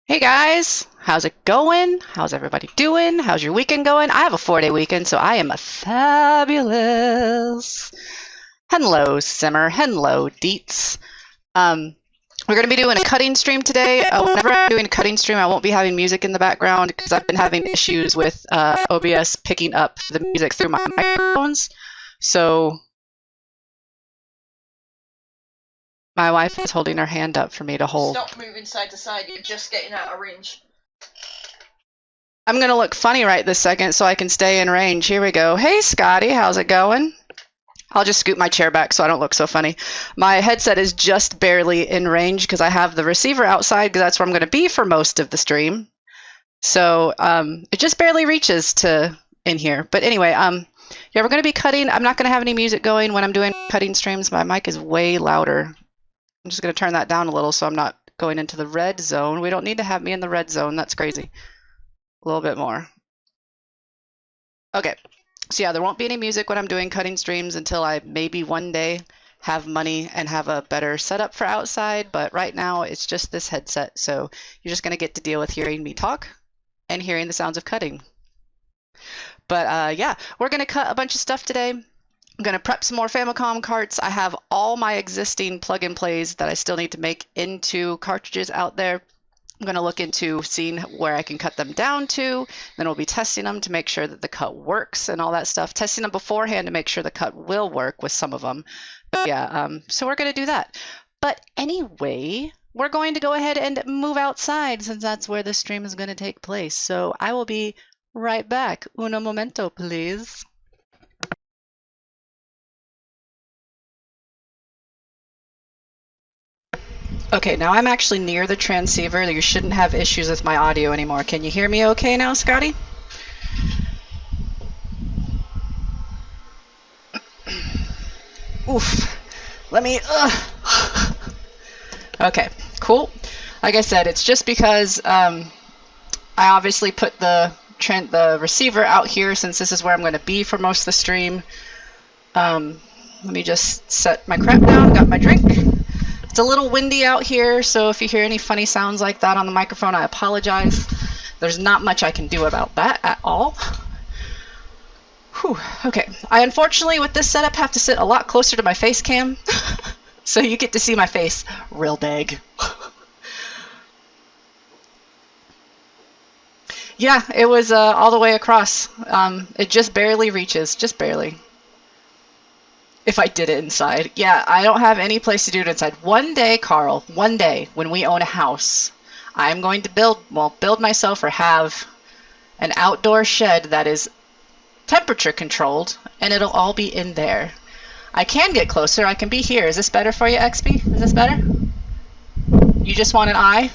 Hey guys, how's it going? How's everybody doing? How's your weekend going? I have a 4-day weekend, so I am a fabulous. Hello, Simmer. Hello, Deets. Um, we're going to be doing a cutting stream today. Whenever I'm doing a cutting stream, I won't be having music in the background because I've been having issues with OBS picking up the music through my microphones. So my wife is holding her hand up for me to hold. Stop moving side to side, you're just getting out of range. I'm going to look funny right this second so I can stay in range. Here we go. Hey, Scotty, how's it going? I'll just scoot my chair back so I don't look so funny. My headset is just barely in range because I have the receiver outside because that's where I'm going to be for most of the stream. So it just barely reaches to in here. But anyway, yeah, we're going to be cutting. I'm not going to have any music going when I'm doing cutting streams. My mic is way louder. I'm just going to turn that down a little so I'm not going into the red zone. We don't need to have me in the red zone. That's crazy. A little bit more. Okay. So yeah, there won't be any music when I'm doing cutting streams until I maybe one day have money and have a better setup for outside. But right now it's just this headset. So you're just going to get to deal with hearing me talk and hearing the sounds of cutting. But yeah, we're going to cut a bunch of stuff today. I'm going to prep some more Famicom carts. I have all my existing plug-and-plays that I still need to make into cartridges out there. I'm going to look into seeing where I can cut them down to. Then we'll be testing them to make sure that the cut works and all that stuff. Testing them beforehand to make sure the cut will work with some of them. But yeah, so we're going to do that. But anyway, we're going to go ahead and move outside since that's where the stream is going to take place. So I will be right back. Uno momento, please. Okay, now I'm actually near the transceiver. You shouldn't have issues with my audio anymore. Can you hear me okay now, Scotty? Oof. Let me... Okay, cool. Like I said, it's just because I obviously put the receiver out here since this is where I'm going to be for most of the stream. Let me just set my crap down. Got my drink. It's a little windy out here, so if you hear any funny sounds like that on the microphone, I apologize. There's not much I can do about that at all. Whew, okay. I unfortunately, with this setup, have to sit a lot closer to my face cam, so you get to see my face real big. Yeah, it was all the way across. It just barely reaches, just barely. If I did it inside. Yeah, I don't have any place to do it inside. One day, Carl, one day, when we own a house, I'm going to build myself or have an outdoor shed that is temperature controlled, and it'll all be in there. I can get closer. I can be here. Is this better for you, XP? Is this better? You just want an eye?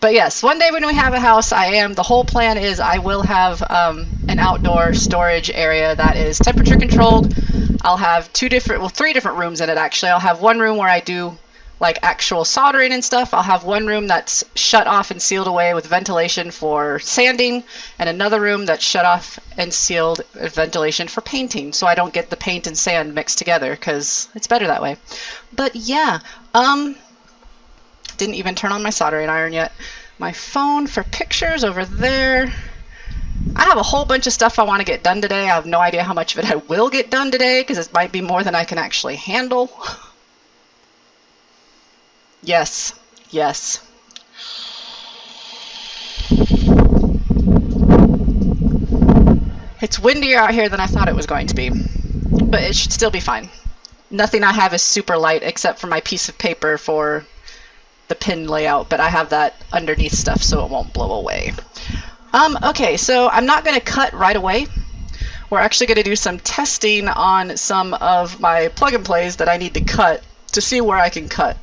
But yes, one day when we have a house, the whole plan is I will have an outdoor storage area that is temperature controlled. I'll have three different rooms in it actually. I'll have one room where I do like actual soldering and stuff. I'll have one room that's shut off and sealed away with ventilation for sanding, and another room that's shut off and sealed with ventilation for painting, so I don't get the paint and sand mixed together because it's better that way. But yeah, didn't even turn on my soldering iron yet. My phone for pictures over there. I have a whole bunch of stuff I want to get done today. I have no idea how much of it I will get done today because it might be more than I can actually handle. Yes, yes. It's windier out here than I thought it was going to be, but it should still be fine. Nothing I have is super light except for my piece of paper for the pin layout, but I have that underneath stuff so it won't blow away. Okay, so I'm not going to cut right away. We're actually going to do some testing on some of my plug-and-plays that I need to cut to see where I can cut.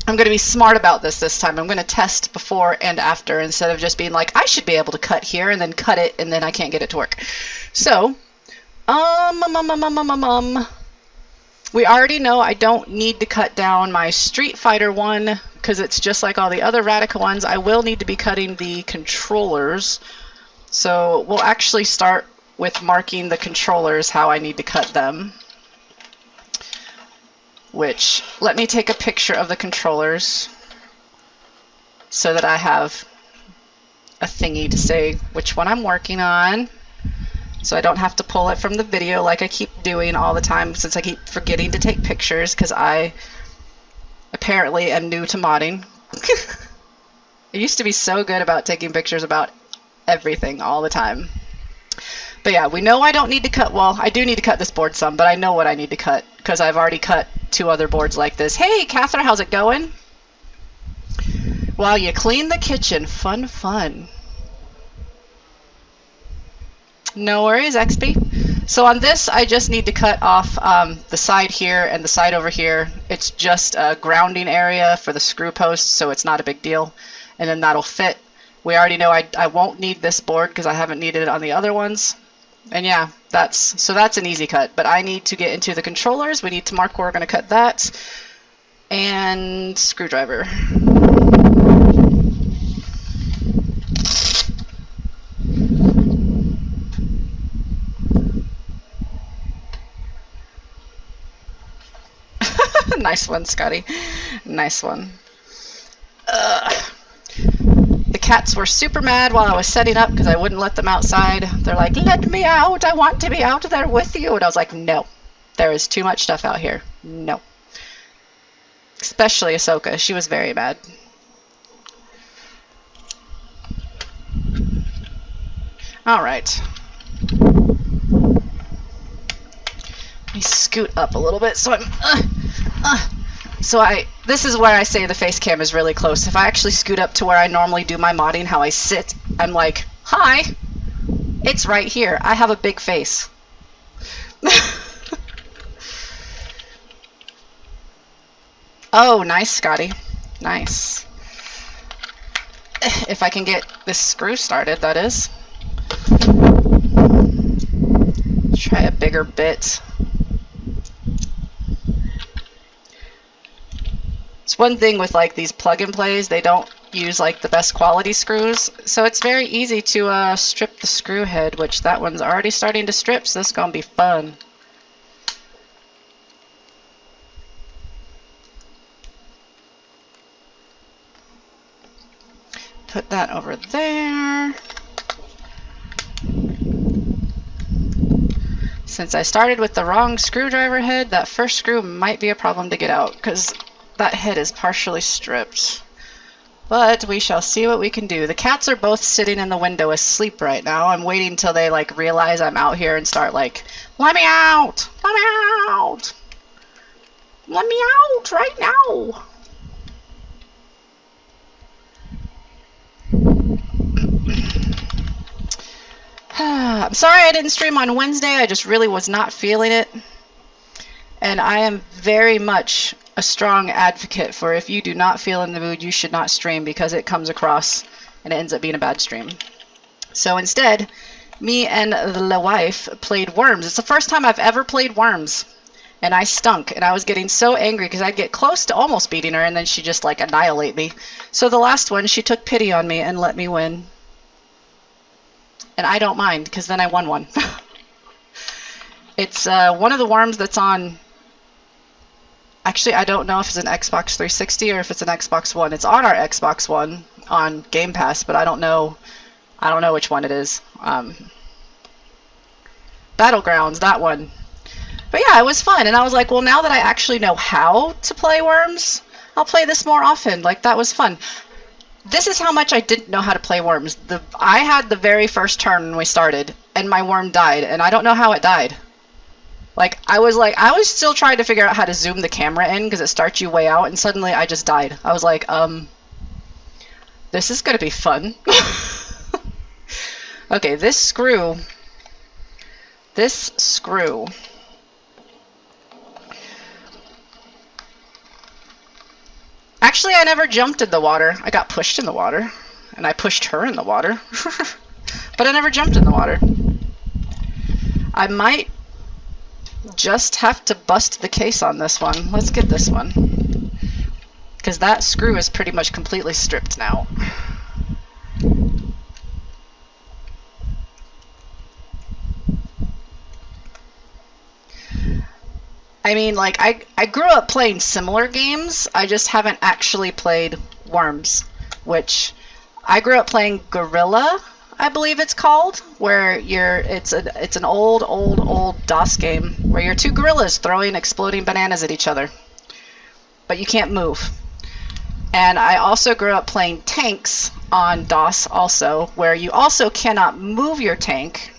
I'm going to be smart about this time. I'm going to test before and after instead of just being like, I should be able to cut here and then cut it and then I can't get it to work. So, we already know I don't need to cut down my Street Fighter one because it's just like all the other Radica ones. I will need to be cutting the controllers. So we'll actually start with marking the controllers how I need to cut them. which, let me take a picture of the controllers so that I have a thingy to say which one I'm working on, so I don't have to pull it from the video like I keep doing all the time, since I keep forgetting to take pictures because I apparently am new to modding. I used to be so good about taking pictures about everything all the time. But yeah, we know I don't need to cut, well, I do need to cut this board some, but I know what I need to cut because I've already cut 2 other boards like this. Hey, Catherine, how's it going? While you clean the kitchen. Fun, fun. No worries, XP. So on this, I just need to cut off the side here and the side over here. It's just a grounding area for the screw posts, so it's not a big deal. And then that'll fit. We already know I won't need this board because I haven't needed it on the other ones. And yeah, that's an easy cut. But I need to get into the controllers. We need to mark where we're going to cut that. And screwdriver. Nice one, Scotty. Nice one. The cats were super mad while I was setting up because I wouldn't let them outside. They're like, let me out. I want to be out there with you. And I was like, no. There is too much stuff out here. No. Especially Ahsoka. She was very mad. All right. Let me scoot up a little bit so this is where I say the face cam is really close. If I actually scoot up to where I normally do my modding, how I sit, I'm like, hi, it's right here. I have a big face. Oh, nice, Scotty. Nice. If I can get this screw started, that is. Try a bigger bit. It's one thing with like these plug and plays, they don't use like the best quality screws, so it's very easy to strip the screw head, which that one's already starting to strip, so this is gonna be fun. Put that over there. Since I started with the wrong screwdriver head, that first screw might be a problem to get out because that head is partially stripped. But we shall see what we can do. The cats are both sitting in the window asleep right now. I'm waiting till they like realize I'm out here and start like, let me out! Let me out! Let me out right now! I'm sorry I didn't stream on Wednesday. I just really was not feeling it. And I am very much a strong advocate for if you do not feel in the mood, you should not stream because it comes across and it ends up being a bad stream. So instead, me and the wife played Worms. It's the first time I've ever played Worms. And I stunk. And I was getting so angry because I'd get close to almost beating her and then she'd just like annihilate me. So the last one, she took pity on me and let me win. And I don't mind because then I won one. It's one of the Worms that's on... Actually, I don't know if it's an Xbox 360 or if it's an Xbox One. It's on our Xbox One on Game Pass, but I don't know which one it is. Battlegrounds, that one. But yeah, it was fun, and I was like, well, now that I actually know how to play Worms, I'll play this more often. Like, that was fun. This is how much I didn't know how to play Worms. I had the very first turn when we started, and my worm died, and I don't know how it died. I was still trying to figure out how to zoom the camera in because it starts you way out, and suddenly I just died. I was like, this is gonna be fun. Okay, this screw. Actually, I never jumped in the water. I got pushed in the water, and I pushed her in the water. But I never jumped in the water. I might just have to bust the case on this one. Let's get this one. Because that screw is pretty much completely stripped now. I mean, mean, like, I grew up playing similar games. I just haven't actually played Worms, which I grew up playing Gorilla, I believe it's called, where it's an old DOS game where you're two gorillas throwing exploding bananas at each other, but you can't move. And I also grew up playing tanks on DOS also, where you also cannot move your tank,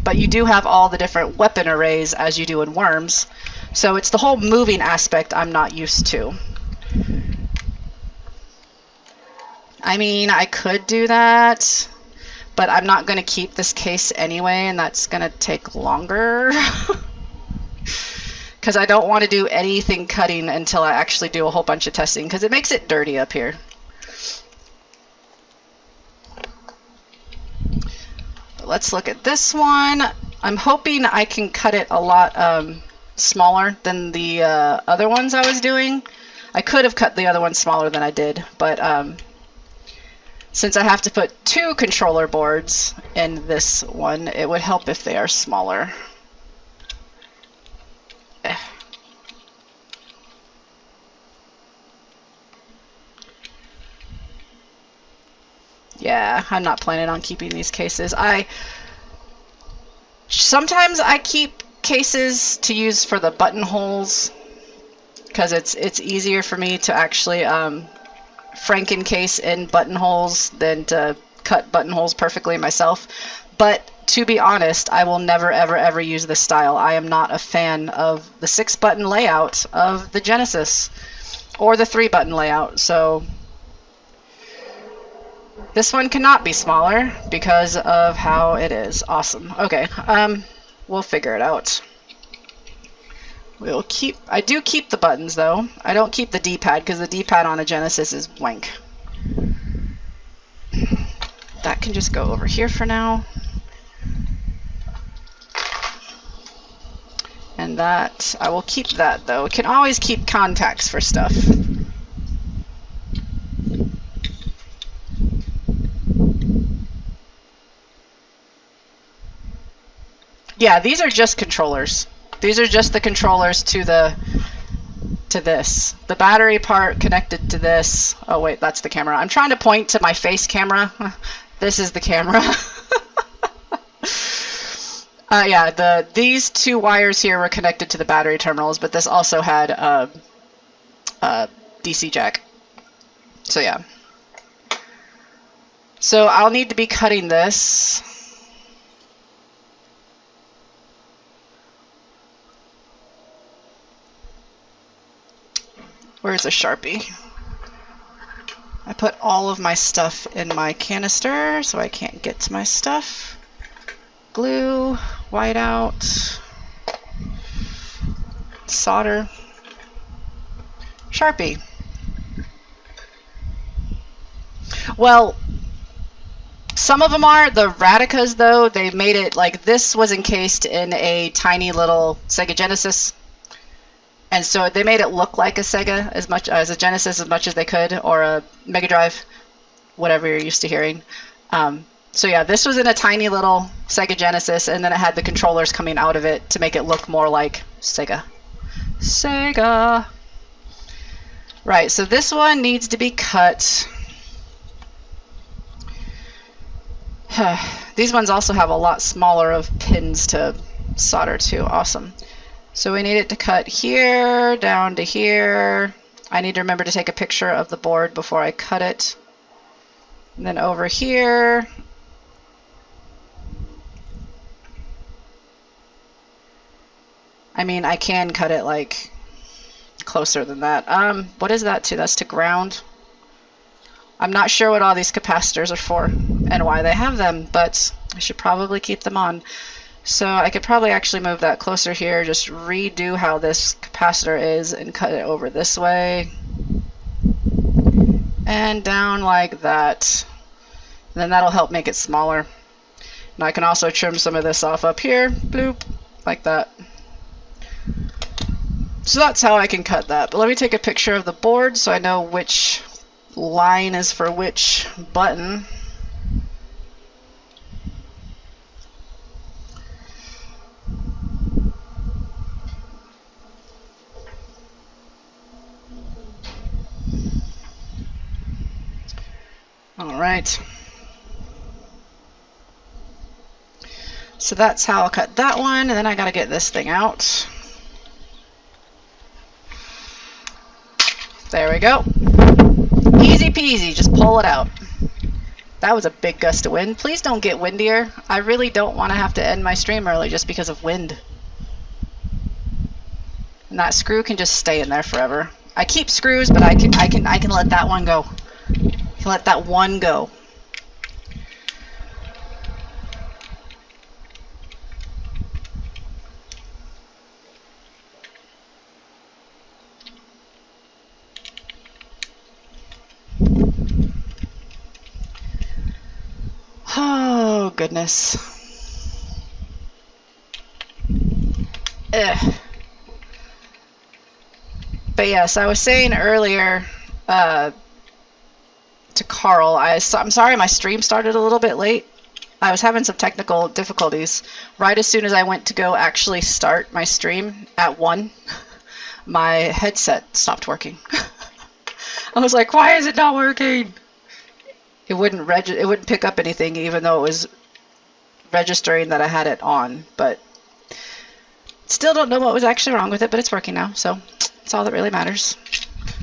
but you do have all the different weapon arrays as you do in Worms. So it's the whole moving aspect I'm not used to. I mean, I could do that, but I'm not going to keep this case anyway, and that's going to take longer. Because I don't want to do anything cutting until I actually do a whole bunch of testing, because it makes it dirty up here. But let's look at this one. I'm hoping I can cut it a lot smaller than the other ones I was doing. I could have cut the other one smaller than I did, but since I have to put 2 controller boards in this one, it would help if they are smaller. Yeah, I'm not planning on keeping these cases. Sometimes I keep cases to use for the buttonholes because it's easier for me to actually Frankencase in buttonholes than to cut buttonholes perfectly myself. But to be honest, I will never ever use this style. I am not a fan of the 6-button layout of the Genesis or the 3-button layout, so this one cannot be smaller because of how it is. Awesome. Okay, we'll figure it out. I do keep the buttons though. I don't keep the D-pad because the D-pad on a Genesis is wank. That can just go over here for now. And that, I will keep that though. We can always keep contacts for stuff. Yeah, these are just controllers. These are just the controllers to this. The battery part connected to this. Oh wait, that's the camera. I'm trying to point to my face camera. This is the camera. Yeah, these 2 wires here were connected to the battery terminals, but this also had a DC jack. So yeah. So I'll need to be cutting this. Where's a Sharpie? I put all of my stuff in my canister, so I can't get to my stuff. Glue, whiteout, solder, Sharpie. Well, some of them are. The Radicas, though, they made it like this was encased in a tiny little Sega Genesis. And so they made it look like a Sega as much as a Genesis as much as they could, or a Mega Drive, whatever you're used to hearing. So yeah, this was in a tiny little Sega Genesis, and then it had the controllers coming out of it to make it look more like Sega. Sega! Right, so this one needs to be cut. These ones also have a lot smaller of pins to solder to. Awesome. So we need it to cut here, down to here. I need to remember to take a picture of the board before I cut it. And then over here. I mean, I can cut it like closer than that. What is that to? That's to ground. I'm not sure what all these capacitors are for and why they have them, but I should probably keep them on. So I could probably actually move that closer here, just redo how this capacitor is and cut it over this way. And down like that. And then that'll help make it smaller. And I can also trim some of this off up here, bloop, like that. So that's how I can cut that. But let me take a picture of the board so I know which line is for which button. All right. So that's how I'll cut that one, and then I gotta get this thing out. There we go. Easy peasy, just pull it out. That was a big gust of wind. Please don't get windier. I really don't want to have to end my stream early just because of wind. And that screw can just stay in there forever. I keep screws, but I can let that one go. I can let that one go. Oh, goodness. Ugh. But yes, I was saying earlier to Carl, I'm sorry my stream started a little bit late. I was having some technical difficulties. Right as soon as I went to go actually start my stream at 1, my headset stopped working. I was like, why is it not working? It wouldn't pick up anything even though it was registering that I had it on, but still don't know what was actually wrong with it, but it's working now, so that's all that really matters.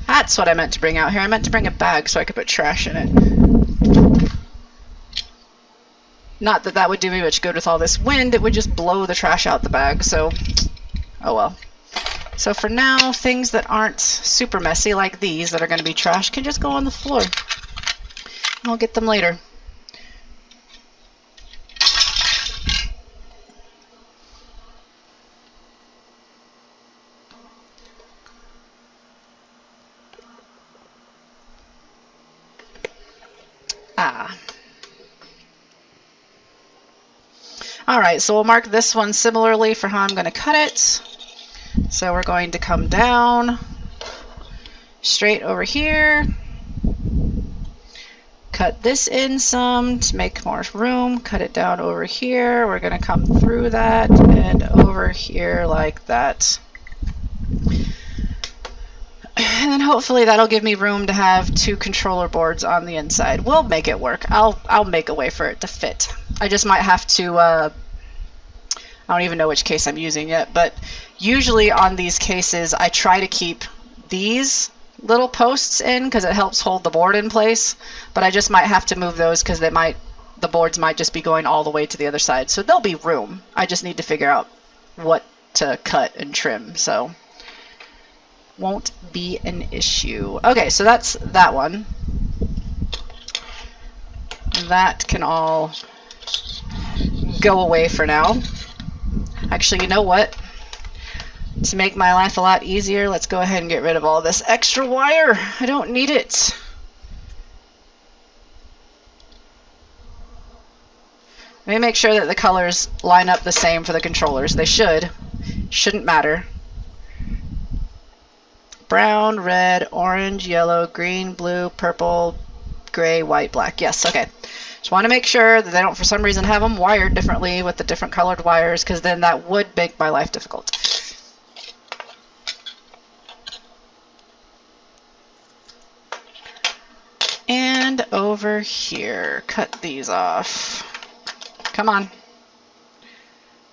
That's what I meant to bring out here. I meant to bring a bag so I could put trash in it. Not that that would do me much good with all this wind, it would just blow the trash out the bag, so oh well. So for now, things that aren't super messy like these that are going to be trash can just go on the floor. I'll get them later. Alright, so we'll mark this one similarly for how I'm going to cut it. So we're going to come down straight over here. Cut this in some to make more room. Cut it down over here. We're going to come through that and over here like that. And then hopefully that'll give me room to have 2 controller boards on the inside. We'll make it work. I'll make a way for it to fit. I just might have to, I don't even know which case I'm using yet, but usually on these cases I try to keep these little posts in because it helps hold the board in place, but I just might have to move those because the boards might just be going all the way to the other side. So there'll be room. I just need to figure out what to cut and trim, so won't be an issue. Okay, so that's that one. That can all go away for now. Actually, you know what? To make my life a lot easier, let's go ahead and get rid of all this extra wire. I don't need it. Let me make sure that the colors line up the same for the controllers. They should. Shouldn't matter. Brown, red, orange, yellow, green, blue, purple, gray, white, black. Yes, okay. Just want to make sure that they don't for some reason have them wired differently with the different colored wires, because then that would make my life difficult. And over here, cut these off. Come on.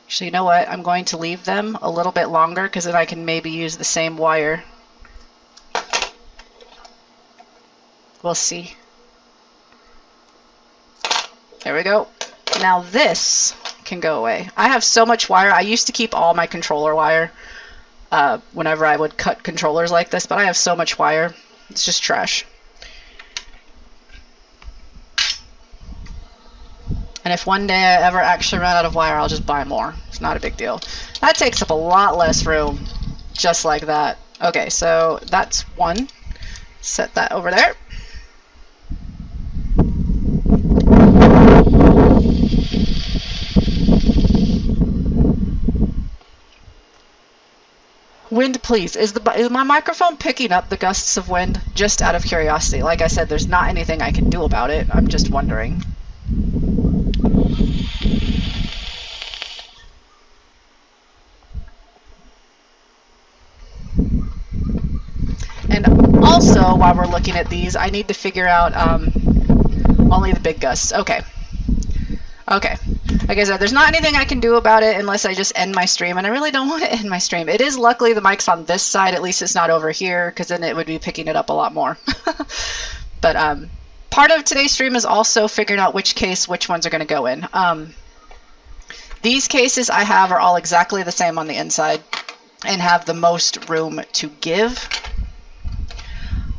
Actually, you know what? I'm going to leave them a little bit longer because then I can maybe use the same wire. We'll see. There we go. Now this can go away. I have so much wire. I used to keep all my controller wire whenever I would cut controllers like this, but I have so much wire. It's just trash. And if one day I ever actually run out of wire, I'll just buy more. It's not a big deal. That takes up a lot less room, just like that. Okay, so that's one. Set that over there. Wind, please. Is my microphone picking up the gusts of wind? Just out of curiosity. Like I said, there's not anything I can do about it. I'm just wondering. And also, while we're looking at these, I need to figure out Only the big gusts. Okay. Okay. Like I said, there's not anything I can do about it unless I just end my stream, and I really don't want to end my stream. It is luckily the mic's on this side, at least it's not over here, because then it would be picking it up a lot more. But part of today's stream is also figuring out which ones are going to go in. These cases I have are all exactly the same on the inside and have the most room to give.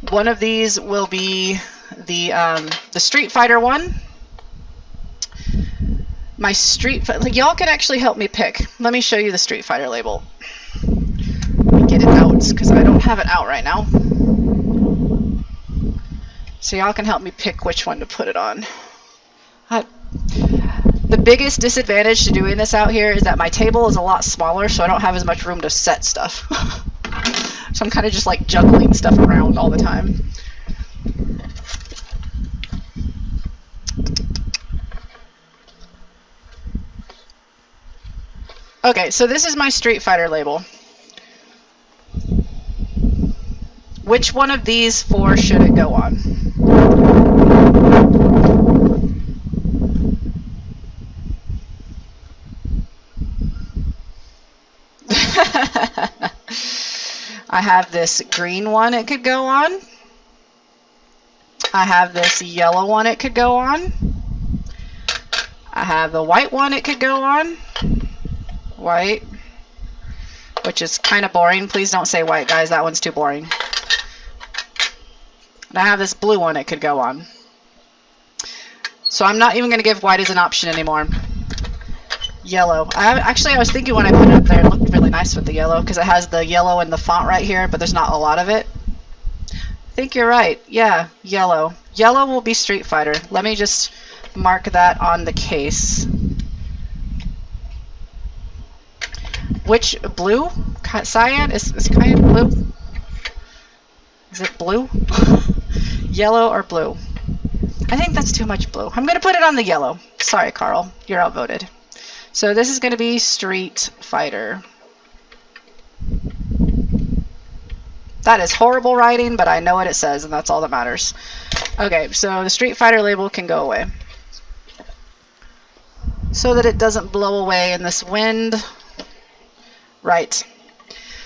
One of these will be the Street Fighter one. My Street Fighter, y'all can actually help me pick. Let me show you the Street Fighter label. Let me get it out because I don't have it out right now. So y'all can help me pick which one to put it on. The biggest disadvantage to doing this out here is that my table is a lot smaller, so I don't have as much room to set stuff. So I'm kind of just like juggling stuff around all the time. Okay, so this is my Street Fighter label. Which one of these four should it go on? I have this green one it could go on. I have this yellow one it could go on. I have the white one it could go on. White, which is kind of boring. Please don't say white, guys. That one's too boring. And I have this blue one it could go on. So I'm not even going to give white as an option anymore. Yellow. Actually, I was thinking when I put it up there, it looked really nice with the yellow because it has the yellow and the font right here, but there's not a lot of it. I think you're right. Yeah, yellow. Yellow will be Street Fighter. Let me just mark that on the case. Which blue? Cyan? Is cyan blue? Is it blue? Yellow or blue? I think that's too much blue. I'm going to put it on the yellow. Sorry, Carl. You're outvoted. So this is going to be Street Fighter. That is horrible writing, but I know what it says, and that's all that matters. Okay, so the Street Fighter label can go away. So that it doesn't blow away in this wind. Right.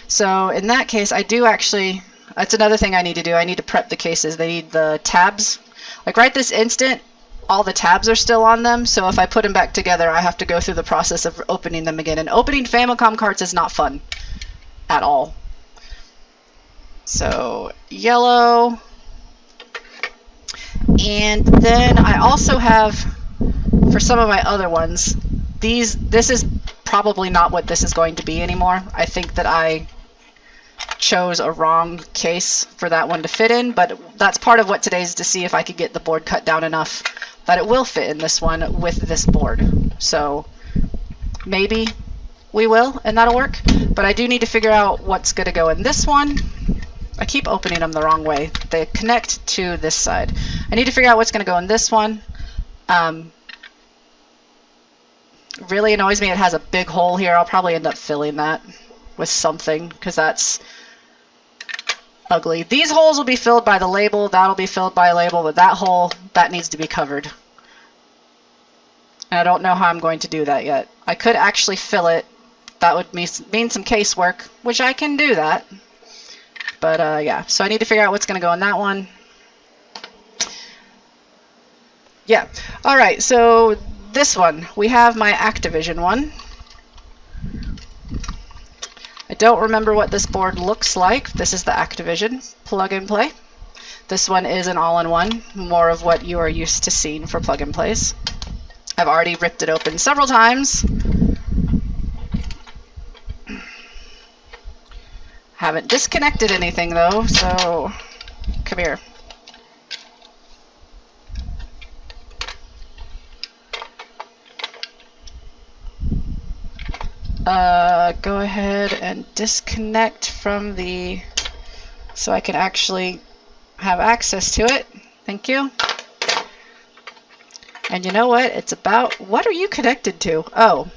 So in that case, I do actually, that's another thing I need to do. I need to prep the cases. They need the tabs. Like right this instant, all the tabs are still on them. So if I put them back together, I have to go through the process of opening them again. And opening Famicom carts is not fun at all. So yellow. And then I also have, for some of my other ones, this is probably not what this is going to be anymore. I think that I chose a wrong case for that one to fit in, but that's part of what today's to see if I could get the board cut down enough that it will fit in this one with this board. So maybe we will, and that'll work. But I do need to figure out what's going to go in this one. I keep opening them the wrong way. They connect to this side. I need to figure out what's going to go in this one. Really annoys me it has a big hole here. I'll probably end up filling that with something because that's ugly. These holes will be filled by the label. That'll be filled by a label, but that hole, that needs to be covered. And I don't know how I'm going to do that yet. I could actually fill it. That would mean some case work, which I can do that. But yeah, so I need to figure out what's going to go in that one. Yeah. All right, so this one, we have my Activision one. I don't remember what this board looks like. This is the Activision plug and play. This one is an all-in-one, more of what you are used to seeing for plug and plays. I've already ripped it open several times. Haven't disconnected anything though, so come here. Go ahead and disconnect from the, so I can actually have access to it. Thank you. And you know what? It's about, what are you connected to? Oh.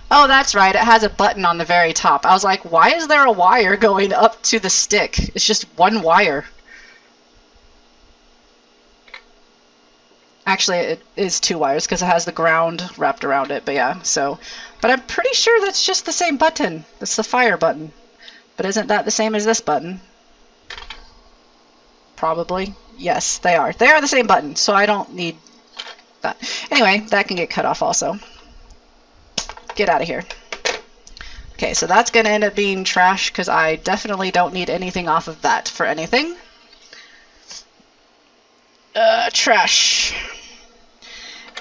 Oh, that's right. It has a button on the very top. I was like, why is there a wire going up to the stick? It's just one wire. Actually, it is 2 wires because it has the ground wrapped around it, but yeah, so. But I'm pretty sure that's just the same button. That's the fire button. But isn't that the same as this button? Probably. Yes, they are. They are the same button, so I don't need that. Anyway, that can get cut off also. Get out of here. Okay, so that's going to end up being trash because I definitely don't need anything off of that for anything. Trash.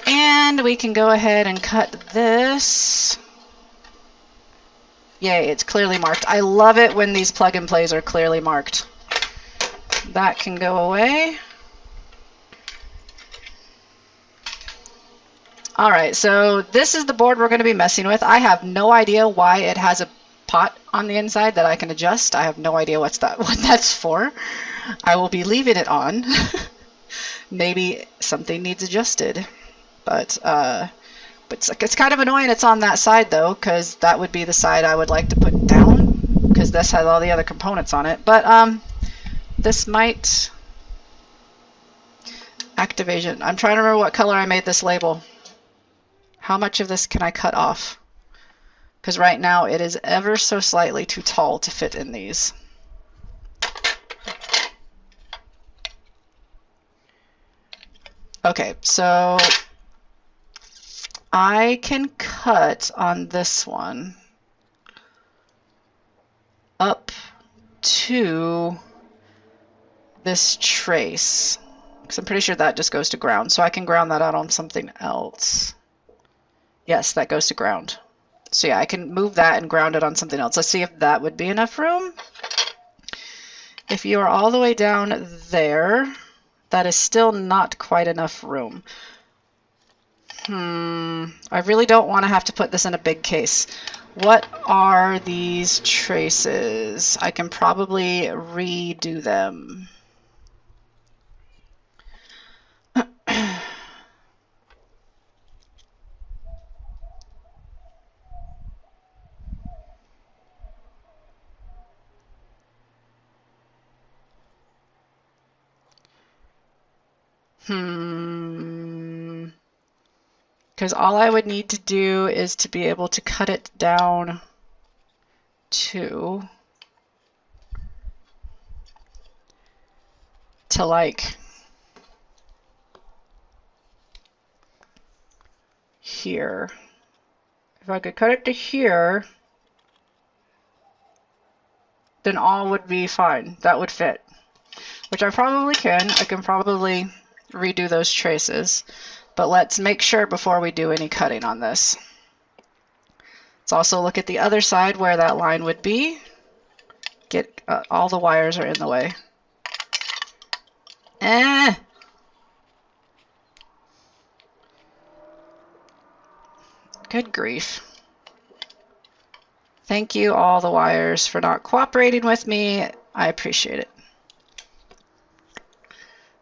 And we can go ahead and cut this. Yay, it's clearly marked. I love it when these plug and plays are clearly marked. That can go away. Alright, so this is the board we're going to be messing with. I have no idea why it has a pot on the inside that I can adjust. I have no idea what that's for. I will be leaving it on. Maybe something needs adjusted. But it's kind of annoying it's on that side though, because that would be the side I would like to put down, because this has all the other components on it. But this might... Activation. I'm trying to remember what color I made this label. How much of this can I cut off? Because right now it is ever so slightly too tall to fit in these. Okay, so I can cut on this one up to this trace, because I'm pretty sure that just goes to ground, so I can ground that out on something else. Yes, that goes to ground. So yeah, I can move that and ground it on something else. Let's see if that would be enough room. If you are all the way down there, that is still not quite enough room. I really don't want to have to put this in a big case. What are these traces? I can probably redo them. Because all I would need to do is to be able to cut it down to like here. If I could cut it to here, then all would be fine. That would fit. Which I probably can. I can probably redo those traces. But let's make sure before we do any cutting on this. Let's also look at the other side where that line would be. Get all the wires are in the way. Good grief. Thank you, all the wires, for not cooperating with me. I appreciate it.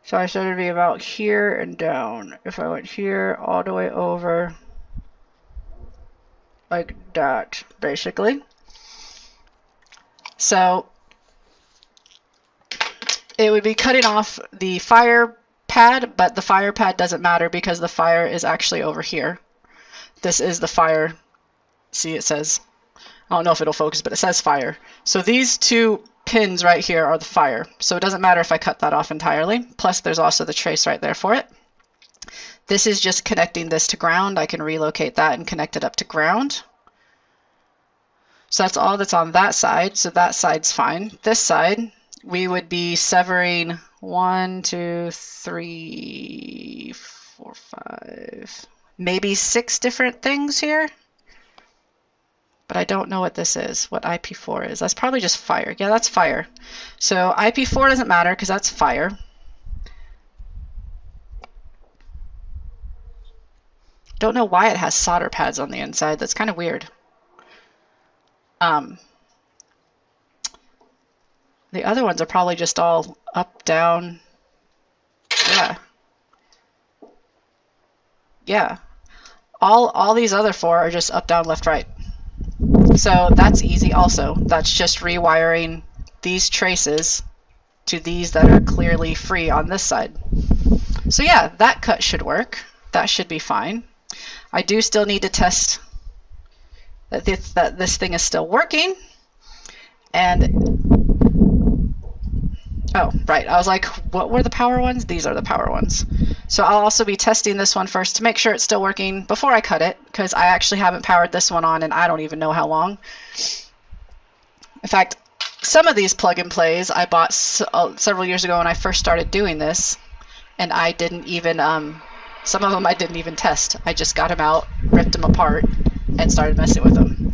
So I said it'd be about here and down. If I went here all the way over, like that, basically. So it would be cutting off the fire pad, but the fire pad doesn't matter because the fire is actually over here. This is the fire. See, it says, I don't know if it'll focus, but it says fire. So these two pins right here are the fire. So it doesn't matter if I cut that off entirely. Plus there's also the trace right there for it. This is just connecting this to ground. I can relocate that and connect it up to ground. So that's all that's on that side. So that side's fine. This side, we would be severing 1, 2, 3, 4, 5, maybe 6 different things here. But I don't know what this is, what IP4 is. That's probably just fire. Yeah, that's fire. So IP4 doesn't matter because that's fire. Don't know why it has solder pads on the inside. That's kind of weird. The other ones are probably just all up, down. Yeah. Yeah. All these other 4 are just up, down, left, right. So that's easy also. That's just rewiring these traces to these that are clearly free on this side. So yeah, that cut should work. That should be fine. I do still need to test that this thing is still working. And oh, right. I was like, what were the power ones? These are the power ones. So I'll also be testing this one first to make sure it's still working before I cut it, because I actually haven't powered this one on and I don't even know how long. In fact, some of these plug and plays I bought several years ago when I first started doing this, and I didn't even, some of them I didn't even test. I just got them out, ripped them apart, and started messing with them.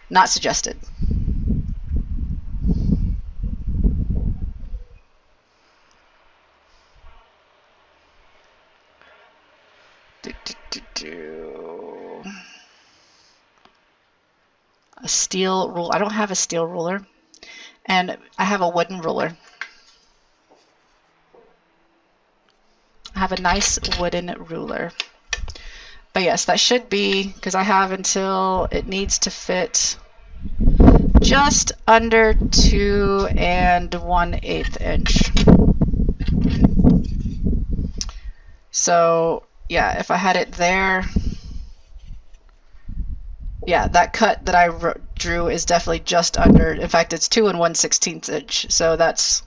Not suggested. A steel rule. I don't have a steel ruler, and I have a wooden ruler. I have a nice wooden ruler. But yes, that should be, because I have until it needs to fit just under 2 1/8 inch. So yeah, if I had it there, yeah, that cut that I drew is definitely just under. In fact, it's 2 1/16 inch, so that's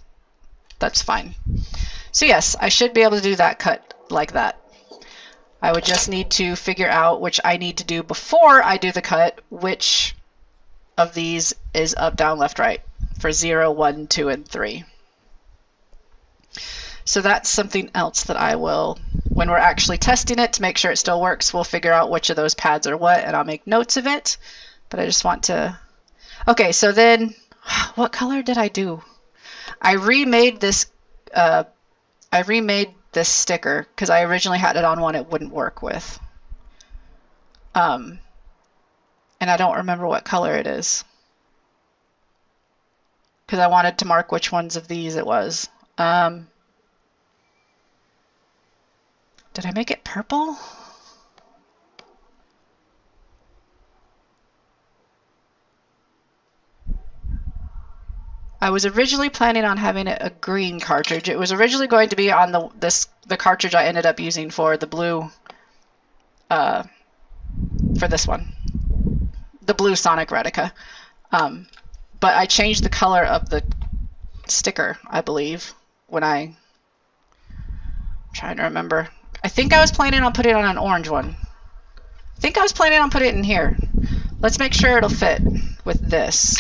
fine. So yes, I should be able to do that cut like that. I would just need to figure out which I need to do before I do the cut, which of these is up, down, left, right for 0, 1, 2, and 3. So that's something else that I will, when we're actually testing it to make sure it still works, we'll figure out which of those pads are what, and I'll make notes of it. But I just want to, okay, so then what color did I do? I remade this sticker because I originally had it on one it wouldn't work with. And I don't remember what color it is, because I wanted to mark which ones of these it was. Did I make it purple? I was originally planning on having it a green cartridge. It was originally going to be on the cartridge I ended up using for the blue, for this one, the blue Sonic Retica. But I changed the color of the sticker, I believe, when I'm trying to remember. I think I was planning on putting it on an orange one. I think I was planning on putting it in here. Let's make sure it'll fit with this.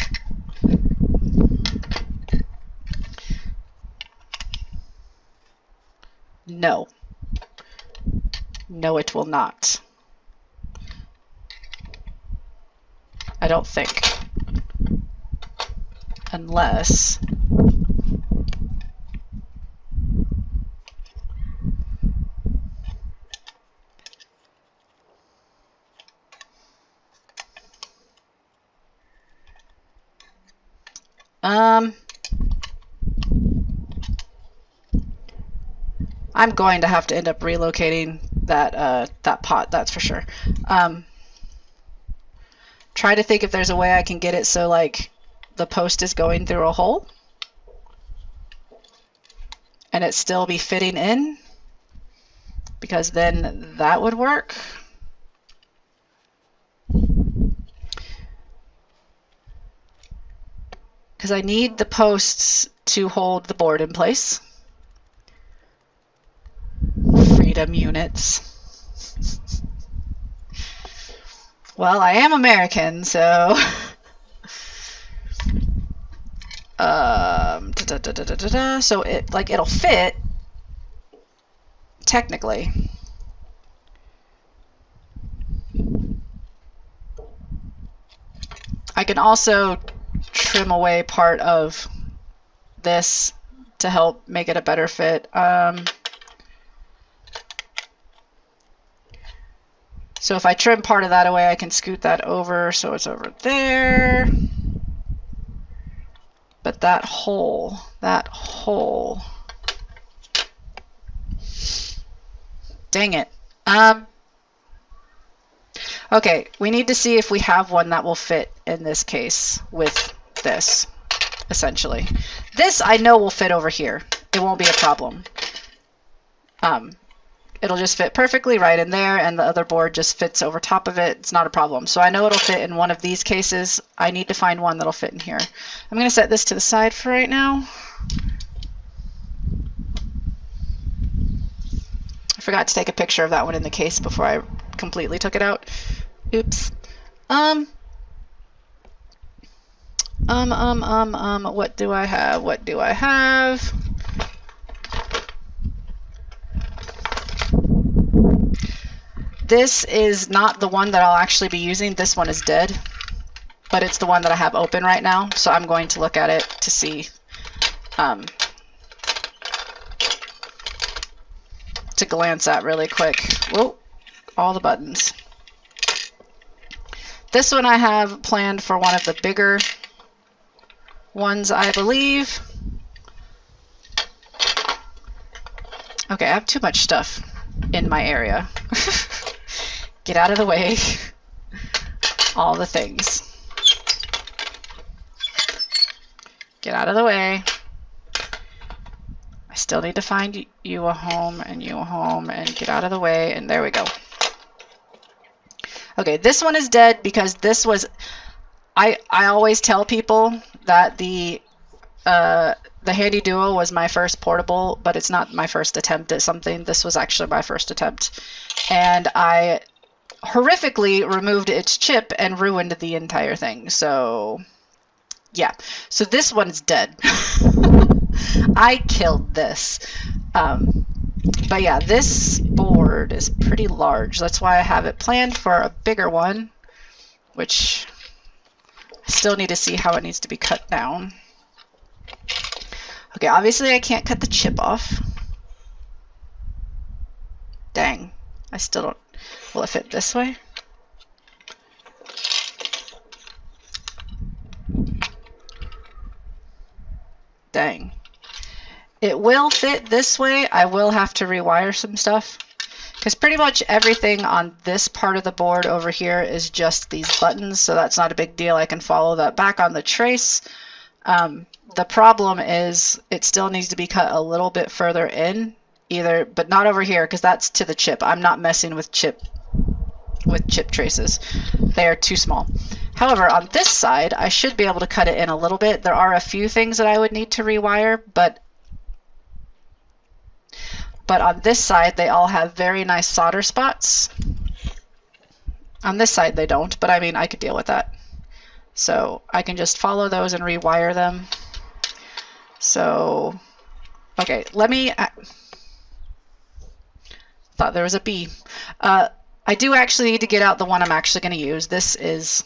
No. No, it will not. I don't think. Unless... I'm going to have to end up relocating that pot, that's for sure. Try to think if there's a way I can get it so like the post is going through a hole and it still be fitting in, because then that would work. Because I need the posts to hold the board in place. Freedom units. Well, I am American, so so it'll fit technically. I can also trim away part of this to help make it a better fit. So if I trim part of that away, I can scoot that over so it's over there. But that hole. Dang it. Okay, we need to see if we have one that will fit in this case with this, essentially. This I know will fit over here. It won't be a problem. it'll just fit perfectly right in there, and the other board just fits over top of it. It's not a problem. So I know it'll fit in one of these cases. I need to find one that'll fit in here. I'm going to set this to the side for right now. I forgot to take a picture of that one in the case before I completely took it out. Oops. What do I have? What do I have? This is not the one that I'll actually be using. This one is dead, but it's the one that I have open right now. So I'm going to look at it to see, to glance at really quick. Whoa, all the buttons. This one I have planned for one of the bigger ones, I believe. Okay, I have too much stuff in my area. Get out of the way. All the things. Get out of the way. I still need to find you a home and you a home and get out of the way, and there we go. Okay, this one is dead because this was, I always tell people that the Handy Duo was my first portable, but it's not my first attempt at something. This was actually my first attempt. And I horrifically removed its chip and ruined the entire thing. So, yeah. So this one's dead. I killed this. But yeah, this board is pretty large. That's why I have it planned for a bigger one, which I still need to see how it needs to be cut down. Okay, obviously I can't cut the chip off. Dang, I still don't. Will it fit this way? Dang. It will fit this way. I will have to rewire some stuff because pretty much everything on this part of the board over here is just these buttons, so that's not a big deal. I can follow that back on the trace. The problem is it still needs to be cut a little bit further in, but not over here because that's to the chip. I'm not messing with chip traces. They are too small. However, on this side, I should be able to cut it in a little bit. There are a few things that I would need to rewire, but on this side, they all have very nice solder spots. On this side, they don't, but I mean, I could deal with that. So I can just follow those and rewire them. So, okay, let me, thought there was a B. I do actually need to get out the one I'm actually going to use. This is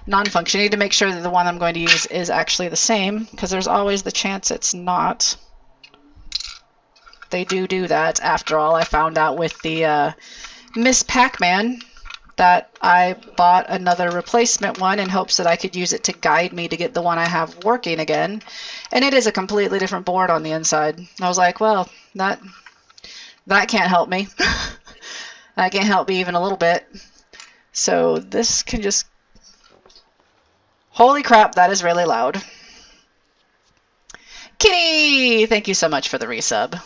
non-function. I need to make sure that the one I'm going to use is actually the same, because there's always the chance it's not. They do that. After all, I found out with the Miss Pac-Man that I bought another replacement one in hopes that I could use it to guide me to get the one I have working again. And it is a completely different board on the inside. I was like, well, that can't help me. That can't help me even a little bit. So this can just... Holy crap, that is really loud. Kitty! Thank you so much for the resub.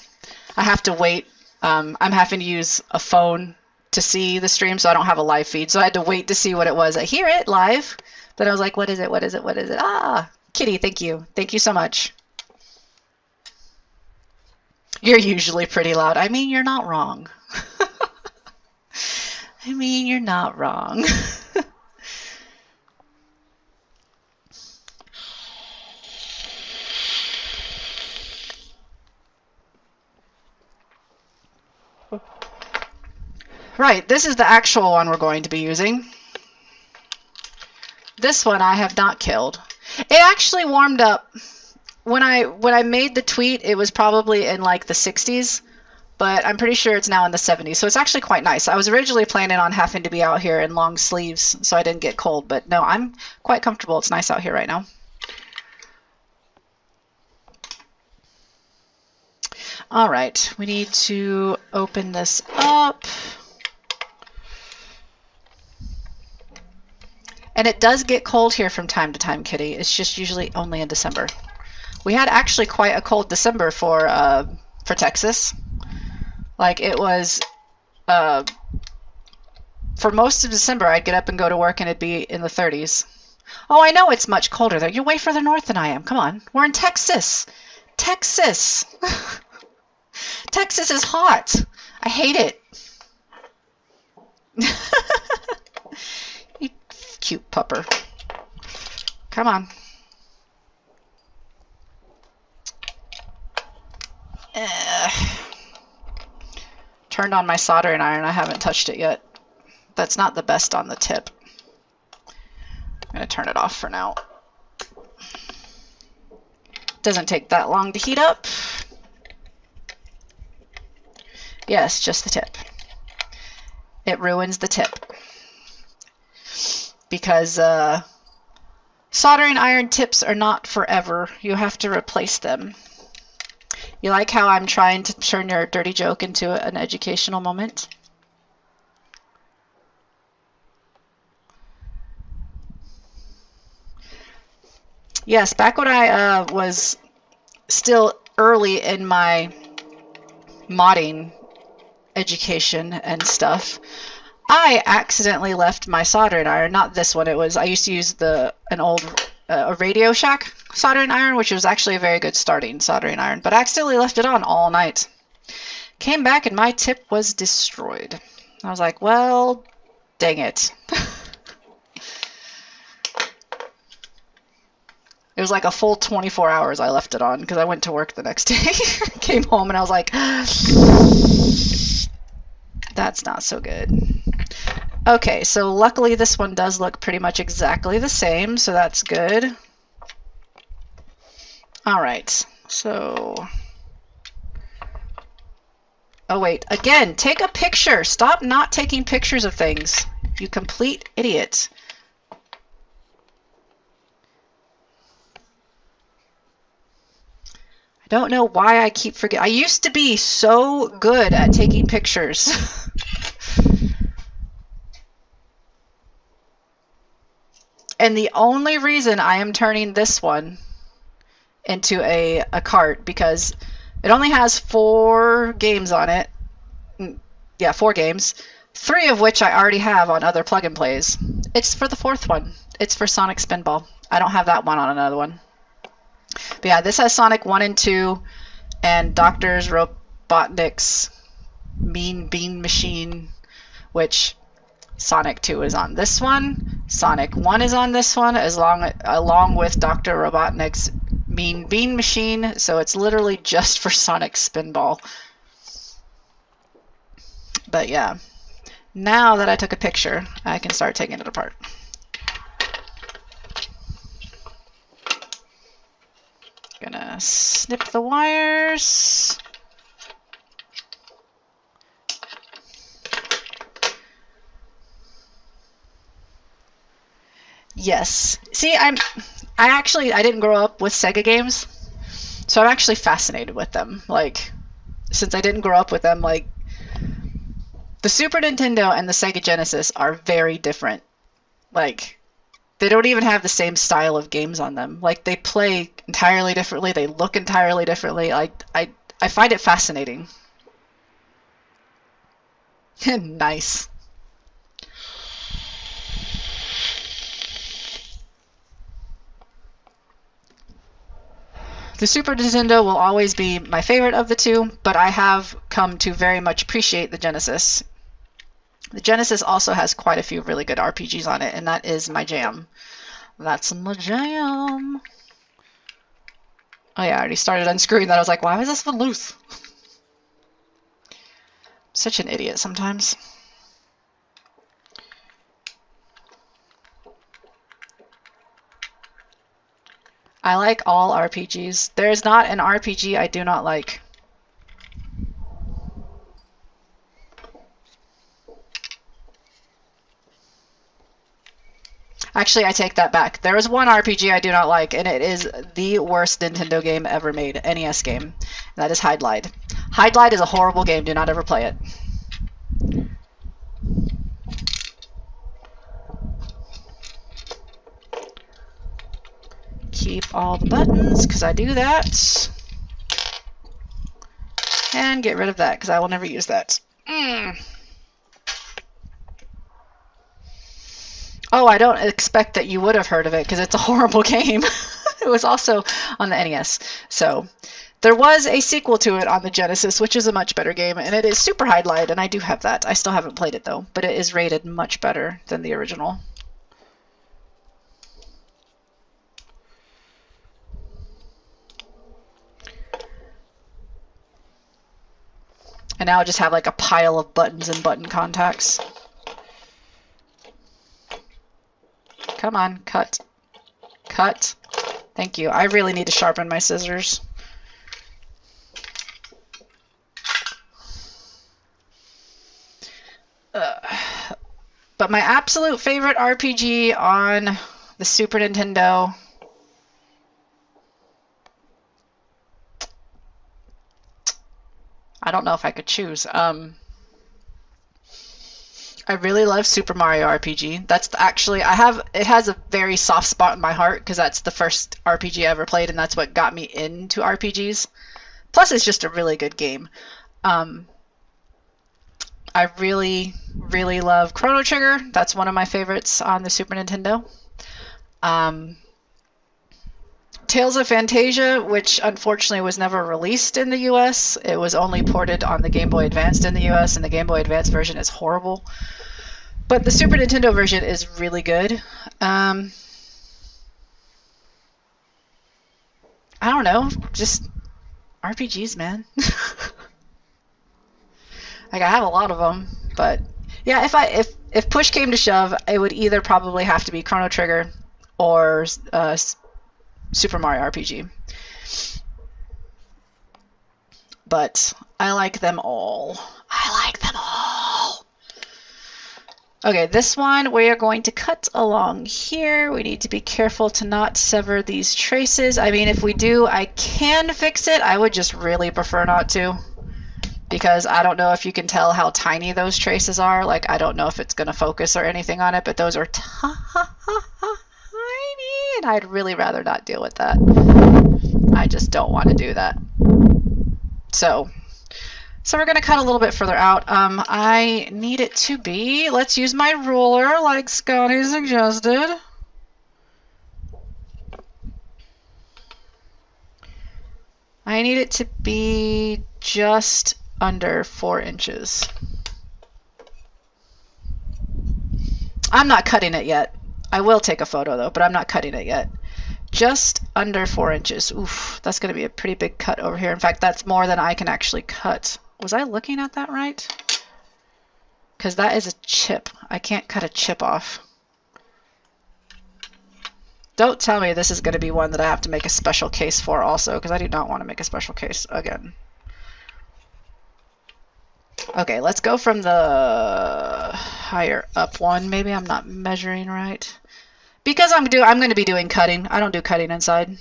I have to wait. I'm having to use a phone to see the stream, so I don't have a live feed. So I had to wait to see what it was. I hear it live, but I was like, what is it? What is it? What is it? Ah, Kitty, thank you. Thank you so much. You're usually pretty loud. I mean, you're not wrong. I mean, you're not wrong. Right, this is the actual one we're going to be using. This one I have not killed. It actually warmed up. When I made the tweet, it was probably in like the 60s, but I'm pretty sure it's now in the 70s, so it's actually quite nice. I was originally planning on having to be out here in long sleeves so I didn't get cold, but no, I'm quite comfortable. It's nice out here right now. All right, we need to open this up. And it does get cold here from time to time, Kitty. It's just usually only in December. We had actually quite a cold December for Texas. Like, it was, for most of December, I'd get up and go to work and it'd be in the 30s. Oh, I know it's much colder there. You're way further north than I am. Come on. We're in Texas. Texas. Texas is hot. I hate it. You cute pupper. Come on. Turned on my soldering iron. I haven't touched it yet. That's not the best on the tip. I'm going to turn it off for now. Doesn't take that long to heat up. Yes, just the tip. It ruins the tip. Because soldering iron tips are not forever. You have to replace them. You like how I'm trying to turn your dirty joke into an educational moment? Yes, back when I was still early in my modding education and stuff, I accidentally left my soldering iron, not this one, I used to use an old Radio Shack soldering iron, which was actually a very good starting soldering iron, but I accidentally left it on all night. Came back and my tip was destroyed. I was like, well, dang it. It was like a full 24 hours I left it on because I went to work the next day. Came home and I was like, that's not so good. Okay, so luckily this one does look pretty much exactly the same, so that's good. All right, so... Oh wait, again, take a picture. Stop not taking pictures of things, you complete idiot. I don't know why I keep forgetting. I used to be so good at taking pictures. And the only reason I am turning this one into a cart, because it only has 4 games on it. Yeah, 4 games. 3 of which I already have on other plug-and plays. It's for the 4th one. It's for Sonic Spinball. I don't have that one on another one. But yeah, this has Sonic 1 and 2 and Dr. Robotnik's Mean Bean Machine, which Sonic 2 is on this one. Sonic 1 is on this one, along with Dr. Robotnik's Mean Bean Machine, so it's literally just for Sonic Spinball. But yeah, now that I took a picture, I can start taking it apart. Gonna snip the wires. Yes. See, I didn't grow up with Sega games, so I'm actually fascinated with them. Like, since I didn't grow up with them, like, the Super Nintendo and the Sega Genesis are very different. Like, they don't even have the same style of games on them. Like, they play entirely differently, they look entirely differently. I find it fascinating. Nice. The Super Nintendo will always be my favorite of the two, but I have come to very much appreciate the Genesis. The Genesis also has quite a few really good RPGs on it, and that is my jam. That's my jam. Oh yeah, I already started unscrewing that. I was like, why was this one loose? Such an idiot sometimes. I like all RPGs. There's not an RPG I do not like. Actually, I take that back. There is one RPG I do not like, and it is the worst Nintendo game ever made, NES game. And that is Hide Light. Hide Light is a horrible game. Do not ever play it. Keep all the buttons, because I do that. And get rid of that because I will never use that. Oh, I don't expect that you would have heard of it because it's a horrible game. It was also on the NES. So there was a sequel to it on the Genesis, which is a much better game, and it is super highlight, and I do have that. I still haven't played it though, but it is rated much better than the original. And now I just have like a pile of buttons and button contacts. Come on, cut. Cut. Thank you. I really need to sharpen my scissors. But my absolute favorite RPG on the Super Nintendo I don't know if I could choose. I really love Super Mario RPG. That's actually, it has a very soft spot in my heart because that's the first RPG I ever played and that's what got me into RPGs. Plus, it's just a really good game. I really, really love Chrono Trigger. That's one of my favorites on the Super Nintendo. Tales of Fantasia, which unfortunately was never released in the US. It was only ported on the Game Boy Advance in the US, and the Game Boy Advance version is horrible. But the Super Nintendo version is really good. I don't know, just RPGs, man. Like, I have a lot of them, but yeah, if push came to shove, it would either probably have to be Chrono Trigger or Super Mario RPG. But I like them all. I like them all. Okay, this one we are going to cut along here. We need to be careful to not sever these traces. I mean, if we do, I can fix it. I would just really prefer not to, because I don't know if you can tell how tiny those traces are. Like, I don't know if it's going to focus or anything on it, but those are tiny, and I'd really rather not deal with that. I just don't want to do that. So we're going to cut a little bit further out. I need it to be, let's use my ruler like Scotty suggested. I need it to be just under 4 inches. I'm not cutting it yet. I will take a photo though, but I'm not cutting it yet. Just under 4 inches. Oof, that's going to be a pretty big cut over here. In fact, that's more than I can actually cut. Was I looking at that right? Because that is a chip. I can't cut a chip off. Don't tell me this is going to be one that I have to make a special case for also, because I do not want to make a special case again. Okay, let's go from the higher up one. Maybe I'm not measuring right. Because I'm going to be doing cutting. I don't do cutting inside.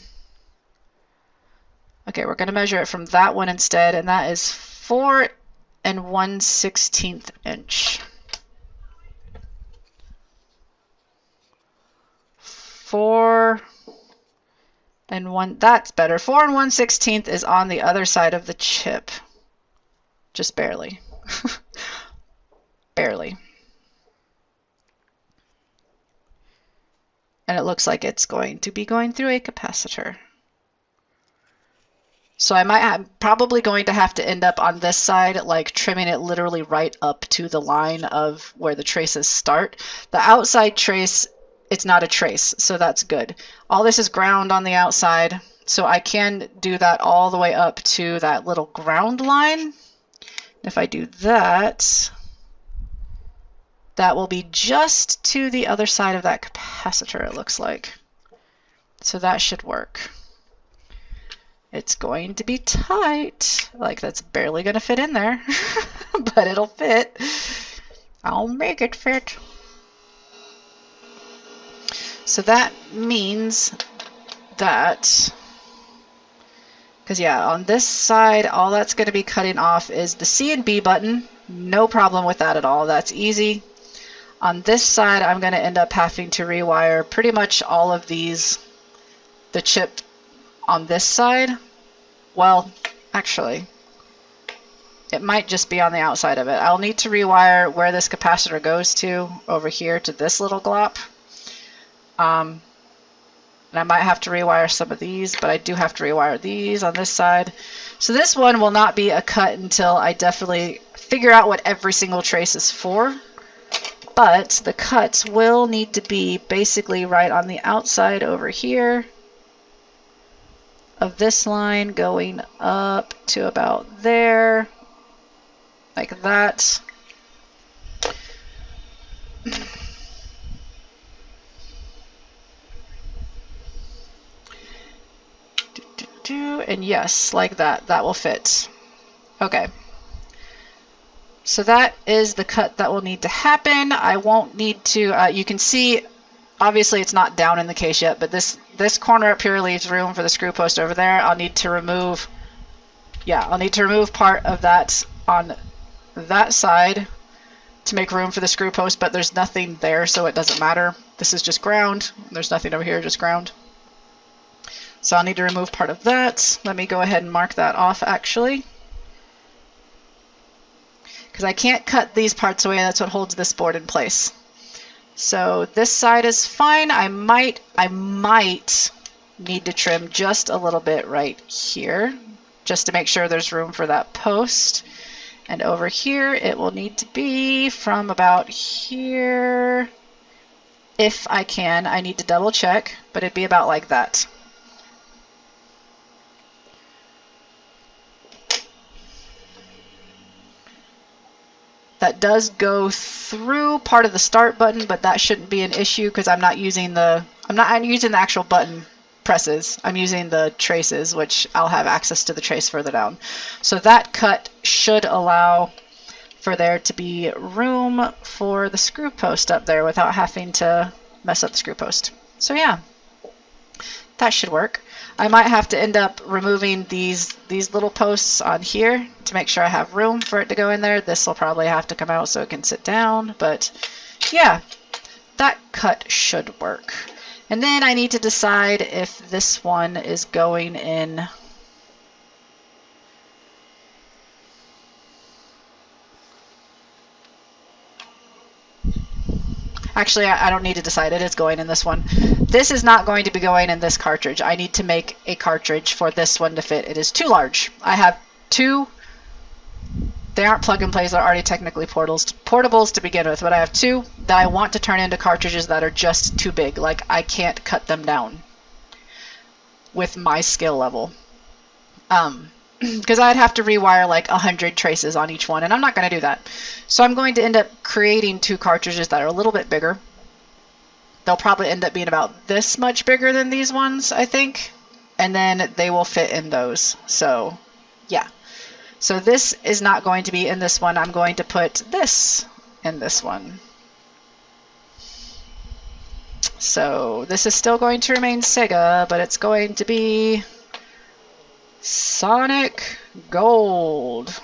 Okay, we're going to measure it from that one instead, and that is 4 1/16 inch. 4 1, that's better. 4 1/16 is on the other side of the chip. Just barely. Barely. And it looks like it's going to be going through a capacitor. So I'm probably going to have to end up on this side, like trimming it literally right up to the line of where the traces start. The outside trace, it's not a trace, so that's good. All this is ground on the outside, so I can do that all the way up to that little ground line. If I do that, that will be just to the other side of that capacitor, it looks like. So that should work. It's going to be tight. Like, that's barely going to fit in there, but it'll fit. I'll make it fit. So that means that, because yeah, on this side, all that's going to be cutting off is the C and B button. No problem with that at all. That's easy. On this side, I'm going to end up having to rewire pretty much all of these, the chip on this side. Well, actually, It might just be on the outside of it. I'll need to rewire where this capacitor goes to over here to this little glop. And I might have to rewire some of these, but I do have to rewire these on this side. So this one will not be a cut until I definitely figure out what every single trace is for. But the cuts will need to be basically right on the outside over here of this line going up to about there, like that. And yes, like that. That will fit. Okay. So that is the cut that will need to happen. I won't need to, you can see, obviously it's not down in the case yet, but this corner up here leaves room for the screw post over there. I'll need to remove, I'll need to remove part of that on that side to make room for the screw post, but there's nothing there, so it doesn't matter. This is just ground. There's nothing over here, just ground. So I'll need to remove part of that. Let me go ahead and mark that off actually, because I can't cut these parts away. That's what holds this board in place. So this side is fine. I might need to trim just a little bit right here, just to make sure there's room for that post. And over here, it will need to be from about here. If I can, I need to double check, but it'd be about like that. That does go through part of the start button, but that shouldn't be an issue because I'm not using the actual button presses. I'm using the traces, which I'll have access to the trace further down. So that cut should allow for there to be room for the screw post up there without having to mess up the screw post. So yeah, that should work. I might have to end up removing these little posts on here to make sure I have room for it to go in there. This will probably have to come out so it can sit down, but yeah, that cut should work. And then I need to decide if this one is going in. Actually, I don't need to decide. It is going in this one. This is not going to be going in this cartridge. I need to make a cartridge for this one to fit. It is too large. I have two. They aren't plug and plays. They're already technically portables to begin with, but I have two that I want to turn into cartridges that are just too big. Like, I can't cut them down with my skill level. Because I'd have to rewire like 100 traces on each one, and I'm not going to do that. So I'm going to end up creating two cartridges that are a little bit bigger. They'll probably end up being about this much bigger than these ones, I think, and then they will fit in those. So yeah. So this is not going to be in this one. I'm going to put this in this one. So this is still going to remain Sega, but it's going to be Sonic Gold.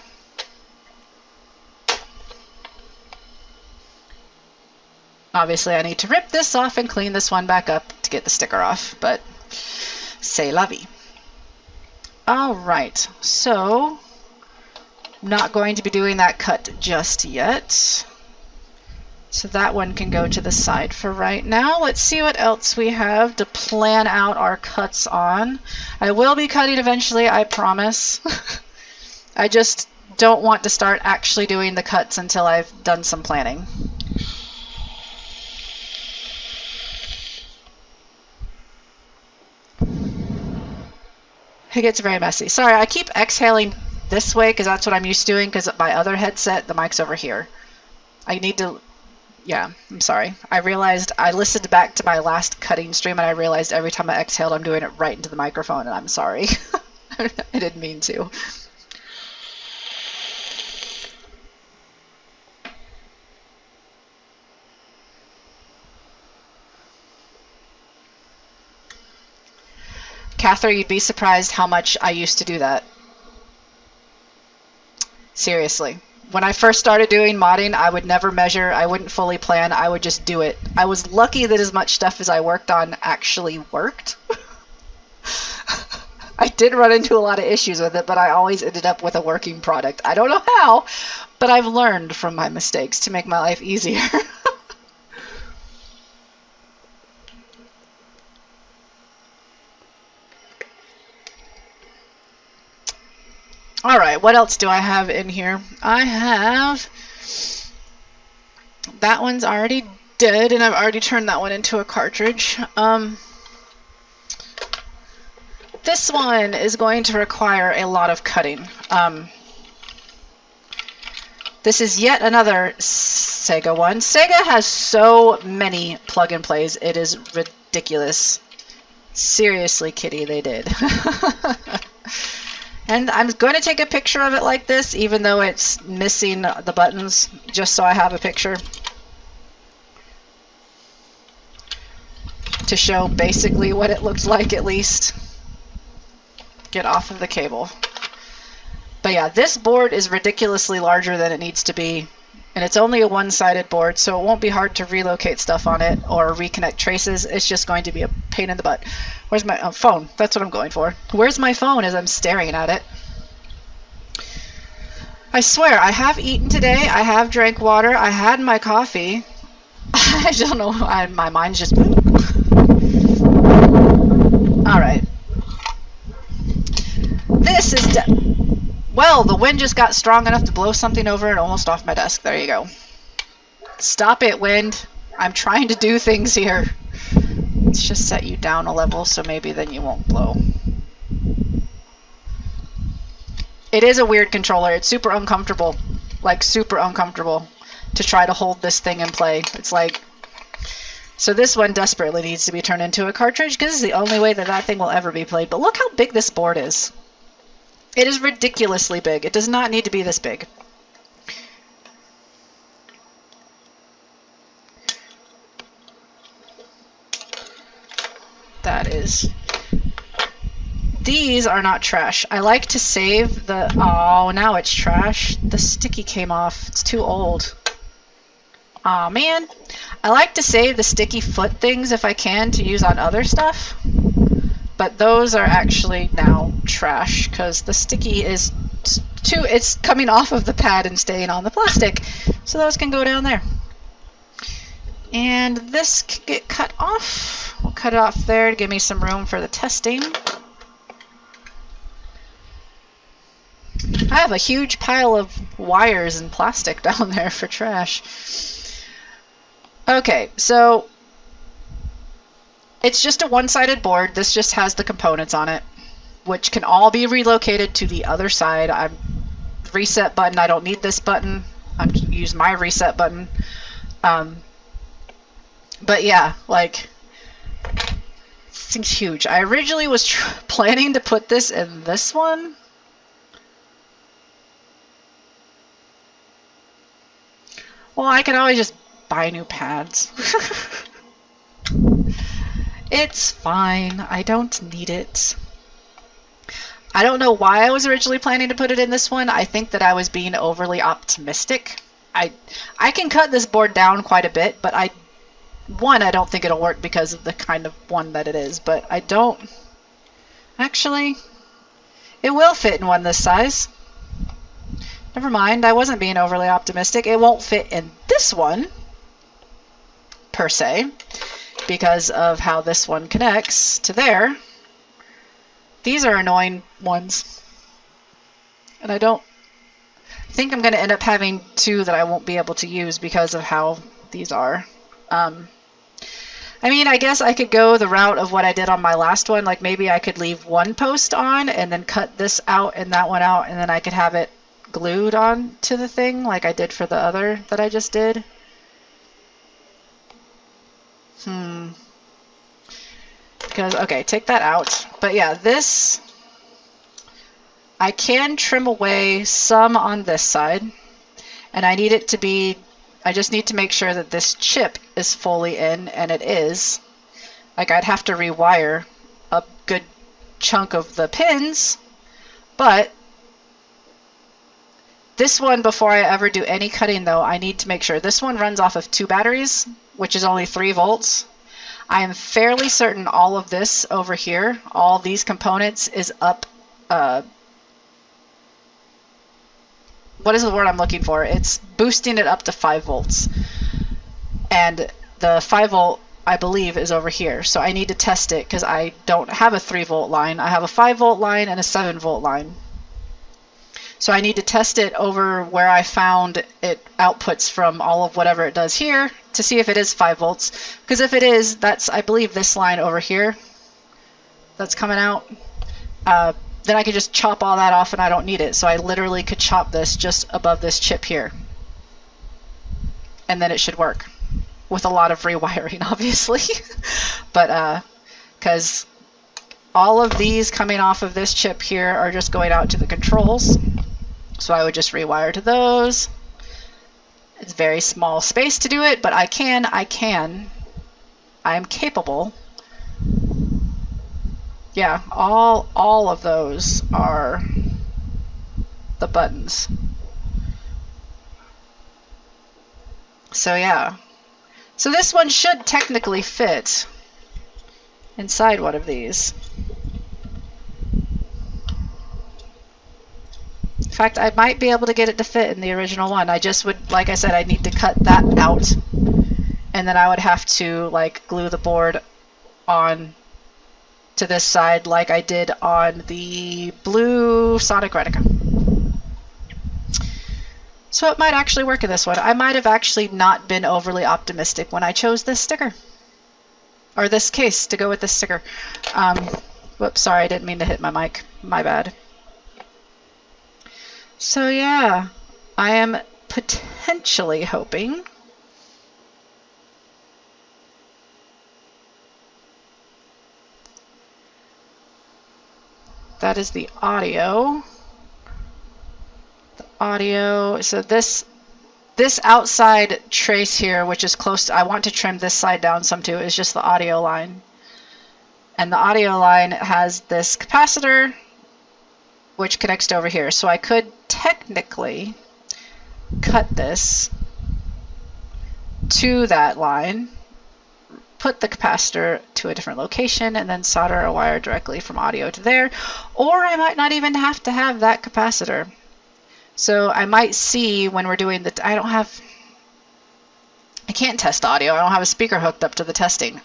Obviously, I need to rip this off and clean this one back up to get the sticker off, but c'est la vie. All right, so I'm not going to be doing that cut just yet. So that one can go to the side for right now. Let's see what else we have to plan out our cuts on. I will be cutting eventually, I promise. I just don't want to start actually doing the cuts until I've done some planning. It gets very messy. Sorry, I keep exhaling this way because that's what I'm used to doing, because my other headset, the mic's over here. I need to... Yeah, I'm sorry. I realized I listened back to my last cutting stream and I realized every time I exhaled I'm doing it right into the microphone, and I'm sorry. I didn't mean to. Catherine, you'd be surprised how much I used to do that. Seriously. When I first started doing modding, I would never measure, I wouldn't fully plan, I would just do it. I was lucky that as much stuff as I worked on actually worked. I did run into a lot of issues with it, but I always ended up with a working product. I don't know how, but I've learned from my mistakes to make my life easier. All right, what else do I have in here? I have, that one's already dead, and I've already turned that one into a cartridge. This one is going to require a lot of cutting. This is yet another Sega one. Sega has so many plug and plays, it is ridiculous. Seriously, kitty, they did. And I'm going to take a picture of it like this, even though it's missing the buttons, just so I have a picture to show basically what it looked like, at least. Get off of the cable. But yeah, this board is ridiculously larger than it needs to be, and it's only a one-sided board, so it won't be hard to relocate stuff on it or reconnect traces. It's just going to be a pain in the butt. Where's my phone? That's what I'm going for. Where's my phone as I'm staring at it? I swear, I have eaten today, I have drank water, I had my coffee. I don't know, my mind's just... Alright. This is... Well, the wind just got strong enough to blow something over and almost off my desk. There you go. Stop it, wind. I'm trying to do things here. Let's just set you down a level so maybe then you won't blow. It is a weird controller. It's super uncomfortable. Like, super uncomfortable to try to hold this thing in play. It's like... So this one desperately needs to be turned into a cartridge because it's the only way that that thing will ever be played. But look how big this board is. It is ridiculously big. It does not need to be this big. That is... These are not trash. I like to save the... Oh, now it's trash. The sticky came off. It's too old. Aw, man. I like to save the sticky foot things if I can to use on other stuff. But those are actually now trash because the sticky is too... It's coming off of the pad and staying on the plastic. So those can go down there. And this can get cut off. We'll cut it off there to give me some room for the testing. I have a huge pile of wires and plastic down there for trash. Okay, so it's just a one-sided board. This just has the components on it, which can all be relocated to the other side. I'm reset button. I don't need this button. I'm going to use my reset button. But yeah, like, this thing's huge. I originally was planning to put this in this one. Well, I can always just buy new pads. It's fine. I don't need it. I don't know why I was originally planning to put it in this one. I think that I was being overly optimistic. I can cut this board down quite a bit, but I don't think it'll work because of the kind of one that it is, but I don't... Actually, it will fit in one this size. Never mind, I wasn't being overly optimistic. It won't fit in this one, per se, because of how this one connects to there. These are annoying ones. And I think I'm going to end up having two that I won't be able to use because of how these are. I mean, I guess I could go the route of what I did on my last one. Like, maybe I could leave one post on and then cut this out and that one out, and then I could have it glued on to the thing like I did for the other that I just did. Because, okay, take that out. But yeah, this, I can trim away some on this side, and I need it to be, I just need to make sure that this chip is fully in, and it is. Like, I'd have to rewire a good chunk of the pins, but this one, before I ever do any cutting though, I need to make sure this one runs off of 2 batteries, which is only 3 volts. I am fairly certain all of this over here, all these components is up, what is the word I'm looking for? It's boosting it up to 5 volts. And the 5 volt, I believe, is over here. So I need to test it because I don't have a 3 volt line. I have a 5 volt line and a 7 volt line. So I need to test it over where I found it outputs from all of whatever it does here to see if it is 5 volts. Because if it is, that's, I believe, this line over here that's coming out. Then I could just chop all that off and I don't need it. So I literally could chop this just above this chip here. And then it should work. With a lot of rewiring, obviously. But, because all of these coming off of this chip here are just going out to the controls. So I would just rewire to those. It's very small space to do it, but I am capable. Yeah, all of those are the buttons. So yeah. So this one should technically fit inside one of these. In fact, I might be able to get it to fit in the original one. I just would, like I said, I need to cut that out. And then I would have to like glue the board on to this side like I did on the blue Sonic Retica. So it might actually work in this one. I might have actually not been overly optimistic when I chose this sticker. Or this case to go with this sticker. Whoops, sorry, I didn't mean to hit my mic. My bad. So yeah, I am potentially hoping that is the audio. The audio, so this outside trace here, which is close to, I want to trim this side down some too, is just the audio line. And the audio line has this capacitor, which connects to over here. So I could technically cut this to that line, put the capacitor to a different location, and then solder a wire directly from audio to there. Or I might not even have to have that capacitor. So I might see when we're doing the, I can't test audio. I don't have a speaker hooked up to the testing.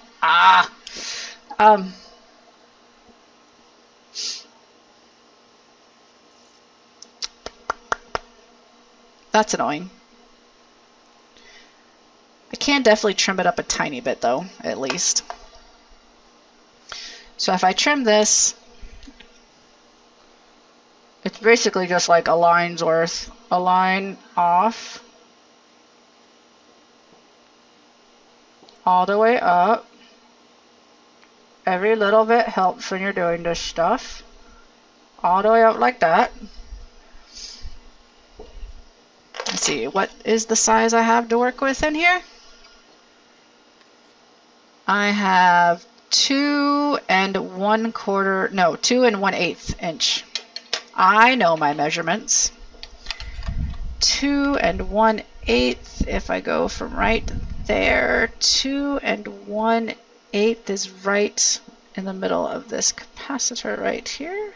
That's annoying. I can definitely trim it up a tiny bit though, at least. So if I trim this, it's basically just like a line's worth. A line off, all the way up. Every little bit helps when you're doing this stuff. All the way up like that. Let's see, what is the size I have to work with in here? I have 2 1/8 inch. I know my measurements. 2 1/8. If I go from right there, 2 1/8 is right in the middle of this capacitor right here.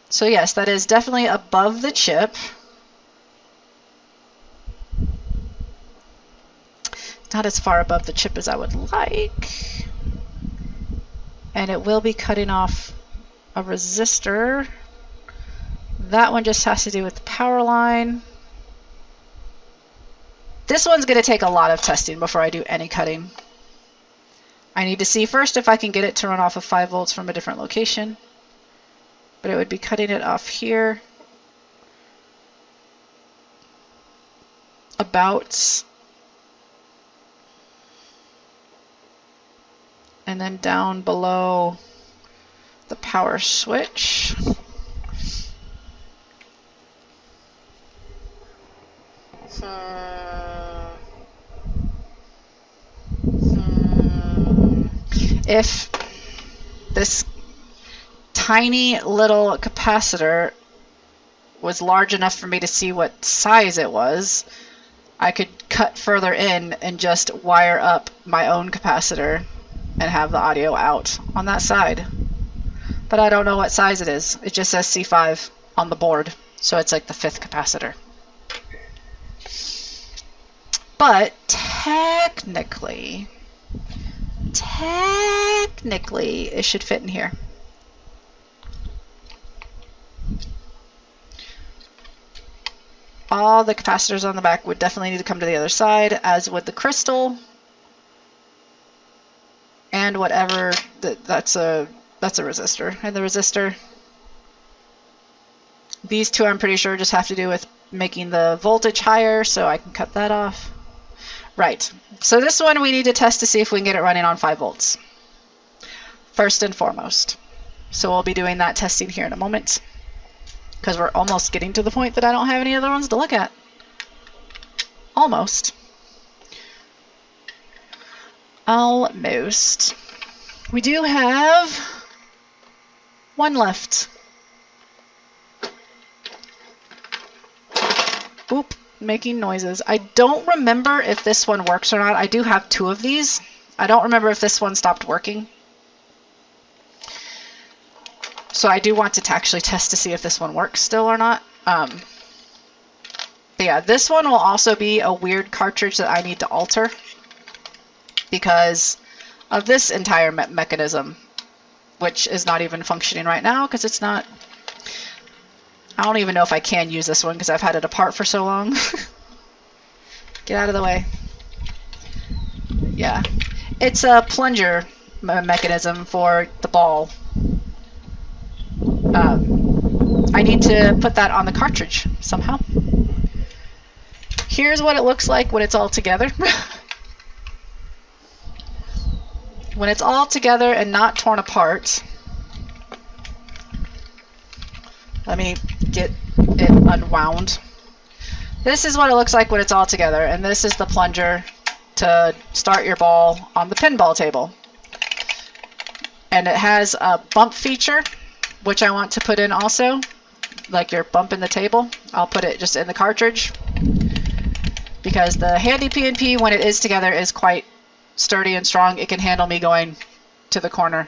So yes, that is definitely above the chip. Not as far above the chip as I would like. And it will be cutting off a resistor. That one just has to do with the power line. This one's going to take a lot of testing before I do any cutting. I need to see first if I can get it to run off of 5 volts from a different location. But it would be cutting it off here. About. And then down below the power switch. If this tiny little capacitor was large enough for me to see what size it was, I could cut further in and just wire up my own capacitor and have the audio out on that side. But I don't know what size it is. It just says C5 on the board, so it's like the 5th capacitor. But technically, it should fit in here. All the capacitors on the back would definitely need to come to the other side, as would the crystal, and whatever. That's a resistor, and the resistor. These two, I'm pretty sure, just have to do with making the voltage higher, so I can cut that off. Right. So this one we need to test to see if we can get it running on 5 volts. First and foremost. So we'll be doing that testing here in a moment, because we're almost getting to the point that I don't have any other ones to look at. Almost. Almost. We do have one left. Oop, making noises. I don't remember if this one works or not. I do have 2 of these. I don't remember if this one stopped working. So I do want to actually test to see if this one works still or not. But yeah, this one will also be a weird cartridge that I need to alter because of this entire mechanism, which is not even functioning right now because it's not. I don't even know if I can use this one because I've had it apart for so long. Get out of the way. Yeah, it's a plunger mechanism for the ball. I need to put that on the cartridge somehow. Here's what it looks like when it's all together. When it's all together and not torn apart. Let me get it unwound. This is what it looks like when it's all together, and this is the plunger to start your ball on the pinball table. And it has a bump feature, which I want to put in also, like you're bumping the table. I'll put it just in the cartridge because the HandyPNP, when it is together, is quite sturdy and strong. It can handle me going to the corner.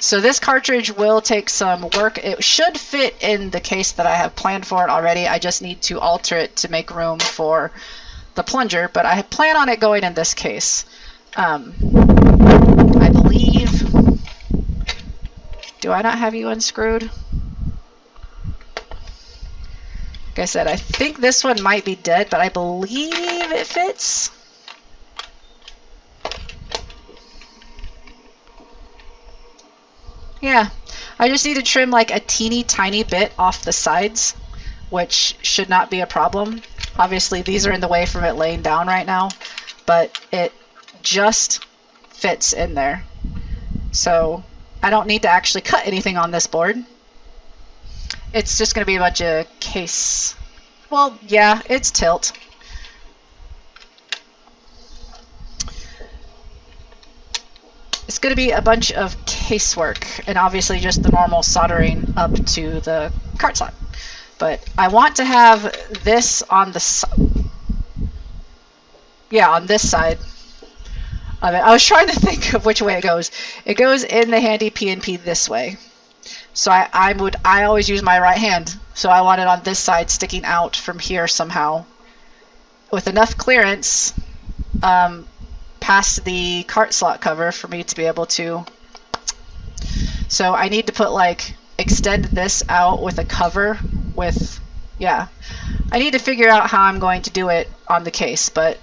So this cartridge will take some work. It should fit in the case that I have planned for it already. I just need to alter it to make room for the plunger, but I plan on it going in this case. I believe... Do I not have you unscrewed? Like I said, I think this one might be dead, but I believe it fits. Yeah, I just need to trim like a teeny tiny bit off the sides, which should not be a problem. Obviously, these are in the way from it laying down right now, but it just fits in there. So I don't need to actually cut anything on this board. It's just going to be a bunch of case. Well, yeah, it's tilt. It's going to be a bunch of casework and obviously just the normal soldering up to the cart slot. But I want to have this on the on this side of it. I was trying to think of which way it goes. It goes in the HandyPNP this way. So I always use my right hand. So I want it on this side sticking out from here somehow with enough clearance past the cart slot cover for me to be able to. So I need to put like extend this out with a cover with, yeah. I need to figure out how I'm going to do it on the case, but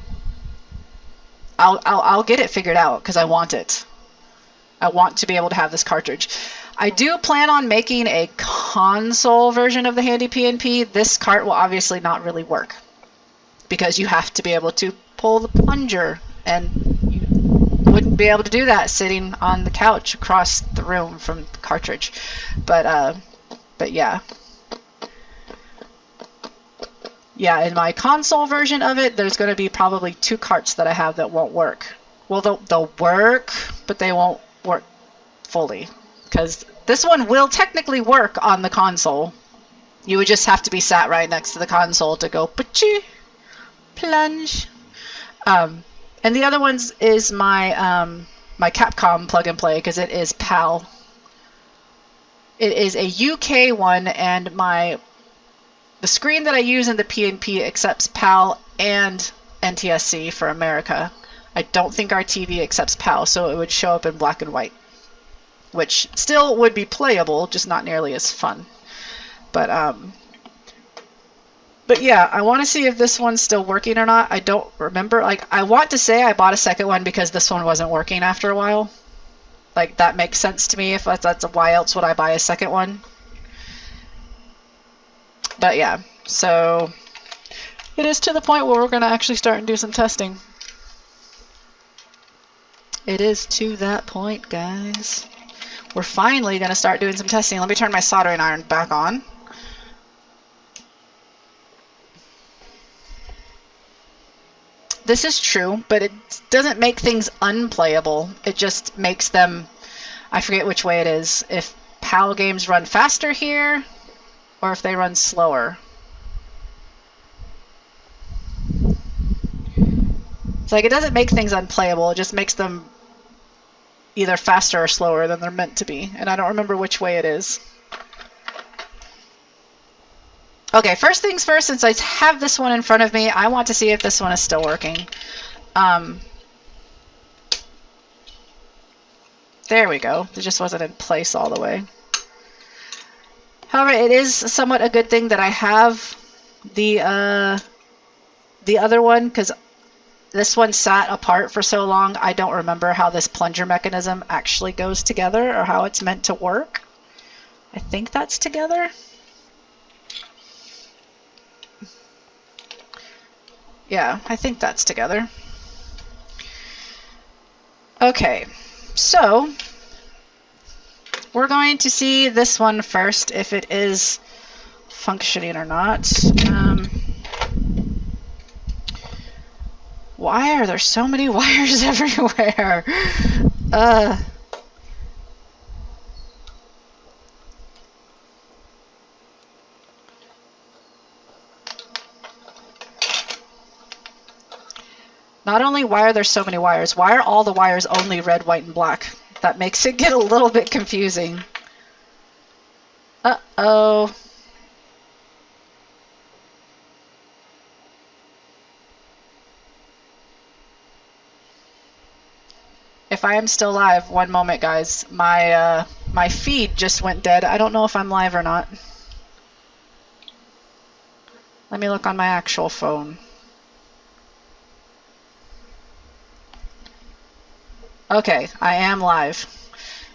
I'll get it figured out because I want it. I want to be able to have this cartridge. I do plan on making a console version of the HandyPNP. This cart will obviously not really work because you have to be able to pull the plunger, and you wouldn't be able to do that sitting on the couch across the room from the cartridge. But yeah. Yeah, in my console version of it, there's going to be probably 2 carts that I have that won't work. Well, they'll work, but they won't work fully. Because this one will technically work on the console. You would just have to be sat right next to the console to go, plunge. And the other ones is my Capcom plug and play, because it is PAL. It is a UK one, and the screen that I use in the PNP accepts PAL and NTSC for America. I don't think our TV accepts PAL, so it would show up in black and white, which still would be playable, just not nearly as fun. But yeah, I want to see if this one's still working or not. I don't remember. Like, I want to say I bought a second one because this one wasn't working after a while. Like, that makes sense to me. If that's why else would I buy a second one? But yeah, so it is to the point where we're going to actually start and do some testing. It is to that point, guys. We're finally going to start doing some testing. Let me turn my soldering iron back on. This is true, but it doesn't make things unplayable. It just makes them, I forget which way it is, if PAL games run faster here, or if they run slower. It's like it doesn't make things unplayable, it just makes them either faster or slower than they're meant to be, and I don't remember which way it is. Okay, first things first, since I have this one in front of me, I want to see if this one is still working. There we go. It just wasn't in place all the way. However, it is somewhat a good thing that I have the other one, because this one sat apart for so long, I don't remember how this plunger mechanism actually goes together or how it's meant to work. I think that's together. Yeah, I think that's together. Okay, so we're going to see this one first, if it is functioning or not. Why are there so many wires everywhere? Not only why are there so many wires, why are all the wires only red, white, and black? That makes it get a little bit confusing. Uh-oh. If I am still live, one moment, guys. My feed just went dead. I don't know if I'm live or not. Let me look on my actual phone. Okay, I am live.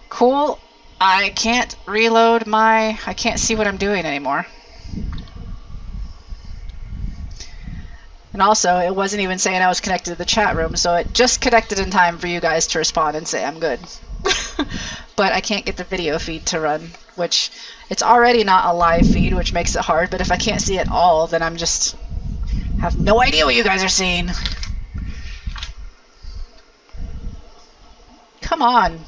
Cool. I can't reload I can't see what I'm doing anymore. And also, it wasn't even saying I was connected to the chat room, so it just connected in time for you guys to respond and say I'm good. But I can't get the video feed to run, which it's already not a live feed, which makes it hard, but if I can't see it all, then I'm just have no idea what you guys are seeing. Come on.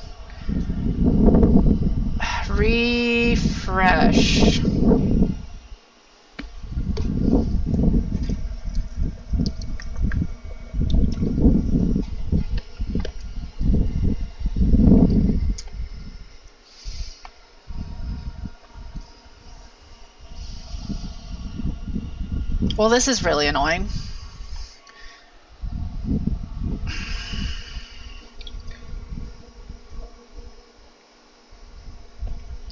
Refresh. Well, this is really annoying.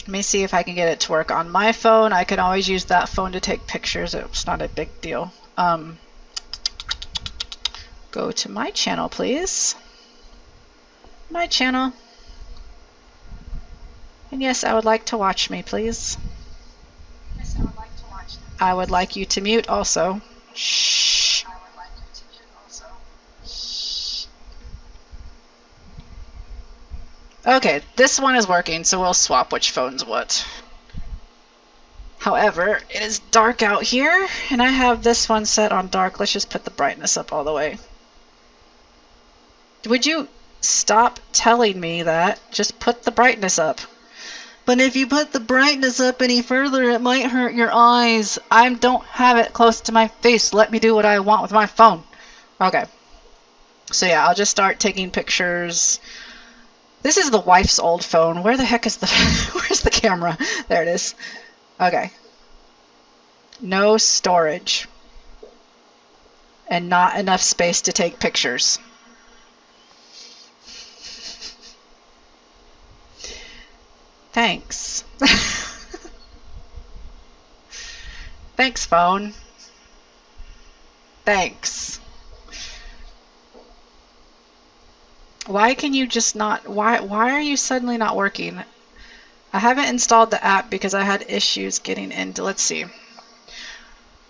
Let me see if I can get it to work on my phone. I can always use that phone to take pictures. It's not a big deal. Go to my channel, please. My channel. And yes, I would like to watch me, please. Yes, I would like to watch me. I would like you to mute also. Shh. I would like you to mute also. Shh. Okay, this one is working, so we'll swap which phone's what. However, it is dark out here, and I have this one set on dark. Let's just put the brightness up all the way. Would you stop telling me that? Just put the brightness up. But if you put the brightness up any further, it might hurt your eyes. I don't have it close to my face. Let me do what I want with my phone. Okay. So yeah, I'll just start taking pictures. This is the wife's old phone. Where the heck is the where's the camera? There it is. Okay. No storage. And not enough space to take pictures. Thanks. Thanks, phone. Thanks. Why can you just not... Why are you suddenly not working? I haven't installed the app because I had issues getting into... Let's see.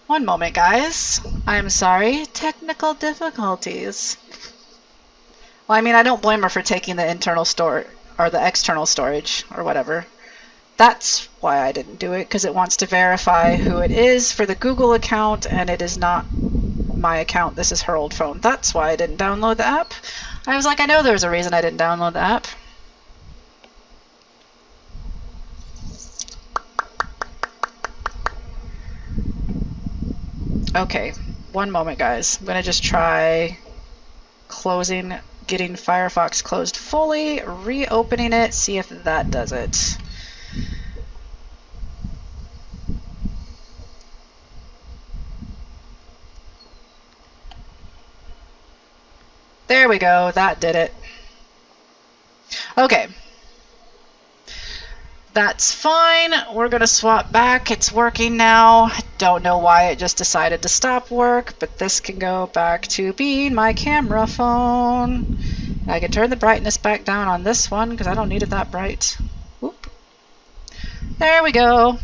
One moment, guys. I'm sorry. Technical difficulties. Well, I mean, I don't blame her for taking the internal store or the external storage or whatever. That's why I didn't do it, because it wants to verify who it is for the Google account, and it is not my account. This is her old phone. That's why I didn't download the app. I was like, I know there was a reason I didn't download the app. Okay, one moment, guys. I'm going to just try getting Firefox closed fully, reopening it, see if that does it. There we go, that did it. Okay. That's fine. We're going to swap back. It's working now. Don't know why it just decided to stop work, but this can go back to being my camera phone. I can turn the brightness back down on this one because I don't need it that bright. Whoop. There we go.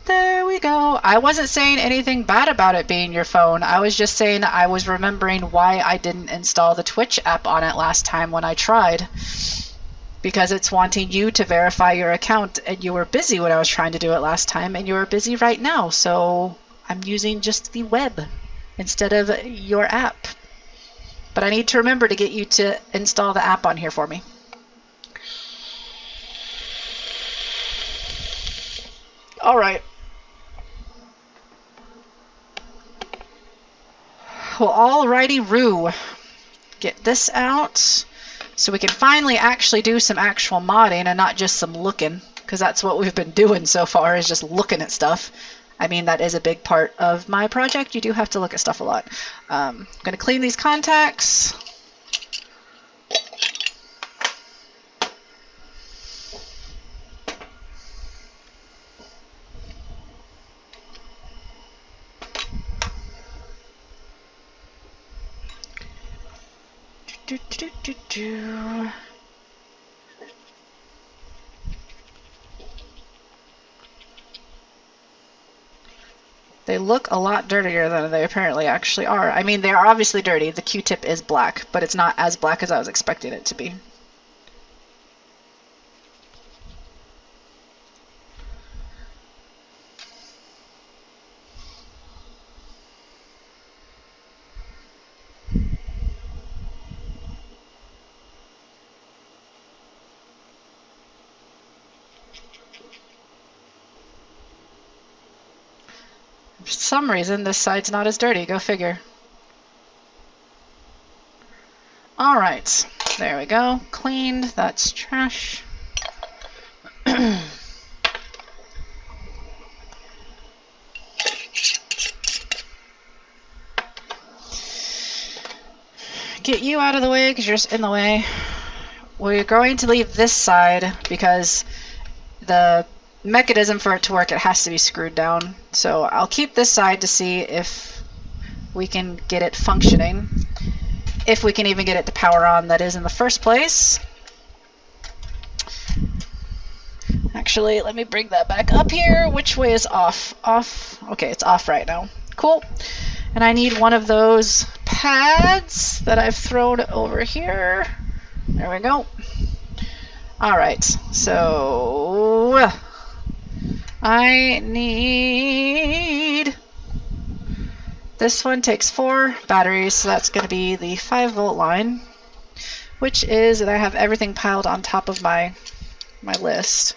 There we go. I wasn't saying anything bad about it being your phone. I was just saying I was remembering why I didn't install the Twitch app on it last time when I tried. Because it's wanting you to verify your account, and you were busy when I was trying to do it last time, and you are busy right now, so I'm using just the web instead of your app. But I need to remember to get you to install the app on here for me. Alright. Well, alrighty-roo. Get this out. So we can finally actually do some actual modding and not just some looking, because that's what we've been doing so far, is just looking at stuff. I mean, that is a big part of my project. You do have to look at stuff a lot. I'm going to clean these contacts. They look a lot dirtier than they apparently actually are. I mean, they are obviously dirty. The Q-tip is black, but it's not as black as I was expecting it to be. For some reason, this side's not as dirty. Go figure. Alright, there we go. Cleaned. That's trash. Get you out of the way because you're in the way. We're going to leave this side because the mechanism for it to work, it has to be screwed down. So I'll keep this side to see if we can get it functioning. If we can even get it to power on, that is, in the first place. Actually, let me bring that back up here. Which way is off? Off. Okay, it's off right now. Cool. And I need one of those pads that I've thrown over here. There we go. Alright, so I need... This one takes 4 batteries, so that's going to be the 5-volt line, which is that I have everything piled on top of my list.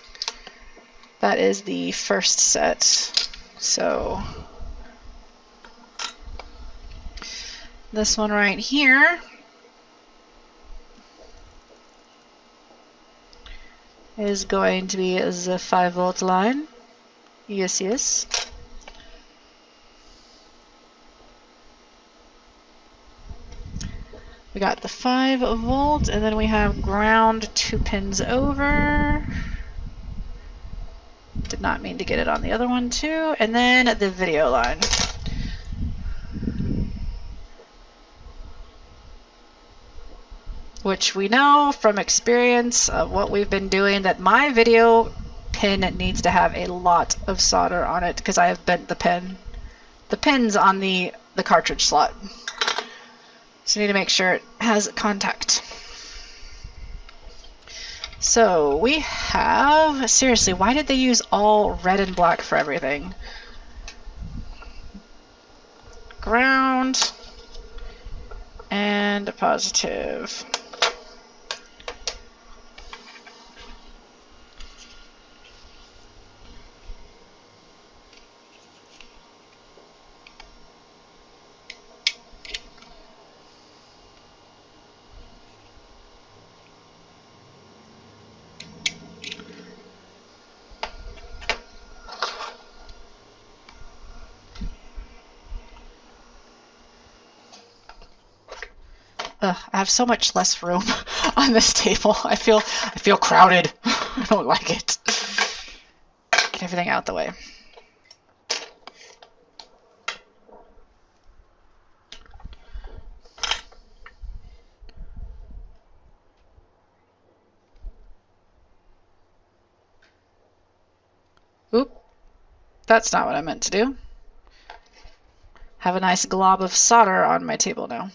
That is the first set. So This one right here is going to be the 5-volt line. Yes, yes. We got the 5-volt, and then we have ground 2 pins over. Did not mean to get it on the other one too. And then the video line. Which we know from experience of what we've been doing that my video pin needs to have a lot of solder on it because I have bent the pins on the cartridge slot. So you need to make sure it has contact. So we have, seriously, why did they use all red and black for everything? Ground and positive. I have so much less room on this table. I feel crowded. I don't like it. Get everything out the way. Oop. That's not what I meant to do. Have a nice glob of solder on my table now.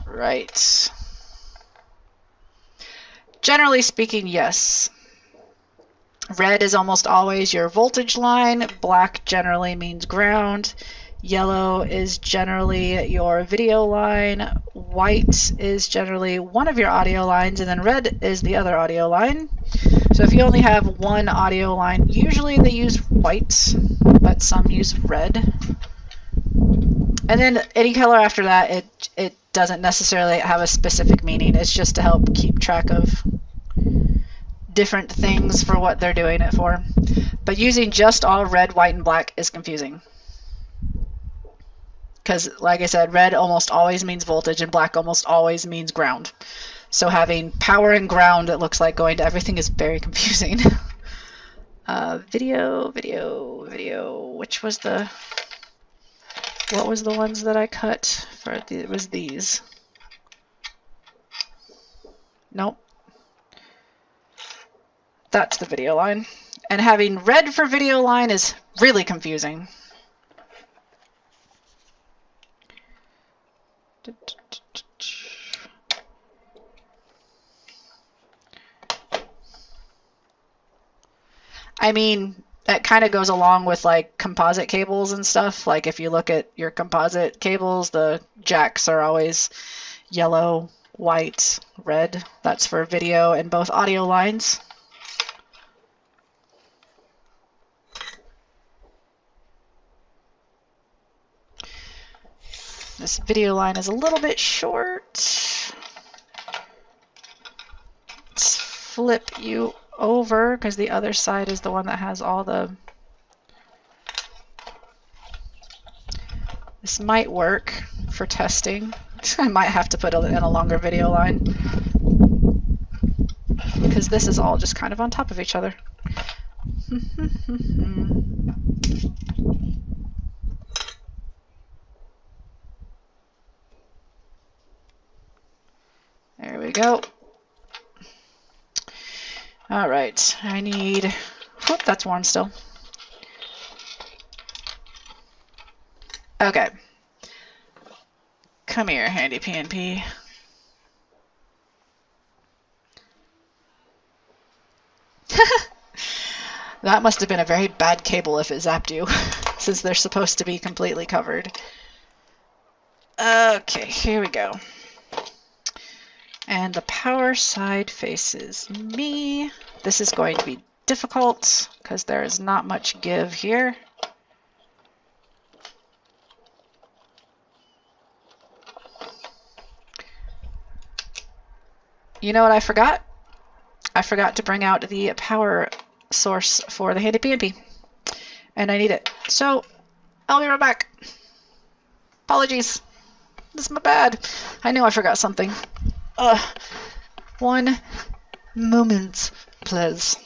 Right. Generally speaking, yes. Red is almost always your voltage line. Black generally means ground. Yellow is generally your video line. White is generally one of your audio lines, and then red is the other audio line. So if you only have one audio line, usually they use white, but some use red. And then any color after that, it doesn't necessarily have a specific meaning. It's just to help keep track of different things for what they're doing it for. But using just all red, white, and black is confusing. Because, like I said, red almost always means voltage and black almost always means ground. So having power and ground that looks like going to everything is very confusing. Video. Which was the... What was the ones that I cut? It was these. Nope. That's the video line. And having red for video line is really confusing. I mean, that kind of goes along with like composite cables and stuff. Like if you look at your composite cables, the jacks are always yellow, white, red. That's for video and both audio lines. This video line is a little bit short. Let's flip you over because the other side is the one that has all the... This might work for testing. I might have to put in a longer video line because this is all just kind of on top of each other. There we go. All right, I need, whoop, that's warm still. Okay. Come here, HandyPNP. That must have been a very bad cable if it zapped you, since they're supposed to be completely covered. Okay, here we go. And the power side faces me. This is going to be difficult because there is not much give here. You know what I forgot? I forgot to bring out the power source for the HandyPNP. And I need it. So, I'll be right back. Apologies. This is my bad. I knew I forgot something. One moment, please.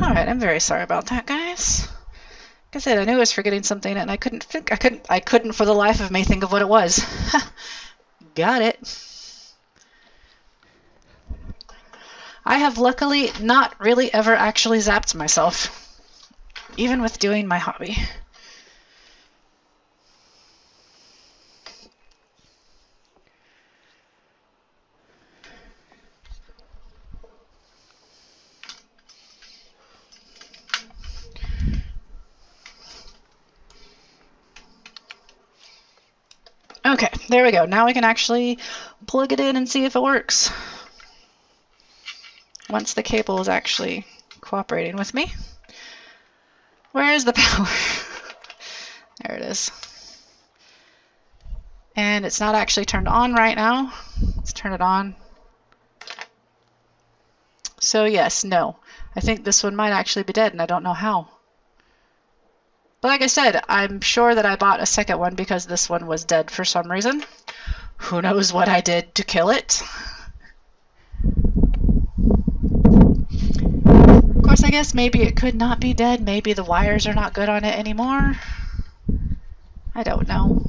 Alright, I'm very sorry about that, guys. Like I said, I knew I was forgetting something and I couldn't for the life of me think of what it was. Got it. I have luckily not really ever actually zapped myself, even with doing my hobby. Okay, there we go. Now we can actually plug it in and see if it works. Once the cable is actually cooperating with me. Where is the power? There it is. And it's not actually turned on right now. Let's turn it on. So yes, no. I think this one might actually be dead and I don't know how. But like I said, I'm sure that I bought a second one because this one was dead for some reason. Who knows what I did to kill it? Of course, I guess maybe it could not be dead. Maybe the wires are not good on it anymore. I don't know.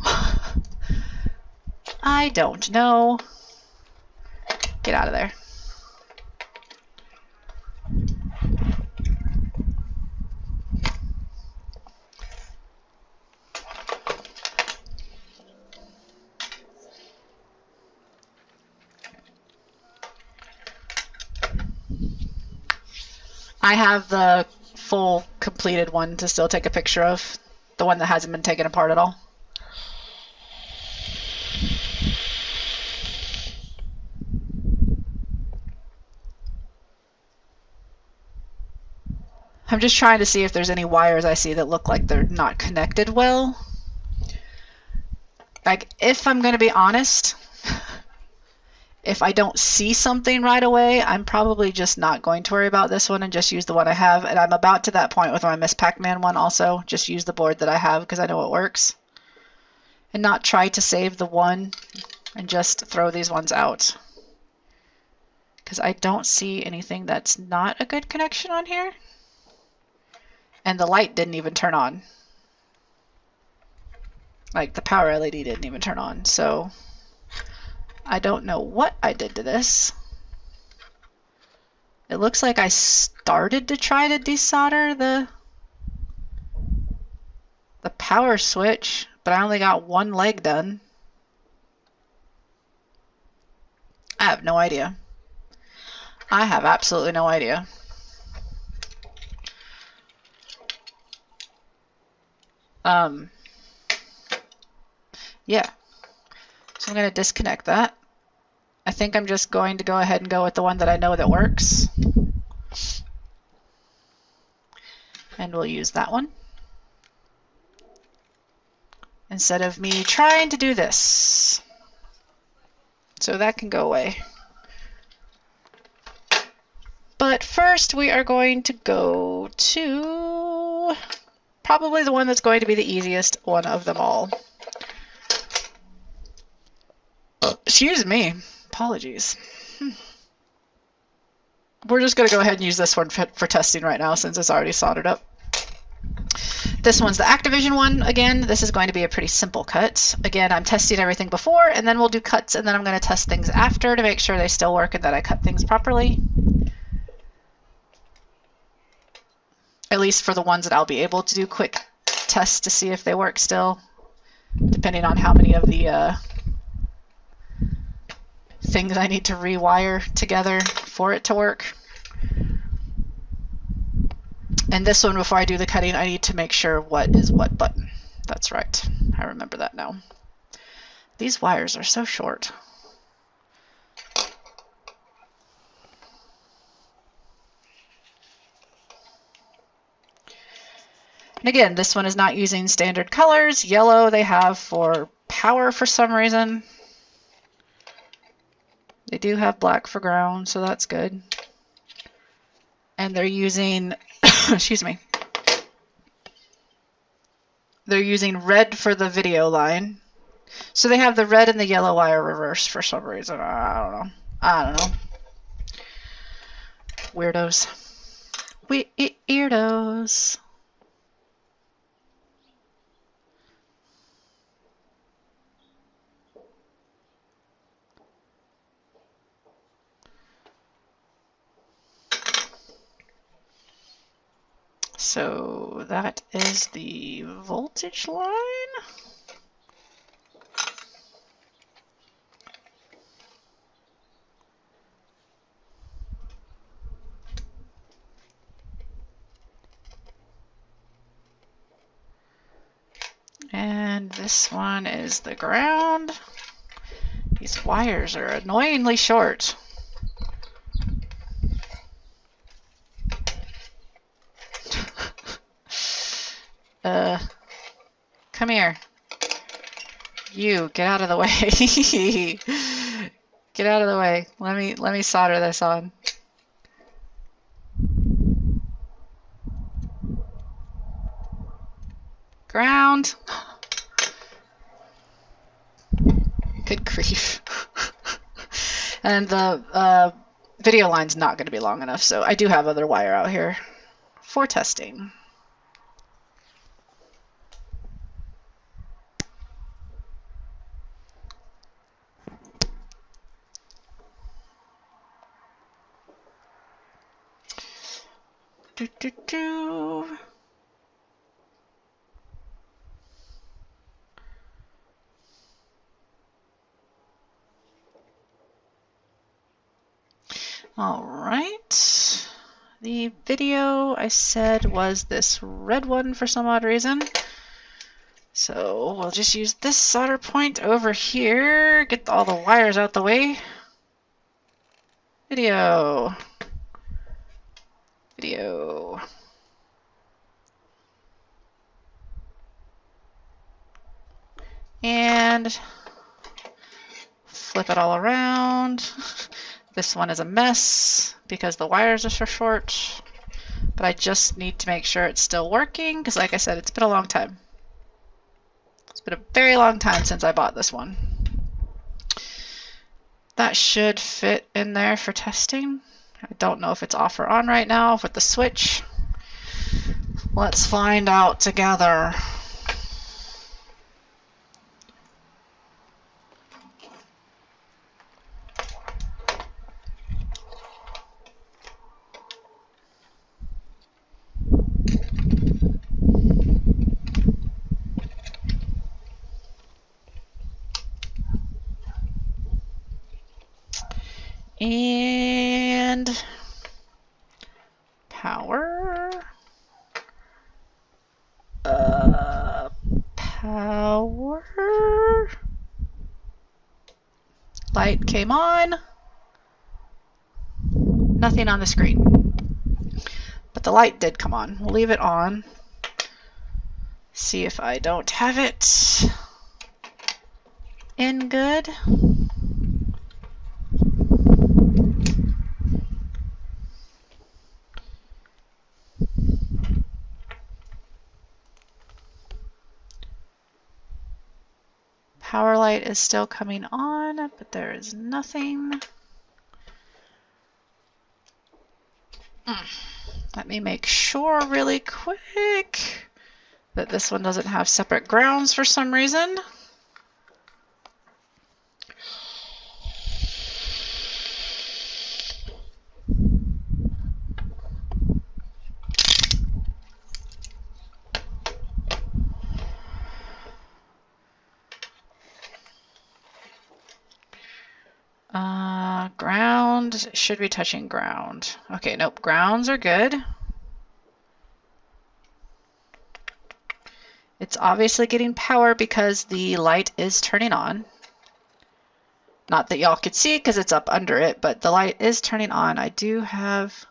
I don't know. Get out of there. I have the full completed one to still take a picture of. The one that hasn't been taken apart at all. I'm just trying to see if there's any wires I see that look like they're not connected well. Like, if I'm going to be honest, if I don't see something right away, I'm probably just not going to worry about this one and just use the one I have. And I'm about to that point with my Miss Pac-Man one also. Just use the board that I have because I know it works. And not try to save the one and just throw these ones out. Because I don't see anything that's not a good connection on here. And the light didn't even turn on. Like, the power LED didn't even turn on. So I don't know what I did to this. It looks like I started to try to desolder the power switch, but I only got one leg done. I have no idea. I have absolutely no idea. Yeah. So I'm going to disconnect that. I think I'm just going to go ahead and go with the one that I know that works. And we'll use that one. Instead of me trying to do this. So that can go away. But first we are going to go to probably the one that's going to be the easiest one of them all. Excuse me. Apologies. we're just going to go ahead and use this one for testing right now since it's already soldered up. This one's the Activision one. Again, this is going to be a pretty simple cut. Again, I'm testing everything before, and then we'll do cuts, and then I'm going to test things after to make sure they still work and that I cut things properly. At least for the ones that I'll be able to do quick tests to see if they work still, depending on how many of the things I need to rewire together for it to work. And this one, before I do the cutting, I need to make sure what is what button. That's right. I remember that now. These wires are so short. And again, this one is not using standard colors. Yellow they have for power for some reason. They do have black for ground, so that's good. And they're using, excuse me, they're using red for the video line. So they have the red and the yellow wire reversed for some reason. I don't know. Weirdos. Weirdos. So that is the voltage line. And this one is the ground. These wires are annoyingly short. Come here. You, get out of the way. Get out of the way. Let me solder this on. Ground. Good grief. And the video line's not going to be long enough, so I do have other wire out here for testing. All right. The video I said was this red one for some odd reason. So we'll just use this solder point over here, get all the wires out the way. Video. Video. And flip it all around. This one is a mess because the wires are so short, but I just need to make sure it's still working because, like I said, it's been a long time. It's been a very long time since I bought this one. That should fit in there for testing. I don't know if it's off or on right now with the switch. Let's find out together. And power. Power. Light came on. Nothing on the screen. But the light did come on. We'll leave it on. See if I don't have it in good. Power light is still coming on, but there is nothing. Let me make sure really quick that this one doesn't have separate grounds for some reason. Ground should be touching ground. Okay, nope, grounds are good. It's obviously getting power because the light is turning on. Not that y'all could see because it's up under it, but the light is turning on. I do have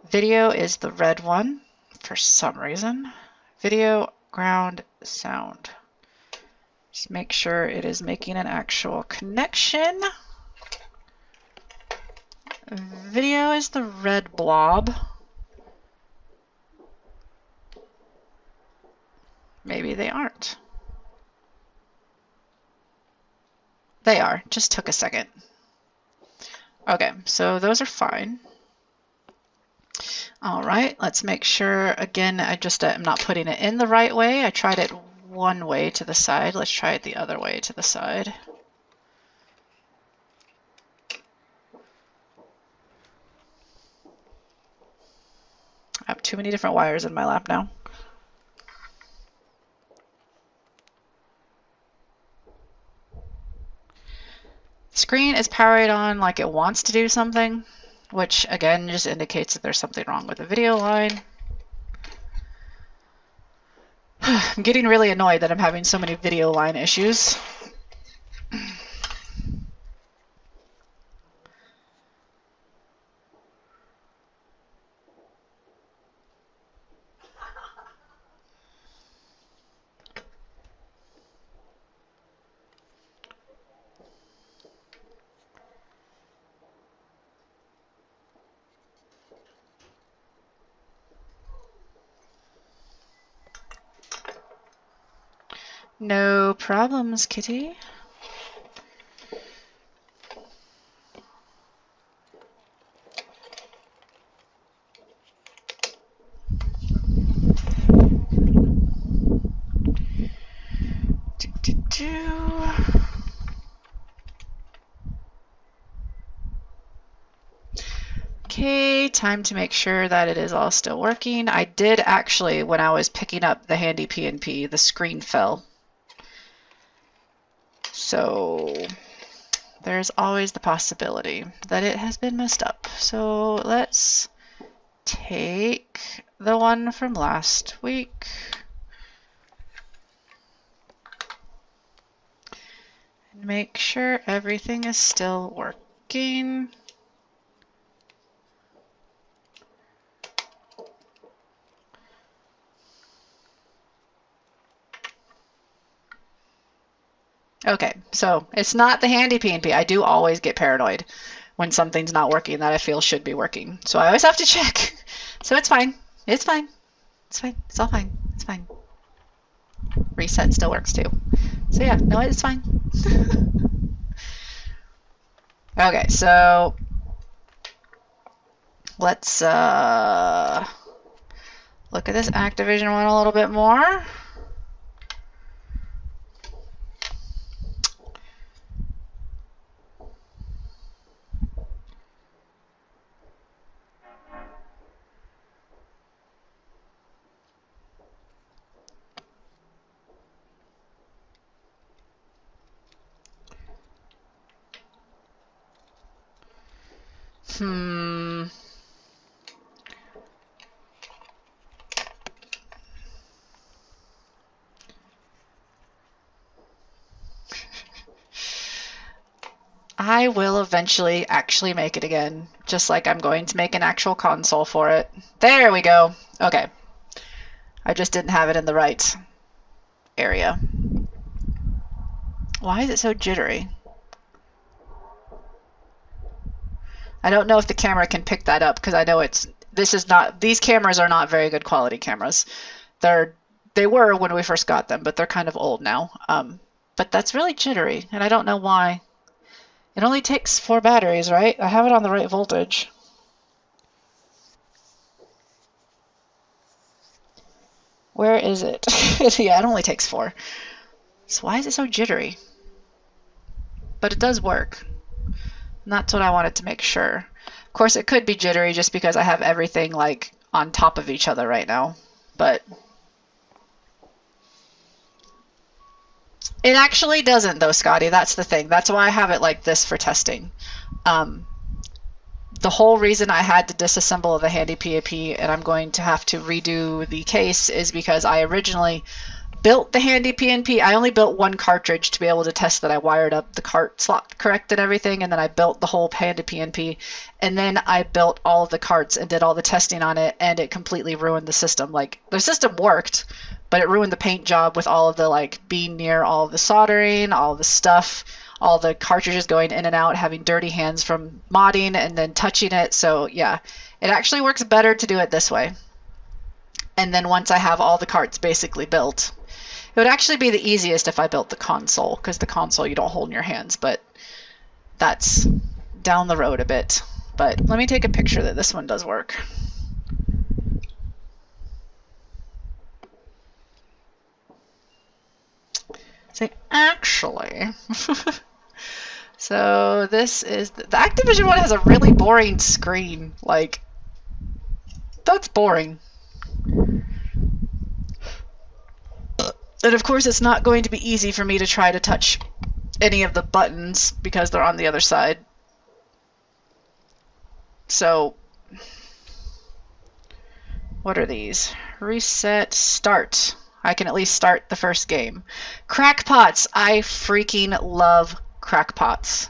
video is the red one for some reason. Video, ground, sound. Just make sure it is making an actual connection. Video is the red blob. Maybe they aren't. They are. Just took a second. Okay, so those are fine. All right, let's make sure, again, I just am not putting it in the right way. I tried it one way to the side. Let's try it the other way to the side. I have too many different wires in my lap now. Screen is powered on like it wants to do something, which again just indicates that there's something wrong with the video line. I'm getting really annoyed that I'm having so many video line issues. No problems, kitty. Okay, time to make sure that it is all still working. I did actually, when I was picking up the HandyPNP, the screen fell. So there's always the possibility that it has been messed up. So let's take the one from last week. And make sure everything is still working. Okay, so it's not the HandyPNP. I do always get paranoid when something's not working that I feel should be working. So I always have to check. So it's fine. It's fine. It's fine. It's all fine. It's fine. Reset still works too. So yeah, no, it's fine. Okay, so let's look at this Activision one a little bit more. I will eventually actually make it again, just like I'm going to make an actual console for it. There we go. Okay. I just didn't have it in the right area. Why is it so jittery? I don't know if the camera can pick that up because I know these cameras are not very good quality cameras. They were when we first got them, but they're kind of old now. But that's really jittery, and I don't know why. It only takes 4 batteries, right? I have it on the right voltage. Where is it? Yeah, it only takes 4. So why is it so jittery? But it does work. And that's what I wanted to make sure. Of course, it could be jittery just because I have everything like on top of each other right now. But it actually doesn't though, Scotty. That's the thing. That's why I have it like this for testing. The whole reason I had to disassemble the HandyPNP and I'm going to have to redo the case is because I originally built the HandyPNP. I only built one cartridge to be able to test that I wired up the cart slot correct and everything, and then I built the whole HandyPNP, and then I built all of the carts and did all the testing on it, and it completely ruined the system. Like, the system worked, but it ruined the paint job with all of the, like, being near all of the soldering, all of the stuff, all the cartridges going in and out, having dirty hands from modding and then touching it. So yeah, it actually works better to do it this way. And then once I have all the carts basically built, it would actually be the easiest if I built the console, because the console you don't hold in your hands, but that's down the road a bit. But let me take a picture that this one does work. Say, actually. So this is the Activision one has a really boring screen. Like, that's boring. And of course, it's not going to be easy for me to try to touch any of the buttons because they're on the other side. So, what are these? Reset, start. I can at least start the first game. Crackpots. I freaking love crackpots.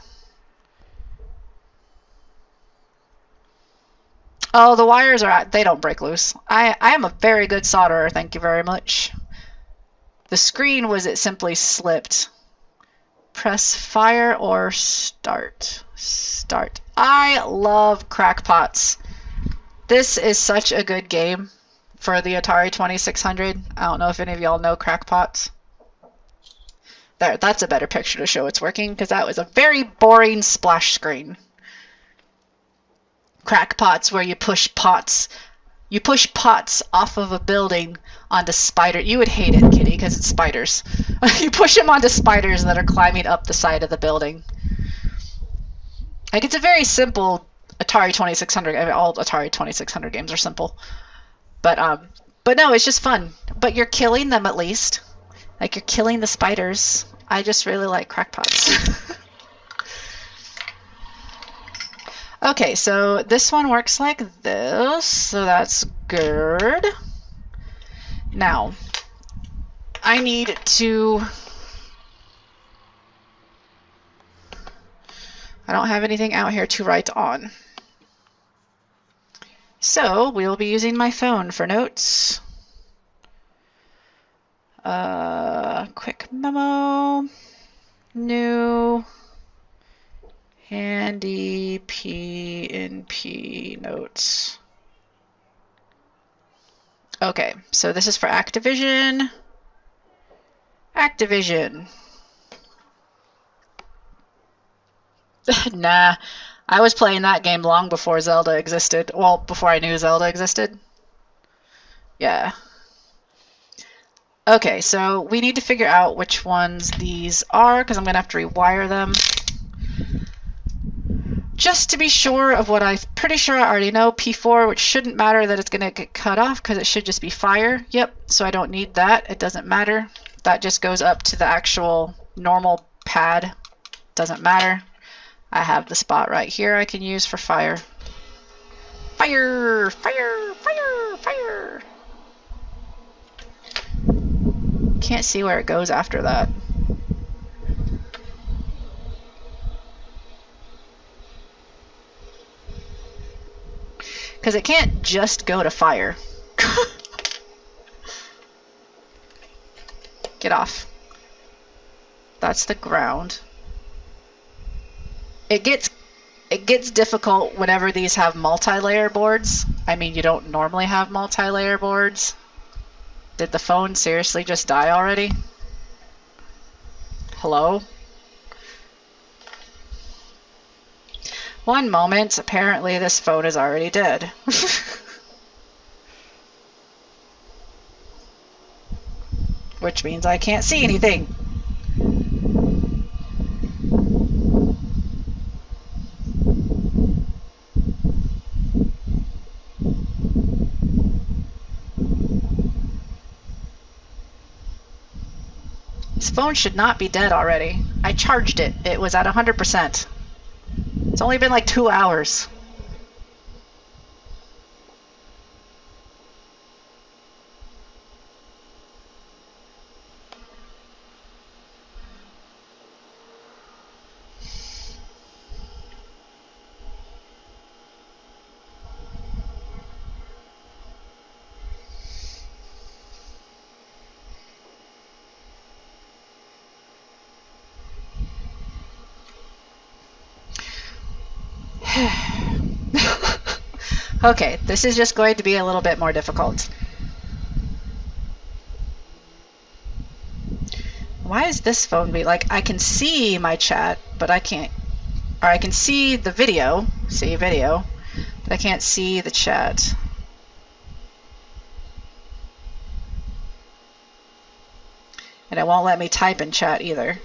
Oh, the wires are, they don't break loose. I am a very good solderer, thank you very much. The screen was it simply slipped. Press fire or start. Start. I love crackpots. This is such a good game for the Atari 2600. I don't know if any of y'all know crackpots. There, that's a better picture to show it's working, because that was a very boring splash screen. Crackpots where you push pots. You push pots off of a building onto spiders. You would hate it, Kitty, because it's spiders. You push them onto spiders that are climbing up the side of the building. Like, it's a very simple Atari 2600. I mean, all Atari 2600 games are simple. But no, it's just fun. But you're killing them at least. Like, you're killing the spiders. I just really like crackpots. Okay, so this one works like this, so that's good. Now, I need to... I don't have anything out here to write on. So, we'll be using my phone for notes. Quick memo. New HandyPNP notes. Okay, so this is for Activision. Activision. Nah, I was playing that game long before Zelda existed. Well, before I knew Zelda existed. Yeah. Okay, so we need to figure out which ones these are, because I'm going to have to rewire them. Just to be sure of what I'm pretty sure I already know, P4, which shouldn't matter that it's going to get cut off, because it should just be fire. Yep, so I don't need that. It doesn't matter. That just goes up to the actual normal pad. Doesn't matter. I have the spot right here I can use for fire. Fire! Fire! Fire! Fire! Can't see where it goes after that. Because it can't just go to fire. Get off. That's the ground. It gets difficult whenever these have multi-layer boards. I mean, you don't normally have multi-layer boards. Did the phone seriously just die already? Hello? One moment, apparently this phone is already dead. which means I can't see anything. This phone should not be dead already. I charged it. It was at 100%. It's only been like 2 hours. Okay, this is just going to be a little bit more difficult. Why is this phone be like, I can see my chat, but I can't, or I can see the video, but I can't see the chat. And it won't let me type in chat either.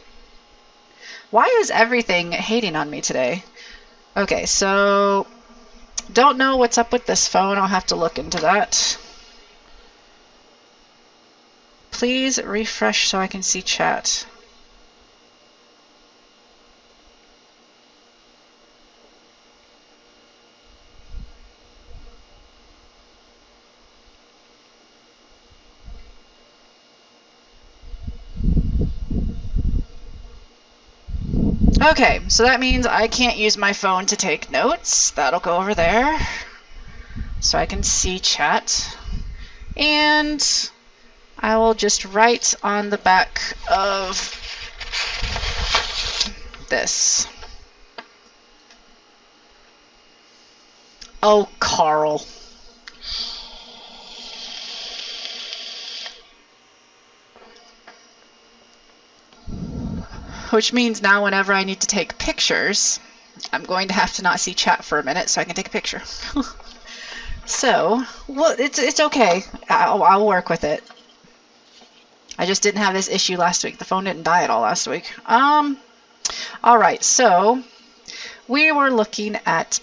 Why is everything hating on me today? Okay, so don't know what's up with this phone. I'll have to look into that. Please refresh so I can see chat. Okay, so that means I can't use my phone to take notes. That'll go over there so I can see chat. And I will just write on the back of this. Oh, Carl. Which means now whenever I need to take pictures, I'm going to have to not see chat for a minute so I can take a picture. So, well, it's okay. I'll work with it. I just didn't have this issue last week. The phone didn't die at all last week. All right, so we were looking at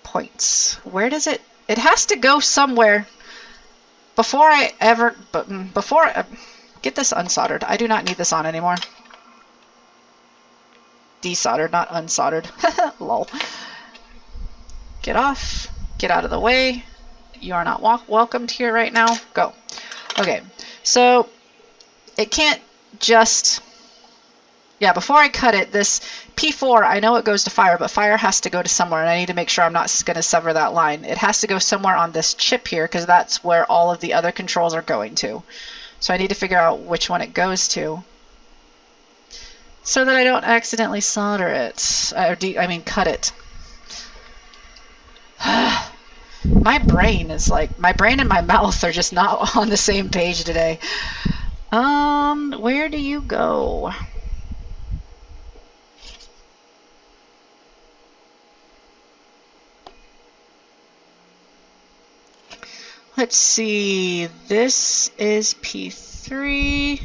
points. Where does it? It has to go somewhere before I get this unsoldered. I do not need this on anymore. Desoldered, not unsoldered. Lol. Get off. Get out of the way. You are not welcomed here right now. Go. Okay, so it can't just... Yeah, before I cut it, this P4, I know it goes to fire, but fire has to go to somewhere, and I need to make sure I'm not going to sever that line. It has to go somewhere on this chip here, because that's where all of the other controls are going to. So I need to figure out which one it goes to, so that I don't accidentally solder it, cut it. My brain and my mouth are just not on the same page today. Where do you go? Let's see, this is P3,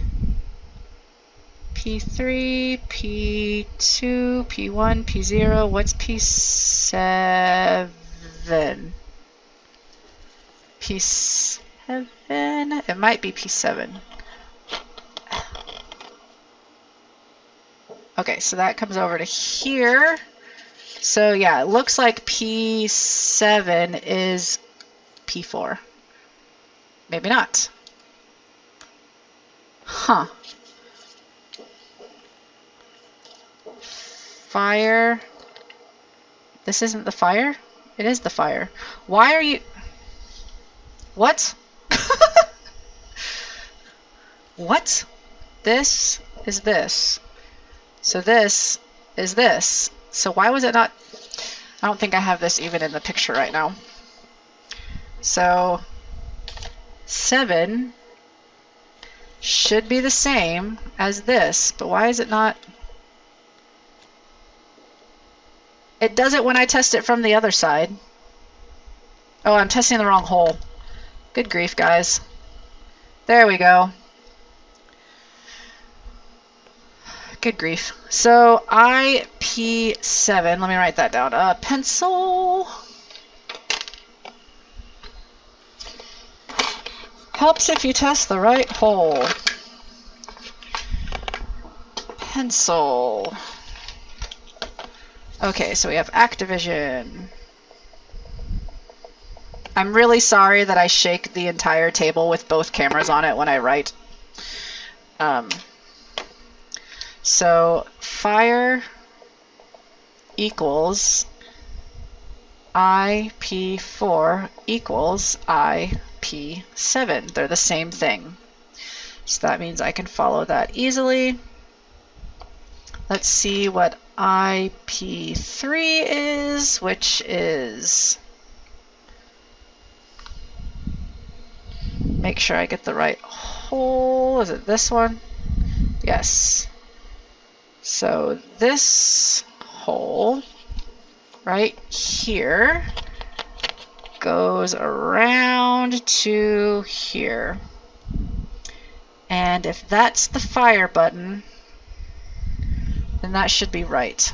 P3, P2, P1, P0, what's P7? P7, it might be P7. Okay, so that comes over to here. So yeah, it looks like P7 is P4. Maybe not. Huh. Fire. This isn't the fire? It is the fire. Why are you... What? What? This is this. So this is this. So why was it not... I don't think I have this even in the picture right now. So 7 should be the same as this, but why is it not? It does it when I test it from the other side. Oh, I'm testing the wrong hole. Good grief, guys. There we go. Good grief. So IP7, let me write that down. Pencil. Helps if you test the right hole. Pencil. Okay, so we have Activision. I'm really sorry that I shake the entire table with both cameras on it when I write. So fire equals IP4 equals IP7. They're the same thing. So that means I can follow that easily. Let's see what IP3 is, which is, make sure I get the right hole. Is it this one? Yes. So this hole right here goes around to here. And if that's the fire button, then that should be right.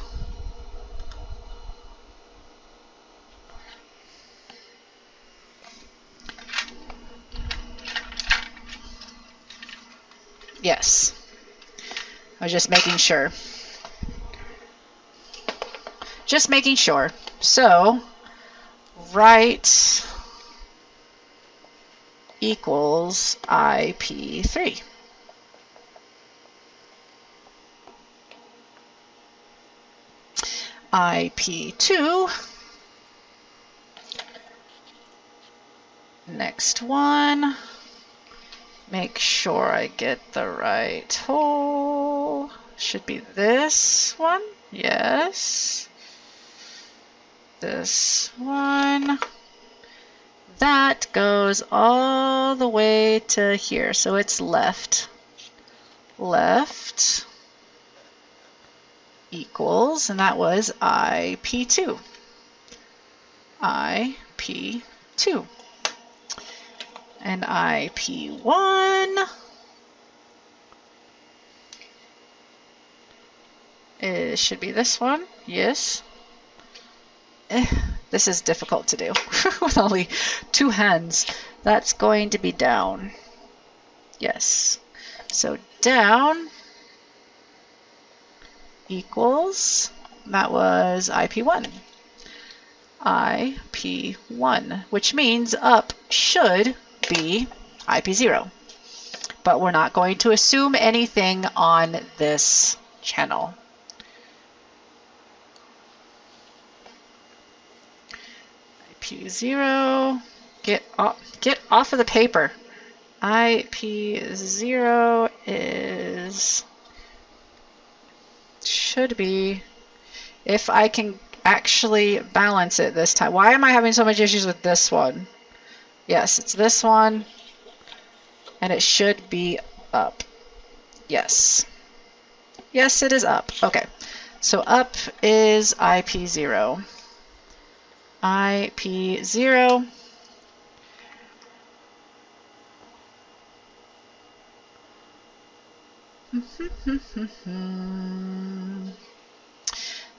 Yes. I was just making sure. Just making sure. So, right equals IP3. IP2. Next one. Make sure I get the right hole. Should be this one. Yes. This one. That goes all the way to here. So it's left. Left equals, and that was IP2. IP2. And IP1 should be this one. Yes. This is difficult to do with only two hands. That's going to be down. Yes. So down equals, that was IP1. IP1, which means up should be IP0. But we're not going to assume anything on this channel. IP0, get off of the paper. IP0 is, should be, if I can actually balance it this time. Why am I having so much issues with this one? Yes, it's this one, and it should be up. Yes. Yes, it is up. Okay, so up is IP0. IP0.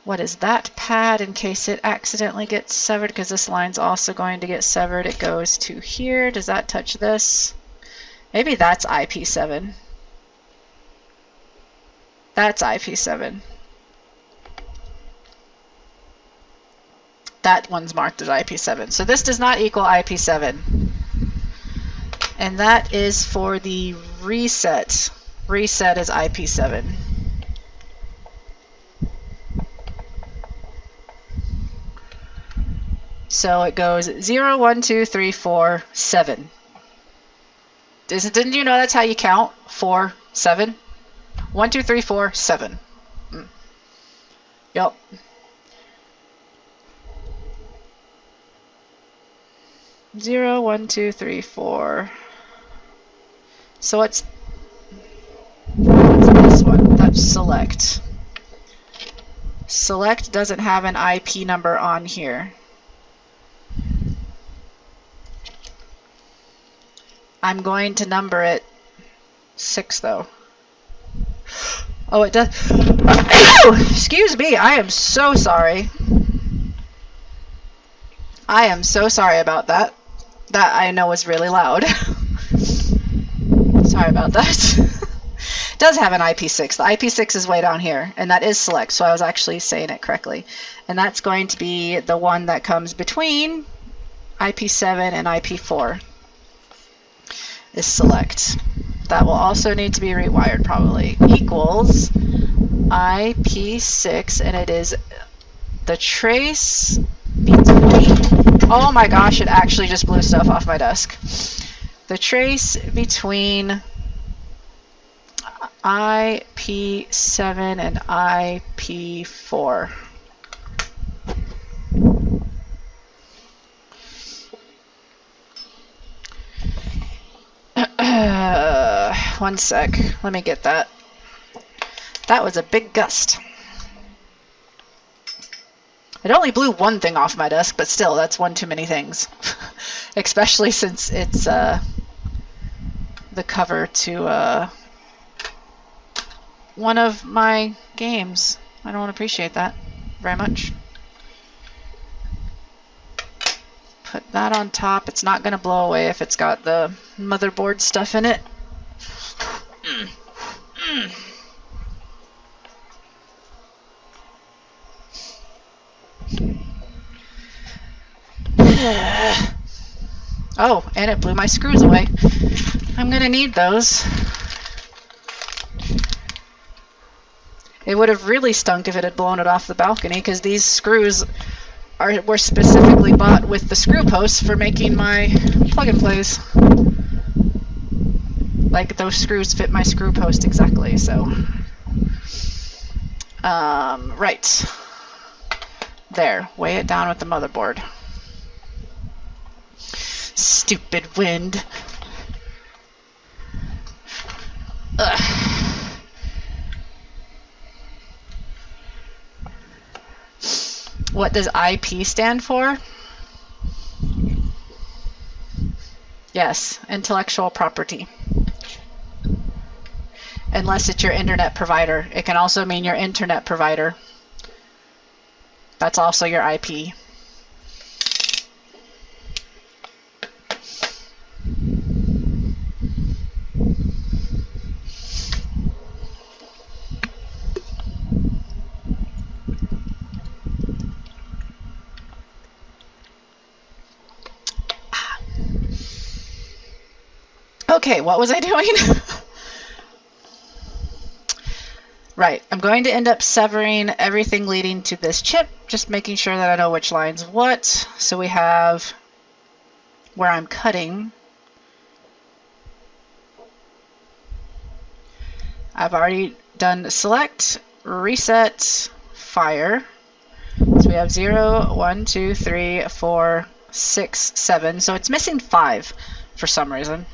What is that pad in case it accidentally gets severed? Because this line's also going to get severed. It goes to here. Does that touch this? Maybe that's IP7. That's IP7. That one's marked as IP7. So this does not equal IP7. And that is for the reset. Reset is IP7. So it goes 0, 1, 2, 3, 4, 7. Didn't you know that's how you count? 4, 7? 1, 2, 3, 4, 7. Yep. Zero, 1, 2, 3, 4. So what's this one? That's select. Select doesn't have an IP number on here. I'm going to number it 6 though. Oh, it does. Excuse me. I am so sorry. I am so sorry about that. That I know was really loud. Sorry about that. It does have an IP6. The IP6 is way down here, and that is select, so I was actually saying it correctly. And that's going to be the one that comes between IP7 and IP4 is select. That will also need to be rewired probably. Equals IP6, and it is the trace between, oh my gosh, it actually just blew stuff off my desk. The trace between IP7 and IP4. One sec. Let me get that. That was a big gust. It only blew one thing off my desk, but still, that's one too many things. Especially since it's the cover to one of my games. I don't appreciate that very much. Put that on top. It's not going to blow away if it's got the motherboard stuff in it. Oh, and it blew my screws away. I'm going to need those. It would have really stunk if it had blown it off the balcony, because these screws were specifically bought with the screw posts for making my plug and plays. Like, those screws fit my screw post exactly, so. Right. There, weigh it down with the motherboard. Stupid wind. Ugh. What does IP stand for? Yes, intellectual property. Unless it's your internet provider. It can also mean your internet provider. That's also your IP. Okay, what was I doing? Right, I'm going to end up severing everything leading to this chip, just making sure that I know which line's what. So we have where I'm cutting. I've already done select, reset, fire. So we have 0, 1, 2, 3, 4, 6, 7. So it's missing 5 for some reason.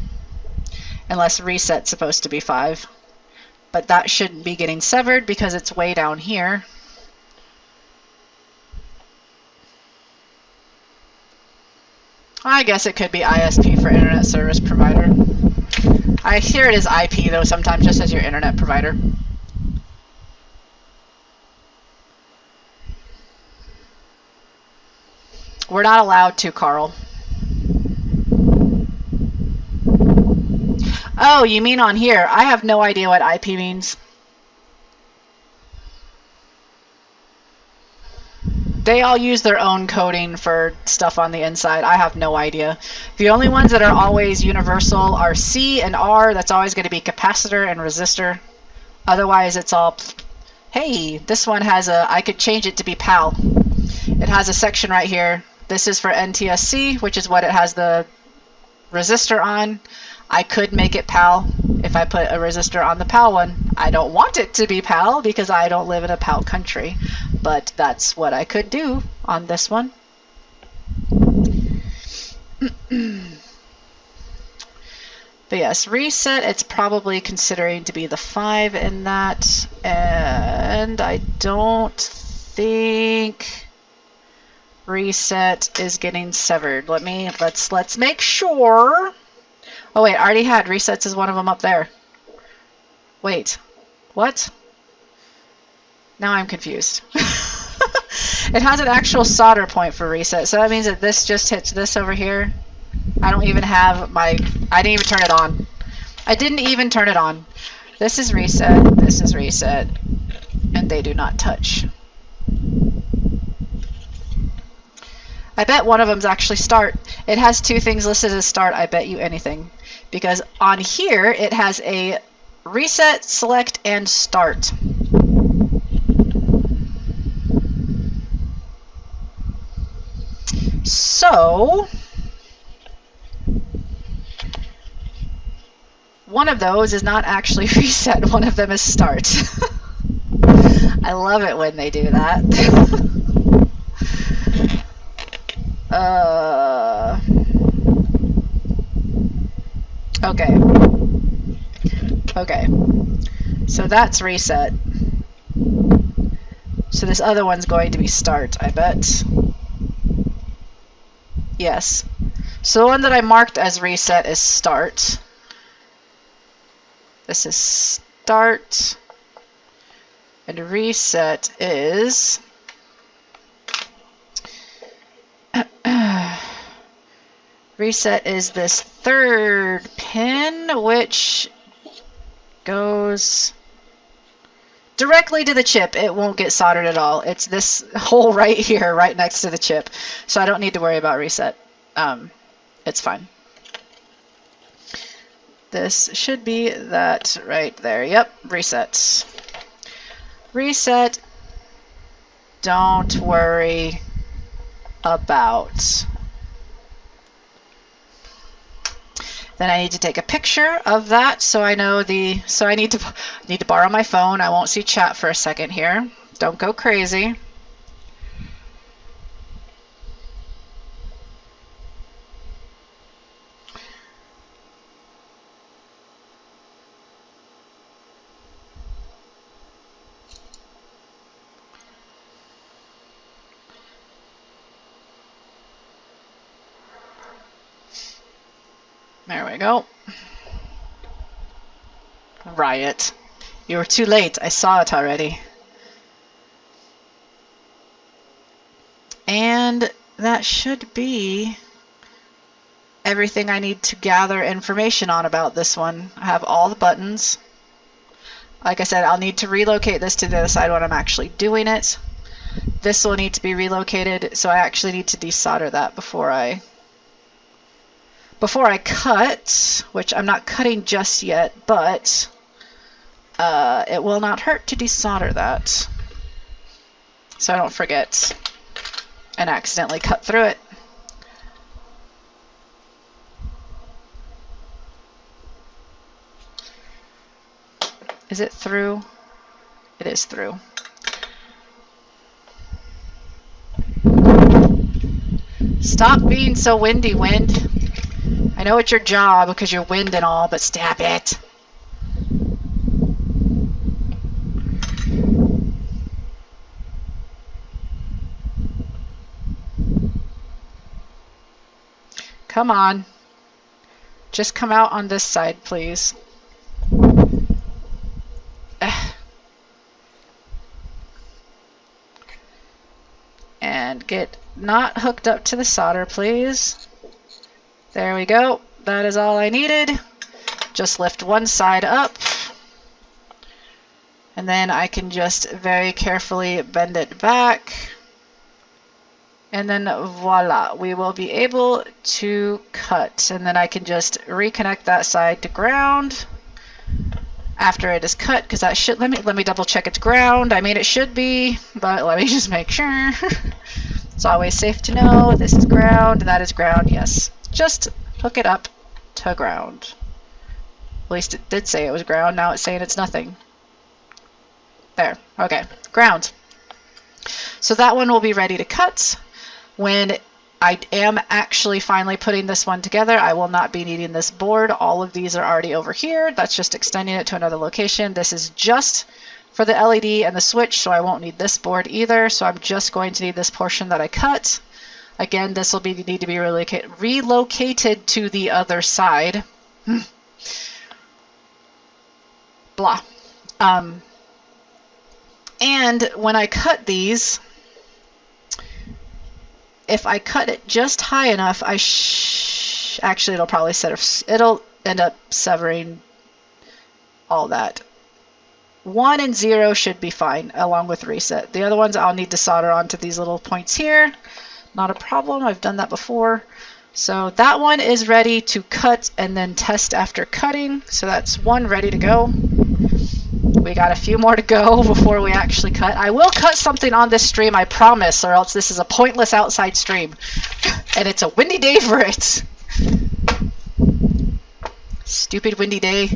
Unless reset's supposed to be 5. But that shouldn't be getting severed because it's way down here. I guess it could be ISP for Internet Service Provider. I hear it is IP though sometimes, just as your internet provider. We're not allowed to, Carl. Oh, you mean on here? I have no idea what IP means. They all use their own coding for stuff on the inside. I have no idea. The only ones that are always universal are C and R. That's always going to be capacitor and resistor. Otherwise, it's all... Hey, this one has a... I could change it to be PAL. It has a section right here. This is for NTSC, which is what it has the resistor on. I could make it PAL if I put a resistor on the PAL one. I don't want it to be PAL because I don't live in a PAL country, but that's what I could do on this one. But yes, reset, it's probably considering to be the 5 in that, and I don't think reset is getting severed. Let's make sure. Oh wait, I already had resets as one of them up there. Wait, what? Now I'm confused. It has an actual solder point for reset, so that means that this just hits this over here. I don't even have my, I didn't even turn it on. I didn't even turn it on. This is reset, and they do not touch. I bet one of them's actually start. It has two things listed as start, I bet you anything. Because on here, it has a reset, select, and start. So, one of those is not actually reset, one of them is start. I love it when they do that. Okay. Okay. So that's reset. So this other one's going to be start, I bet. Yes. So the one that I marked as reset is start. This is start. And reset is... reset is this third pin, which goes directly to the chip. It won't get soldered at all. It's this hole right here, right next to the chip. So I don't need to worry about reset. It's fine. This should be that right there. Yep, reset. Reset. Don't worry about. Then I need to take a picture of that so I know the, so I need to borrow my phone. I won't see chat for a second here. Don't go crazy. There we go. Riot. You were too late. I saw it already. And that should be everything I need to gather information on about this one. I have all the buttons. Like I said, I'll need to relocate this to the other side when I'm actually doing it. This will need to be relocated, so I actually need to desolder that before I cut, which I'm not cutting just yet, but it will not hurt to desolder that so I don't forget and accidentally cut through it. Is it through? It is through. Stop being so windy, wind. I know it's your job because you're wind and all, but stop it. Come on. Just come out on this side, please. And get not hooked up to the solder, please. There we go. That is all I needed. Just lift one side up. And then I can just very carefully bend it back. And then voila, we will be able to cut. And then I can just reconnect that side to ground after it is cut, because that should, let me double check it's ground. I mean, it should be, but let me just make sure. It's always safe to know this is ground, that is ground, yes. Just hook it up to ground. At least it did say it was ground, now it's saying it's nothing. There, okay, ground. So that one will be ready to cut. When I am actually finally putting this one together, I will not be needing this board. All of these are already over here. That's just extending it to another location. This is just for the LED and the switch, so I won't need this board either. So I'm just going to need this portion that I cut. Again, this will need to be relocated to the other side. Blah. And when I cut these, if I cut it just high enough, actually it'll end up severing all that. 1 and 0 should be fine, along with reset. The other ones I'll need to solder onto these little points here. Not a problem, I've done that before. So that one is ready to cut and then test after cutting. So that's one ready to go. We got a few more to go before we actually cut. I will cut something on this stream, I promise, or else this is a pointless outside stream. And it's a windy day for it. Stupid windy day.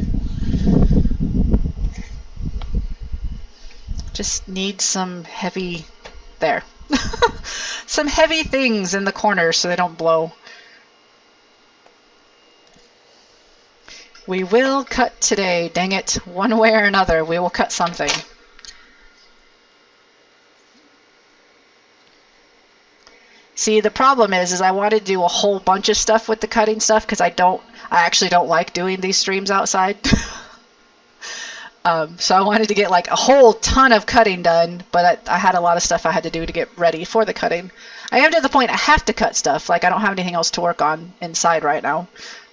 Just need some heavy, there. Some heavy things in the corners so they don't blow. We will cut today, dang it. One way or another, we will cut something. See, the problem is I want to do a whole bunch of stuff with the cutting stuff because I actually don't like doing these streams outside. So I wanted to get like a whole ton of cutting done, but I had a lot of stuff I had to do to get ready for the cutting. I am to the point I have to cut stuff, like I don't have anything else to work on inside right now.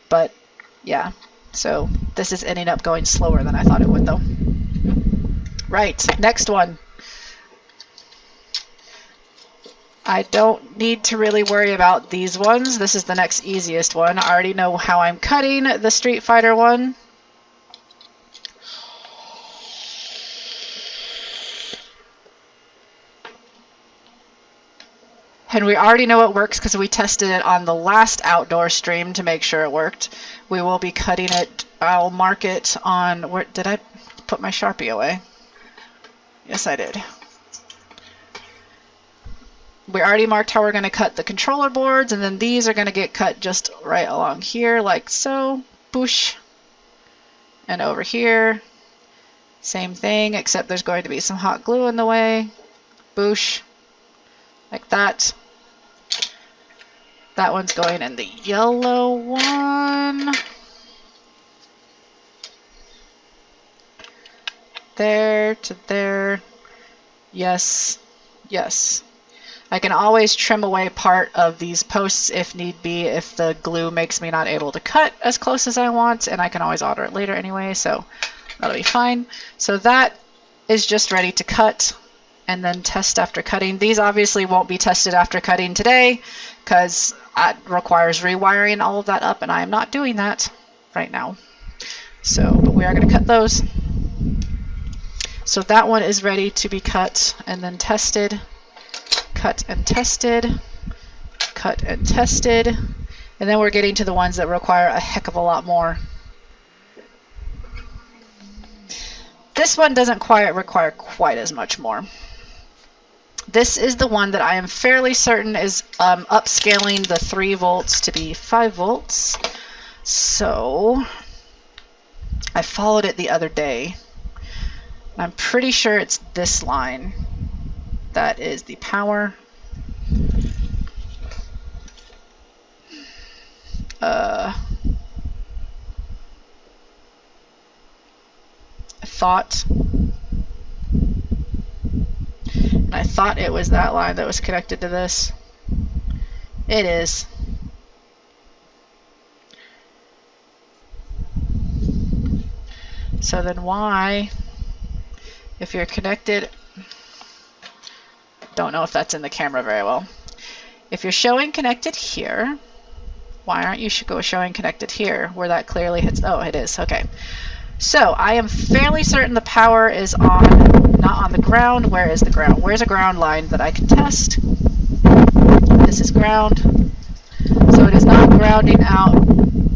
But yeah, so this is ending up going slower than I thought it would though. Right, next one. I don't need to really worry about these ones. This is the next easiest one. I already know how I'm cutting the Street Fighter one. And we already know it works because we tested it on the last outdoor stream to make sure it worked. We will be cutting it. I'll mark it on, where did I put my Sharpie away? Yes, I did. We already marked how we're going to cut the controller boards, and then these are going to get cut just right along here, like so. Boosh. And over here, same thing, except there's going to be some hot glue in the way. Boosh. Like that. That one's going in the yellow one. There to there. Yes. Yes. I can always trim away part of these posts if need be, if the glue makes me not able to cut as close as I want, and I can always alter it later anyway, so that'll be fine. So that is just ready to cut and then test after cutting. These obviously won't be tested after cutting today because it requires rewiring all of that up, and I am not doing that right now. So, but we are going to cut those. So that one is ready to be cut and then tested. Cut and tested, cut and tested, and then we're getting to the ones that require a heck of a lot more. This one doesn't require quite as much more. This is the one that I am fairly certain is upscaling the 3 volts to be 5 volts. So I followed it the other day. I'm pretty sure it's this line. That is the power. I thought it was that line that was connected to this. It is. So then why, if you're connected, don't know if that's in the camera very well. If you're showing connected here, why aren't you showing connected here where that clearly hits? Oh, it is. Okay. So I am fairly certain the power is on, not on the ground. Where is the ground? Where's a ground line that I can test? This is ground. So it is not grounding out.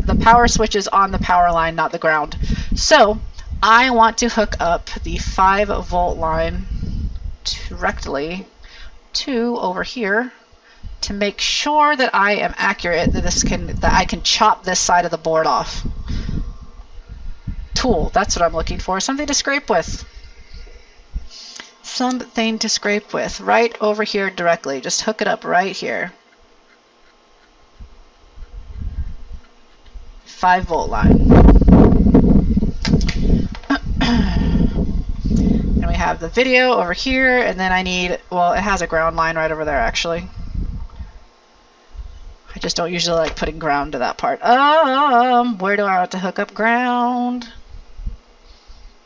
The power switch is on the power line, not the ground. So I want to hook up the 5 volt line directly to over here to make sure that I am accurate, that I can chop this side of the board off. Tool, that's what I'm looking for. Something to scrape with. Something to scrape with. Right over here directly. Just hook it up right here. 5 volt line. And we have the video over here, and then I need, well, it has a ground line right over there actually. I just don't usually like putting ground to that part. Where do I want to hook up ground?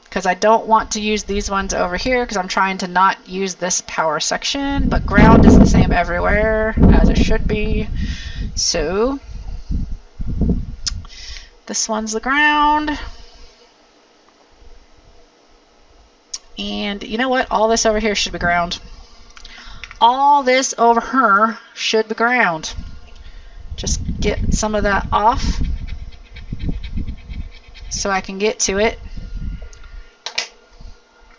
Because I don't want to use these ones over here because I'm trying to not use this power section, but ground is the same everywhere as it should be. So this one's the ground. And you know what? All this over here should be ground. All this over here should be ground. Just get some of that off so I can get to it.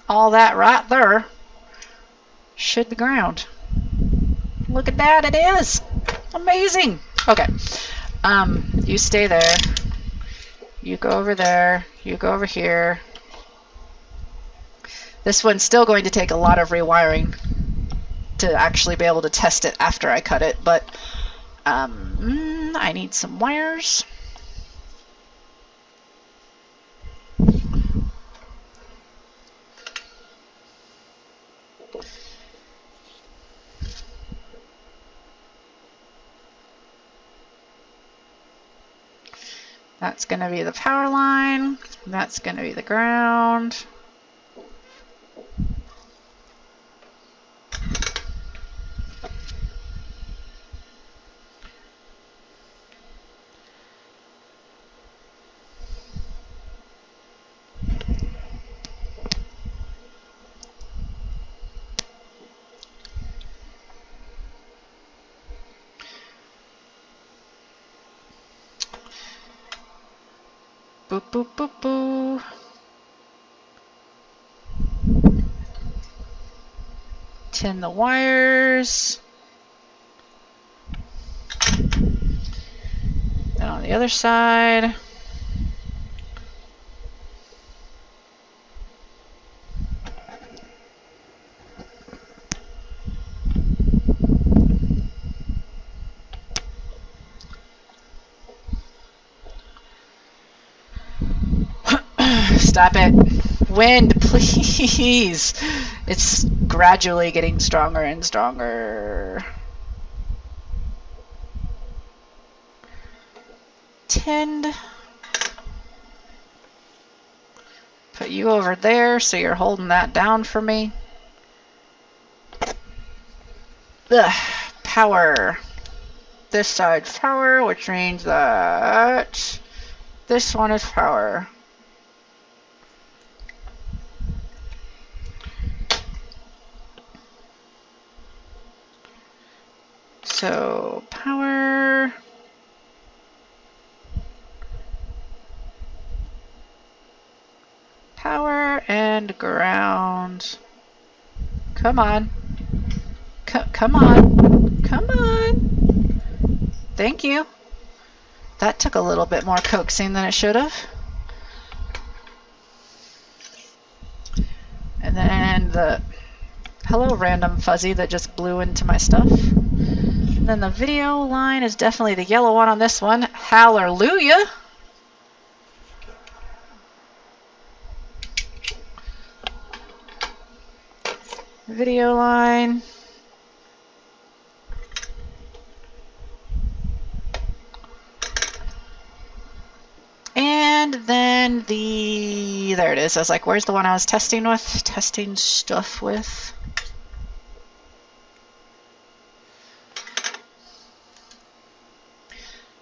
All that right there should be ground. Look at that, it is. Amazing. Okay, you stay there. You go over there. You go over here. This one's still going to take a lot of rewiring to actually be able to test it after I cut it, but I need some wires. That's going to be the power line. That's going to be the ground. Boop, boop, boop, boop. Tin the wires. Then on the other side. Stop it. Wind, please. It's gradually getting stronger and stronger. Tinned. Put you over there so you're holding that down for me. Ugh. Power. This side's power, which means that this one is power. So power, power and ground. Come on. Come on. Come on. Thank you. That took a little bit more coaxing than it should have. And then the hello random fuzzy that just blew into my stuff. And then the video line is definitely the yellow one on this one. Hallelujah! Video line. And then there it is. I was like, where's the one I was testing with? Testing stuff with.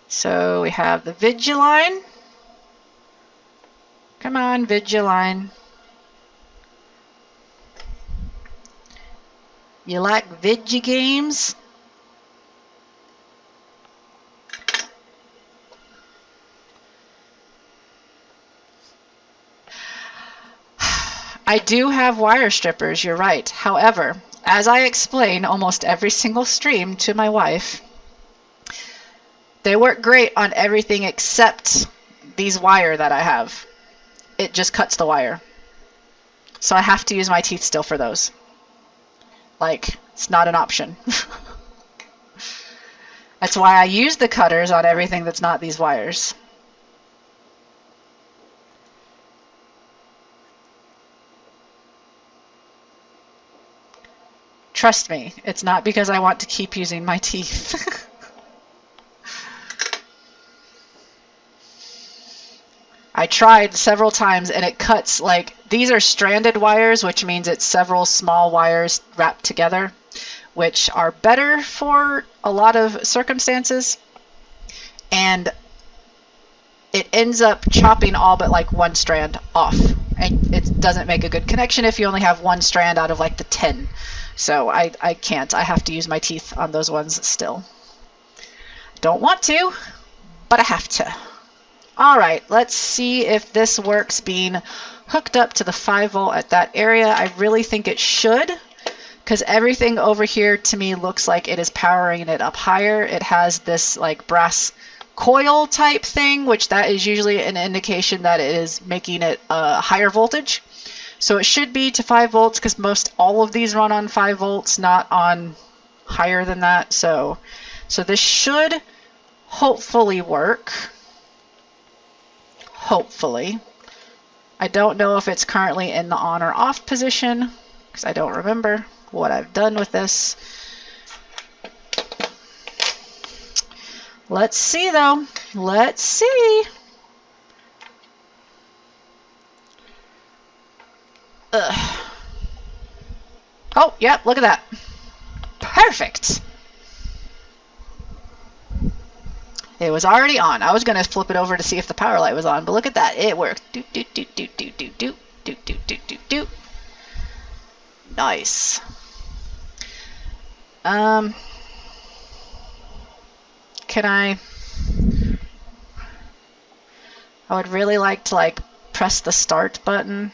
So we have the Vigiline. Come on, Vigiline. You like Vigi games? I do have wire strippers, you're right. However, as I explain almost every single stream to my wife, they work great on everything except these wire that I have. It just cuts the wire. So I have to use my teeth still for those. Like, it's not an option. That's why I use the cutters on everything that's not these wires. Trust me, it's not because I want to keep using my teeth. I tried several times and it cuts, like, these are stranded wires, which means it's several small wires wrapped together, which are better for a lot of circumstances. And it ends up chopping all but like one strand off. And it doesn't make a good connection if you only have one strand out of like the 10. So I can't. I have to use my teeth on those ones still. Don't want to, but I have to. All right, let's see if this works being hooked up to the 5 volt at that area. I really think it should, because everything over here to me looks like it is powering it up higher. It has this like brass coil type thing, which that is usually an indication that it is making it a higher voltage. So it should be to 5 volts because most all of these run on 5 volts, not on higher than that. So this should hopefully work. Hopefully. I don't know if it's currently in the on or off position because I don't remember what I've done with this. Let's see though. Let's see. Ugh. Oh, yep, look at that. Perfect. It was already on. I was going to flip it over to see if the power light was on, but look at that. It worked. Doot, doot, doot, doot, doot, doot, doot, doot, doot, doot, doot, doot. Nice. Can I would really like to like press the start button.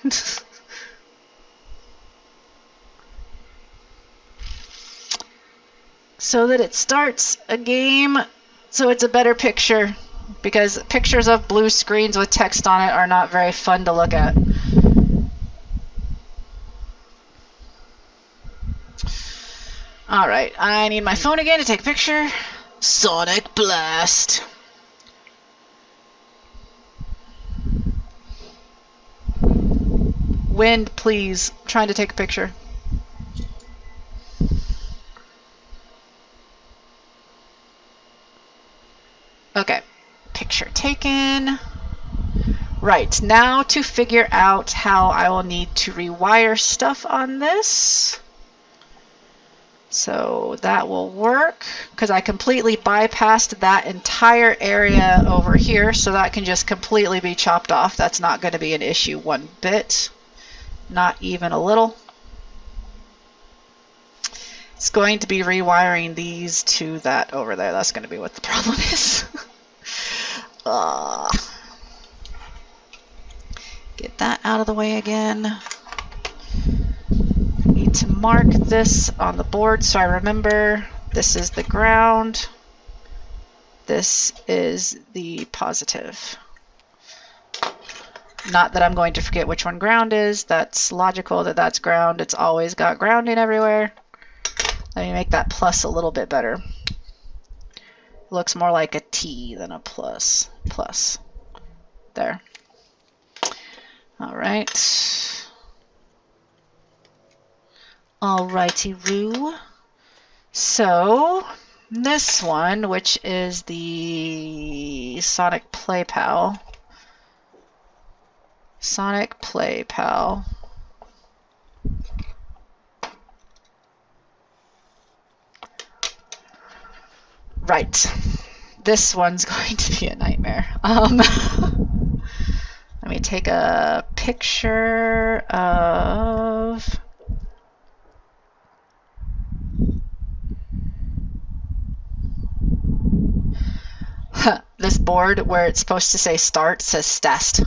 So that it starts a game, so it's a better picture, because pictures of blue screens with text on it are not very fun to look at. Alright, I need my phone again to take a picture. Sonic Blast. Wind, please. I'm trying to take a picture. Okay, picture taken. Right, now to figure out how I will need to rewire stuff on this. So that will work, because I completely bypassed that entire area over here, so that can just completely be chopped off. That's not going to be an issue one bit, not even a little. It's going to be rewiring these to that over there. That's going to be what the problem is. Get that out of the way again. Need to mark this on the board so I remember this is the ground. This is the positive. Not that I'm going to forget which one ground is. That's logical that that's ground. It's always got grounding everywhere. Let me make that plus a little bit better. It looks more like a T than a plus. Plus. There. All right. Alrighty-roo. So, this one, which is the Sonic Play Pal. Sonic Play Pal. Right. This one's going to be a nightmare. Let me take a picture of... This board where it's supposed to say start says stast.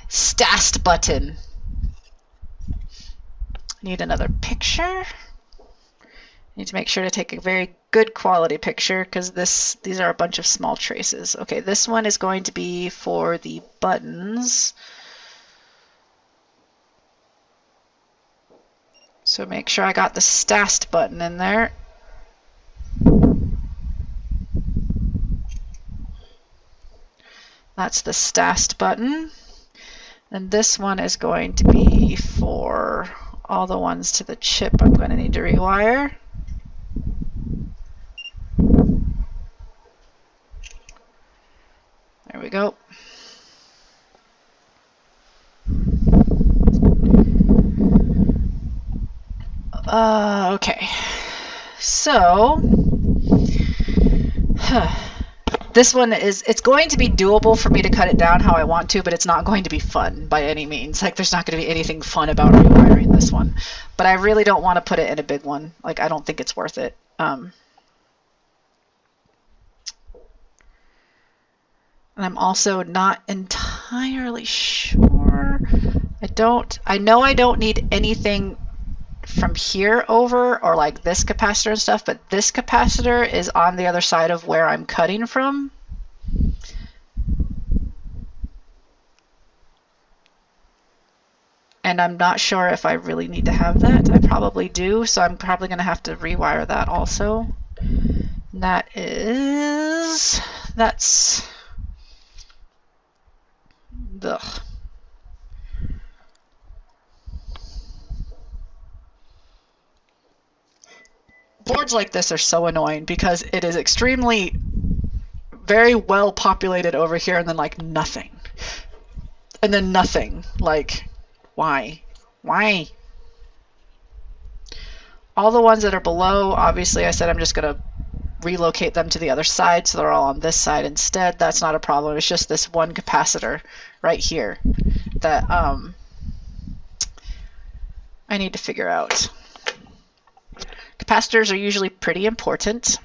Stast button. Need another picture. Need to make sure to take a very good quality picture because these are a bunch of small traces. Okay, this one is going to be for the buttons. So make sure I got the stast button in there. That's the stast button. And this one is going to be for all the ones to the chip I'm going to need to rewire. There we go. Okay. So, this one it's going to be doable for me to cut it down how I want to, but it's not going to be fun by any means. Like, there's not going to be anything fun about rewiring this one. But I really don't want to put it in a big one. Like, I don't think it's worth it. And I'm also not entirely sure. I know I don't need anything from here over, or like this capacitor and stuff, but this capacitor is on the other side of where I'm cutting from. And I'm not sure if I really need to have that. I probably do, so I'm probably going to have to rewire that also. And that's ugh. Boards like this are so annoying because it is extremely very well populated over here, and then like nothing. And then nothing. Like, why? Why? All the ones that are below, obviously I said I'm just going to relocate them to the other side, so they're all on this side instead. That's not a problem. It's just this one capacitor right here that I need to figure out. Capacitors are usually pretty important.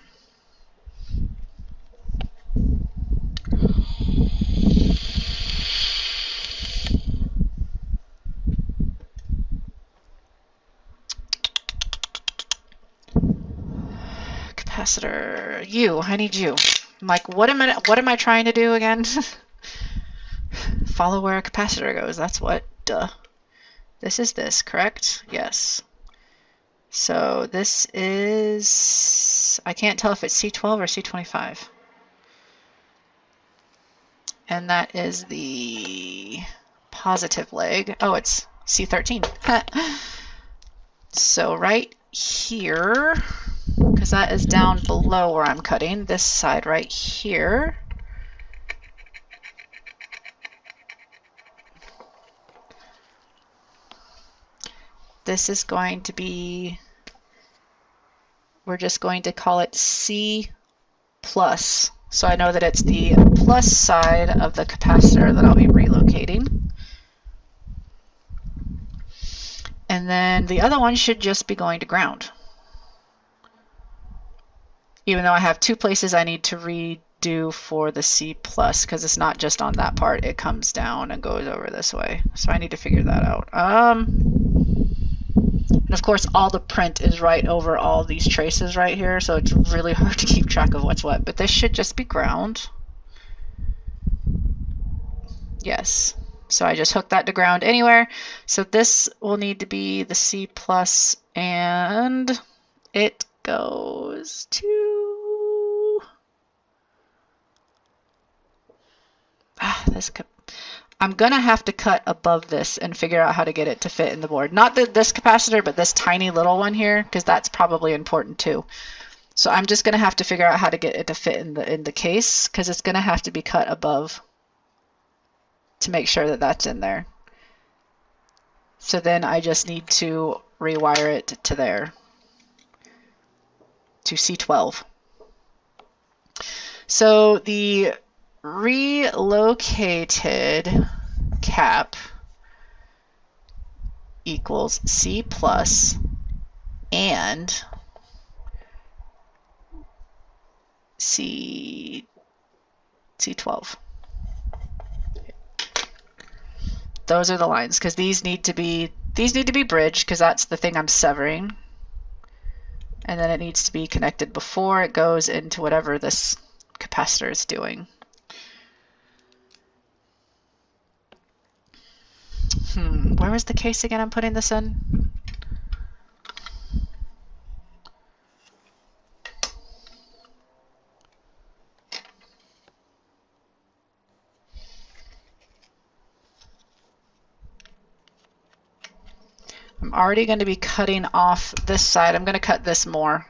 Capacitor, I need you. I'm like, what am I trying to do again? Follow where a capacitor goes. That's what. Duh. This is this, correct? Yes. So this is, I can't tell if it's C12 or C25. And that is the positive leg. Oh, it's C13. So right here, because that is down below where I'm cutting, this side right here. This is going to be, we're just going to call it C plus. So I know that it's the plus side of the capacitor that I'll be relocating. And then the other one should just be going to ground. Even though I have two places I need to redo for the C plus, because it's not just on that part, it comes down and goes over this way. So I need to figure that out. And of course, all the print is right over all these traces right here, so it's really hard to keep track of what's what. But this should just be ground. Yes. So I just hooked that to ground anywhere. So this will need to be the C plus, and it goes to this. I'm gonna have to cut above this and figure out how to get it to fit in the board. Not this capacitor, but this tiny little one here, because that's probably important too. So I'm just gonna have to figure out how to get it to fit in the case, because it's gonna have to be cut above to make sure that that's in there. So then I just need to rewire it to there, to C12. So the relocated cap equals C plus and C12. Those are the lines, because these need to be bridged, because that's the thing I'm severing. And then it needs to be connected before it goes into whatever this capacitor is doing. Where was the case again I'm putting this in? I'm already going to be cutting off this side. I'm going to cut this more.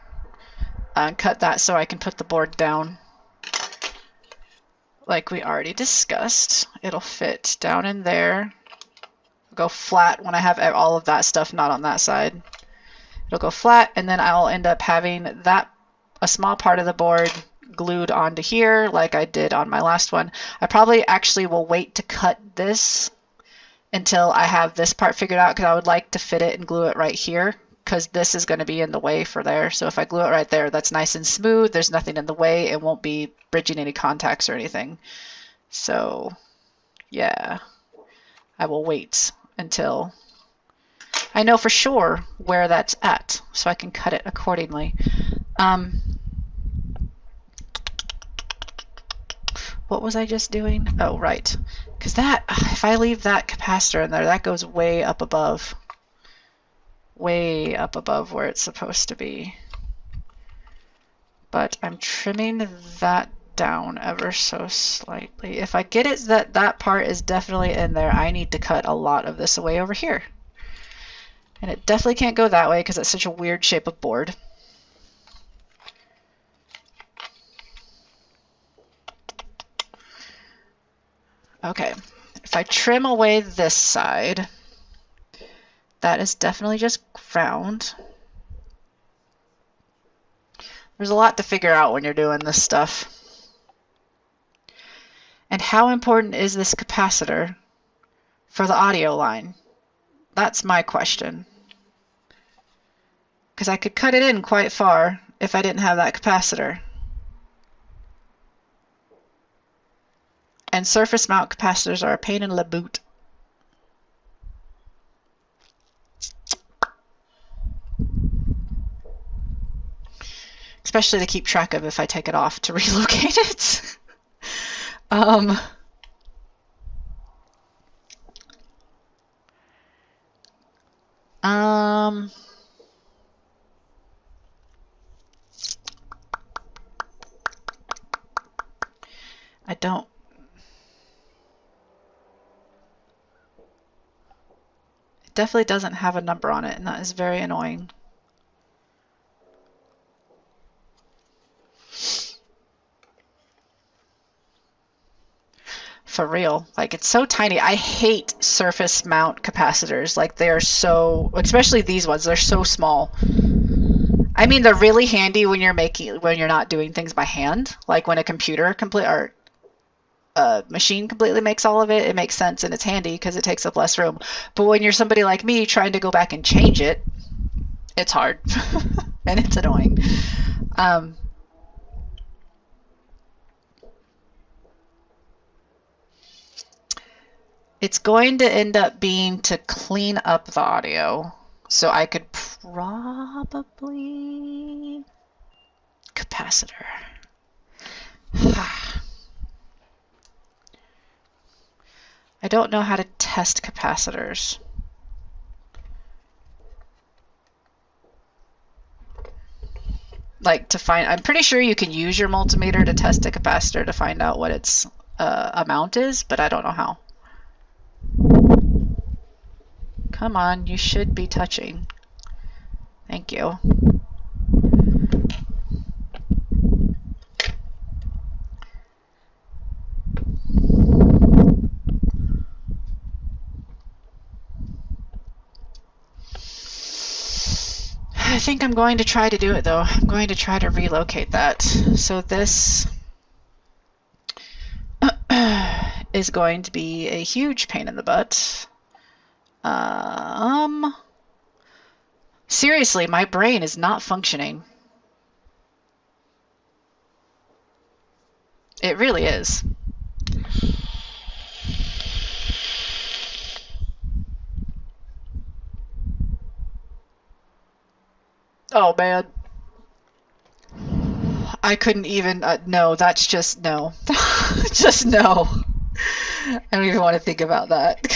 Cut that so I can put the board down. Like we already discussed. It'll fit down in there. Go flat when I have all of that stuff not on that side. It'll go flat, and then I'll end up having that a small part of the board glued onto here like I did on my last one. I probably actually will wait to cut this until I have this part figured out, because I would like to fit it and glue it right here, because this is going to be in the way for there. So if I glue it right there, that's nice and smooth. There's nothing in the way. It won't be bridging any contacts or anything. So yeah, I will wait until I know for sure where that's at, so I can cut it accordingly. What was I just doing? Oh, right. Because that, if I leave that capacitor in there, that goes way up above where it's supposed to be. But I'm trimming that down ever so slightly. If I get it that that part is definitely in there, I need to cut a lot of this away over here. And it definitely can't go that way because it's such a weird shape of board. Okay, if I trim away this side, that is definitely just ground. There's a lot to figure out when you're doing this stuff. And how important is this capacitor for the audio line? That's my question. Because I could cut it in quite far if I didn't have that capacitor. And surface mount capacitors are a pain in the boot. Especially to keep track of if I take it off to relocate it. I don't. It definitely doesn't have a number on it, and that is very annoying. For real, like it's so tiny. I hate surface mount capacitors. Like they're so, especially these ones, they're so small. I mean, they're really handy when you're not doing things by hand. Like when a computer or a machine completely makes all of it, it makes sense and it's handy because it takes up less room. But when you're somebody like me trying to go back and change it, it's hard and it's annoying. It's going to end up being to clean up the audio. So I could probably capacitor. I don't know how to test capacitors. Like to find, I'm pretty sure you can use your multimeter to test a capacitor to find out what its amount is, but I don't know how. Come on, you should be touching. Thank you. I think I'm going to try to do it though. I'm going to try to relocate that. So this is going to be a huge pain in the butt. Seriously, my brain is not functioning. It really is. Oh man. I couldn't even, no, that's just no. Just no. I don't even want to think about that.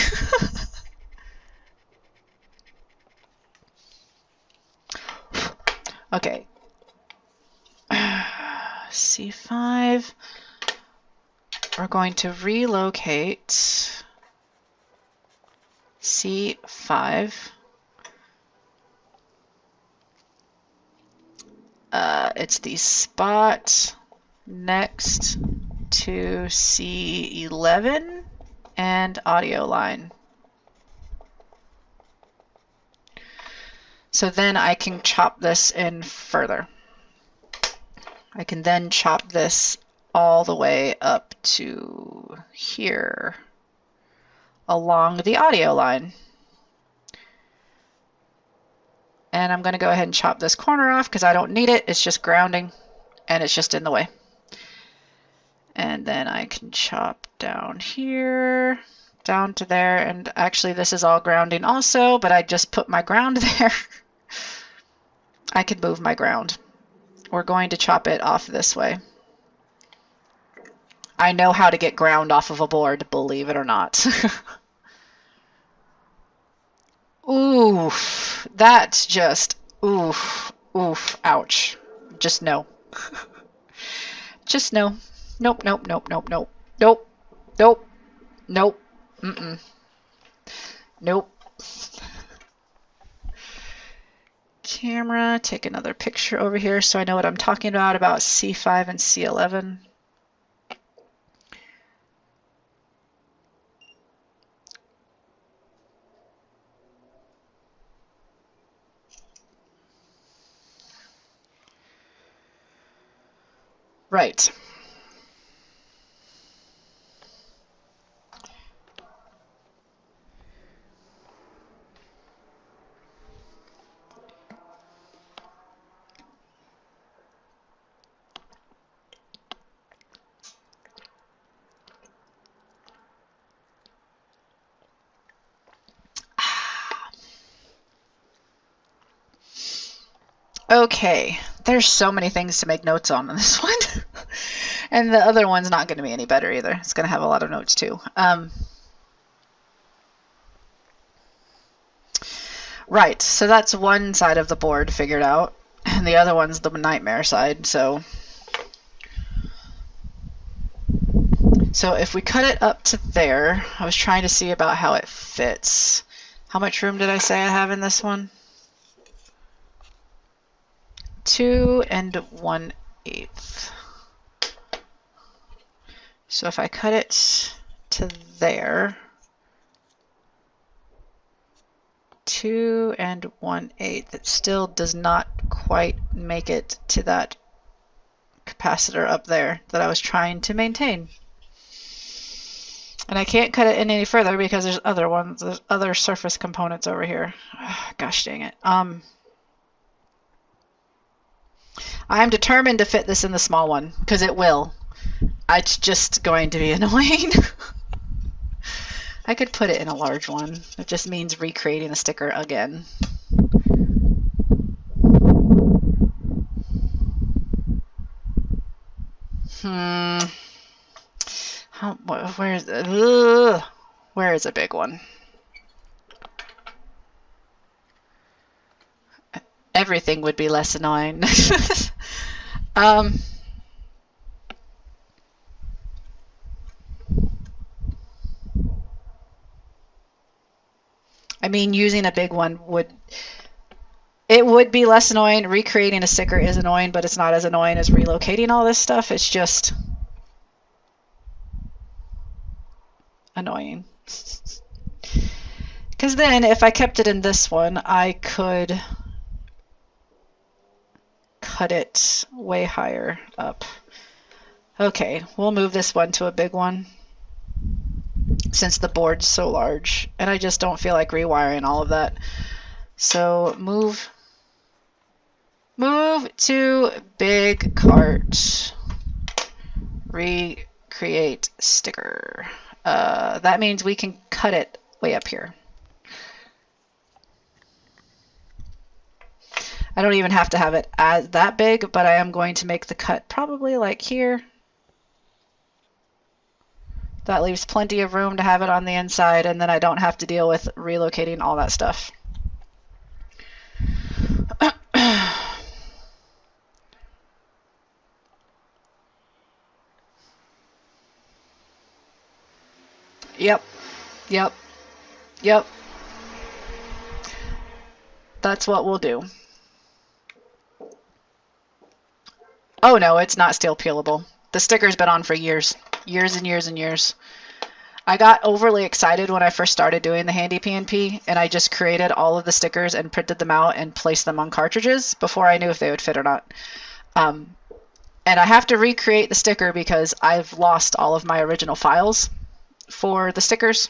Okay. C5. We're going to relocate C5 It's the spot next to C11 and audio line. So then I can chop this in further. I can then chop this all the way up to here along the audio line. And I'm going to go ahead and chop this corner off because I don't need it. It's just grounding and it's just in the way. And then I can chop down here, down to there. And actually this is all grounding also, but I just put my ground there. I could move my ground. We're going to chop it off this way. I know how to get ground off of a board, believe it or not. Oof, that's just, oof, oof, ouch. Just no. Just no. Nope, nope, nope, nope, nope. Nope, nope, nope, mm-mm. Nope. Camera, take another picture over here so I know what I'm talking about C5 and C11. Right. Okay, there's so many things to make notes on this one. And the other one's not going to be any better either. It's going to have a lot of notes too. Right, so that's one side of the board figured out. And the other one's the nightmare side, so if we cut it up to there, I was trying to see about how it fits. How much room did I say I have in this one? 2 1/8. So if I cut it to there, 2 1/8, it still does not quite make it to that capacitor up there that I was trying to maintain. And I can't cut it in any further because there's other surface components over here. Gosh dang it. I'm determined to fit this in the small one, because it will. It's just going to be annoying. I could put it in a large one. It just means recreating the sticker again. Where is a big one? Everything would be less annoying. I mean, using a big one would be less annoying. Recreating a sticker is annoying, but it's not as annoying as relocating all this stuff. It's just annoying. Because then if I kept it in this one, I could cut it way higher up. Okay, we'll move this one to a big one since the board's so large, and I just don't feel like rewiring all of that. So move to big cart, recreate sticker. That means we can cut it way up here. I don't even have to have it as that big, but I am going to make the cut probably like here. That leaves plenty of room to have it on the inside, and then I don't have to deal with relocating all that stuff. Yep. Yep. Yep. That's what we'll do. Oh no, it's not steel peelable. The sticker's been on for years. Years and years and years. I got overly excited when I first started doing the HandyPNP, and I just created all of the stickers and printed them out and placed them on cartridges before I knew if they would fit or not. And I have to recreate the sticker because I've lost all of my original files for the stickers.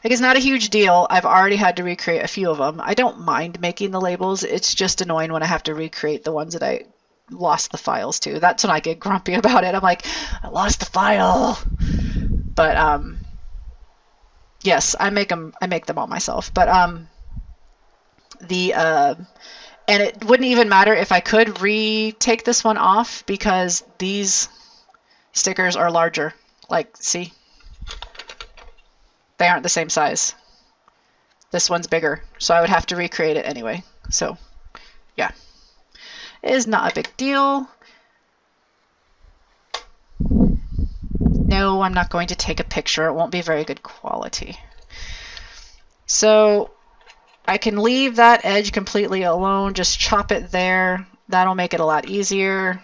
Like, it's not a huge deal. I've already had to recreate a few of them. I don't mind making the labels. It's just annoying when I have to recreate the ones that I lost the files to. That's when I get grumpy about it. I'm like, I lost the file. But yes, I make them all myself. But and it wouldn't even matter if I could retake this one off because these stickers are larger. Like, see? They aren't the same size. This one's bigger, so I would have to recreate it anyway. So, yeah. It is not a big deal. No, I'm not going to take a picture. It won't be very good quality. So, I can leave that edge completely alone. Just chop it there. That'll make it a lot easier.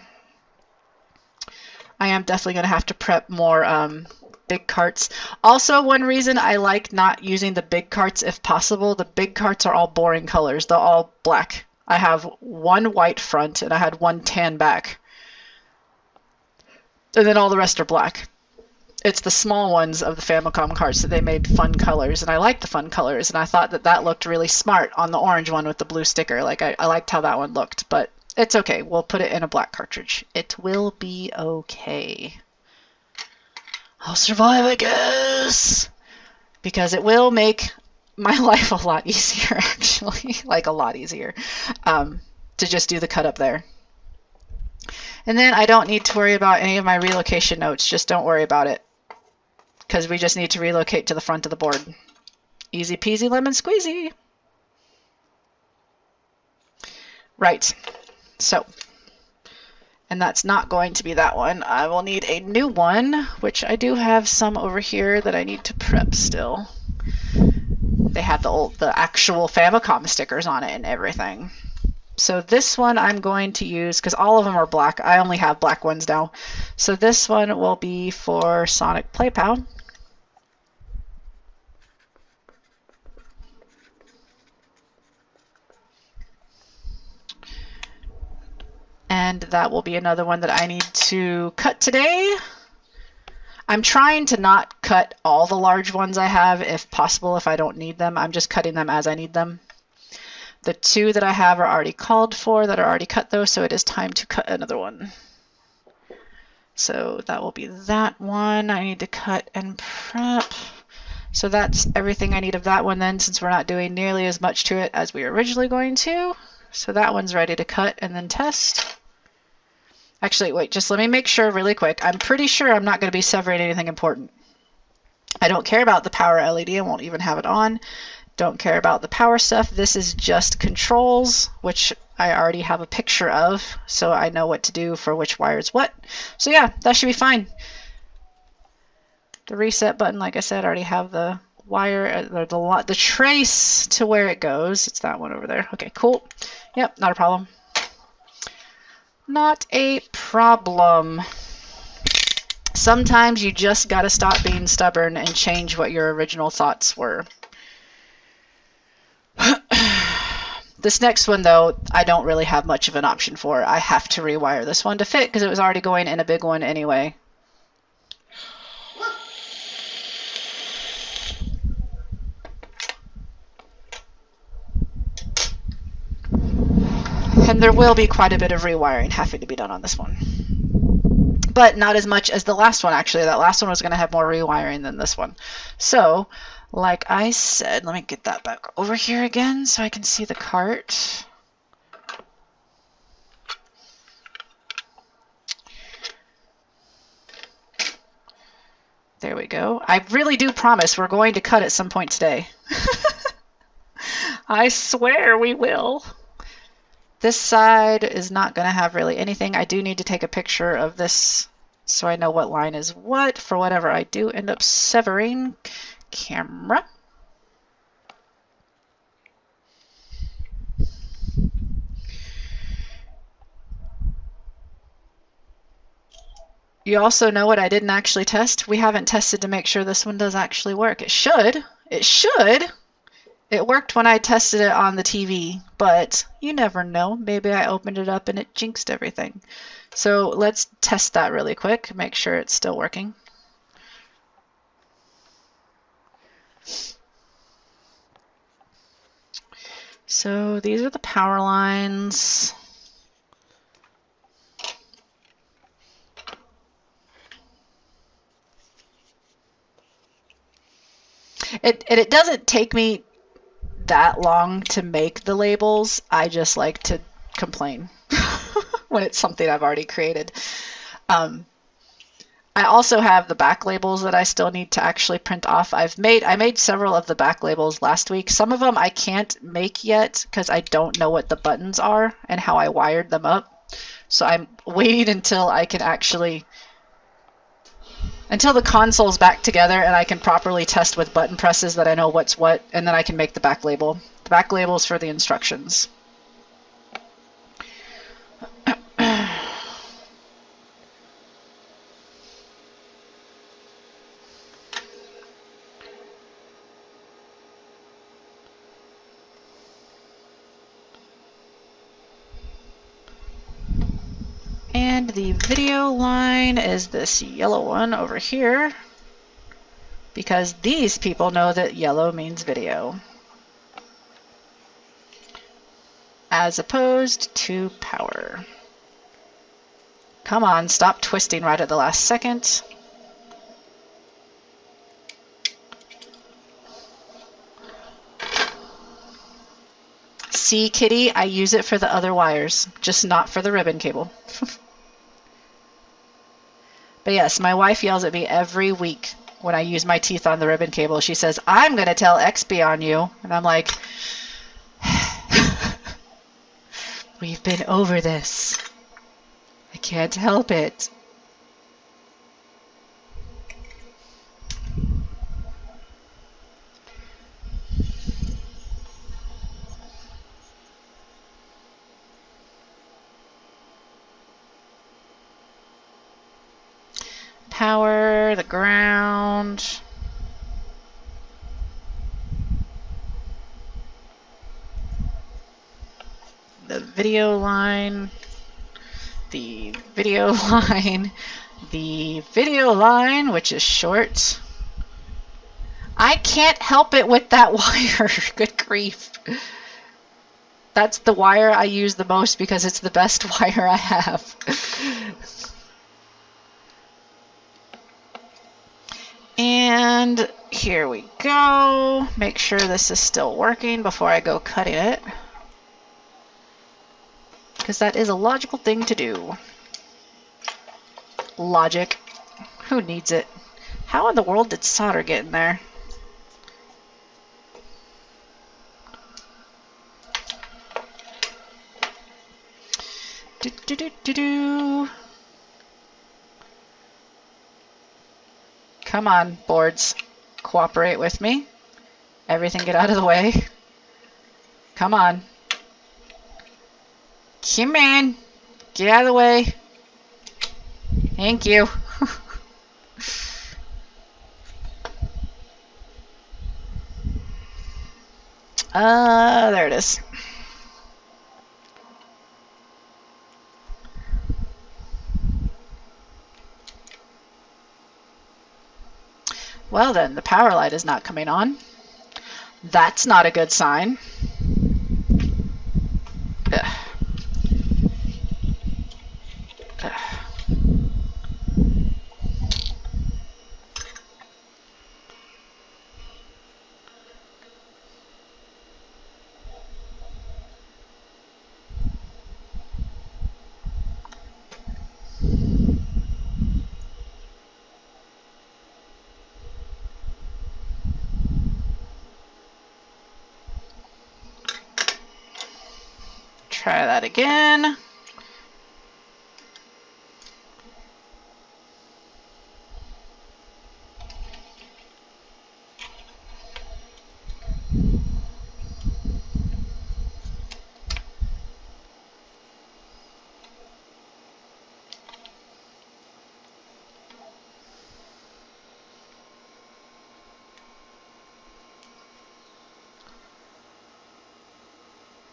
I am definitely going to have to prep more big carts. Also, one reason I like not using the big carts if possible, the big carts are all boring colors. They're all black. I have one white front and I had one tan back. And then all the rest are black. It's the small ones of the Famicom carts that they made fun colors, and I like the fun colors, and I thought that that looked really smart on the orange one with the blue sticker. Like, I liked how that one looked, but it's okay. We'll put it in a black cartridge. It will be okay. I'll survive, I guess, because it will make my life a lot easier, actually, like a lot easier, to just do the cut up there. And then I don't need to worry about any of my relocation notes. Just don't worry about it, because we just need to relocate to the front of the board. Easy peasy lemon squeezy. Right. So, and that's not going to be that one. I will need a new one, which I do have some over here that I need to prep still. They have the actual Famicom stickers on it and everything. So this one I'm going to use, because all of them are black. I only have black ones now. So this one will be for Sonic PlayPal. And that will be another one that I need to cut today. I'm trying to not cut all the large ones I have, if possible, if I don't need them. I'm just cutting them as I need them. The two that I have are already called for, that are already cut though, so it is time to cut another one. So that will be that one. I need to cut and prep. So that's everything I need of that one then, since we're not doing nearly as much to it as we were originally going to. So that one's ready to cut and then test. Actually, wait, just let me make sure really quick. I'm pretty sure I'm not going to be severing anything important. I don't care about the power LED. I won't even have it on. Don't care about the power stuff. This is just controls, which I already have a picture of, so I know what to do for which wires what. So yeah, that should be fine. The reset button, like I said, I already have the wire, or the trace to where it goes. It's that one over there. Okay, cool. Yep, not a problem. Not a problem. Sometimes you just gotta stop being stubborn and change what your original thoughts were. This next one, though, I don't really have much of an option for. I have to rewire this one to fit because it was already going in a big one anyway. And there will be quite a bit of rewiring having to be done on this one. But not as much as the last one, actually. That last one was going to have more rewiring than this one. So, like I said, let me get that back over here again so I can see the cart. There we go. I really do promise we're going to cut at some point today. I swear we will. This side is not going to have really anything. I do need to take a picture of this so I know what line is what for whatever I do end up severing. Camera. You also know what I didn't actually test? We haven't tested to make sure this one does actually work. It should. It should. It worked when I tested it on the TV, but you never know. Maybe I opened it up and it jinxed everything. So let's test that really quick, make sure it's still working. So these are the power lines. It doesn't take me that long to make the labels. I just like to complain when it's something I've already created. I also have the back labels that I still need to actually print off. I made several of the back labels last week. Some of them I can't make yet because I don't know what the buttons are and how I wired them up. So I'm waiting until I can actually, until the console's back together and I can properly test with button presses that I know what's what, and then I can make the back label. The back label is for the instructions. And the video line is this yellow one over here, because these people know that yellow means video, as opposed to power. Come on, stop twisting right at the last second. See, kitty, I use it for the other wires, just not for the ribbon cable. But yes, my wife yells at me every week when I use my teeth on the ribbon cable. She says, I'm going to tell XB on you. And I'm like, we've been over this. I can't help it. Power, the ground. The video line. The video line. The video line, which is short. I can't help it with that wire. Good grief. That's the wire I use the most because it's the best wire I have. And here we go. Make sure this is still working before I go cutting it, because that is a logical thing to do. Logic. Who needs it? How in the world did solder get in there? Do, do, do, do, do. Come on, boards. Cooperate with me. Everything get out of the way. Come on. Come on. Get out of the way. Thank you. There it is. Well then, the power light is not coming on. That's not a good sign. Ugh. Ugh. Try that again.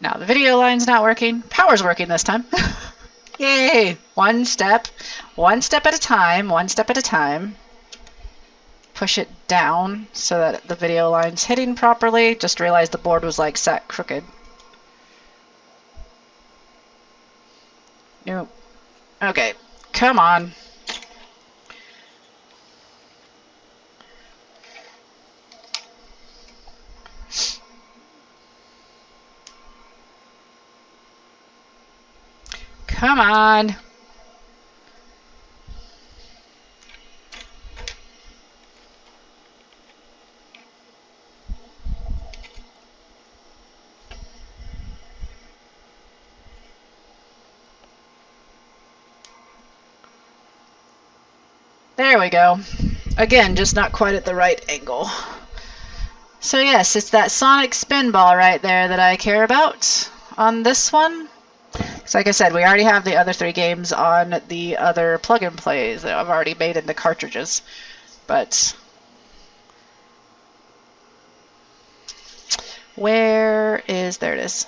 Now the video line's not working. Power's working this time. Yay! One step at a time, one step at a time. Push it down so that the video line's hitting properly. Just realized the board was like sat crooked. Nope. Okay, come on. Come on. There we go. Again, just not quite at the right angle. So yes, it's that Sonic spin ball right there that I care about on this one. So like I said, we already have the other 3 games on the other plug-and plays that I've already made into cartridges. But there it is.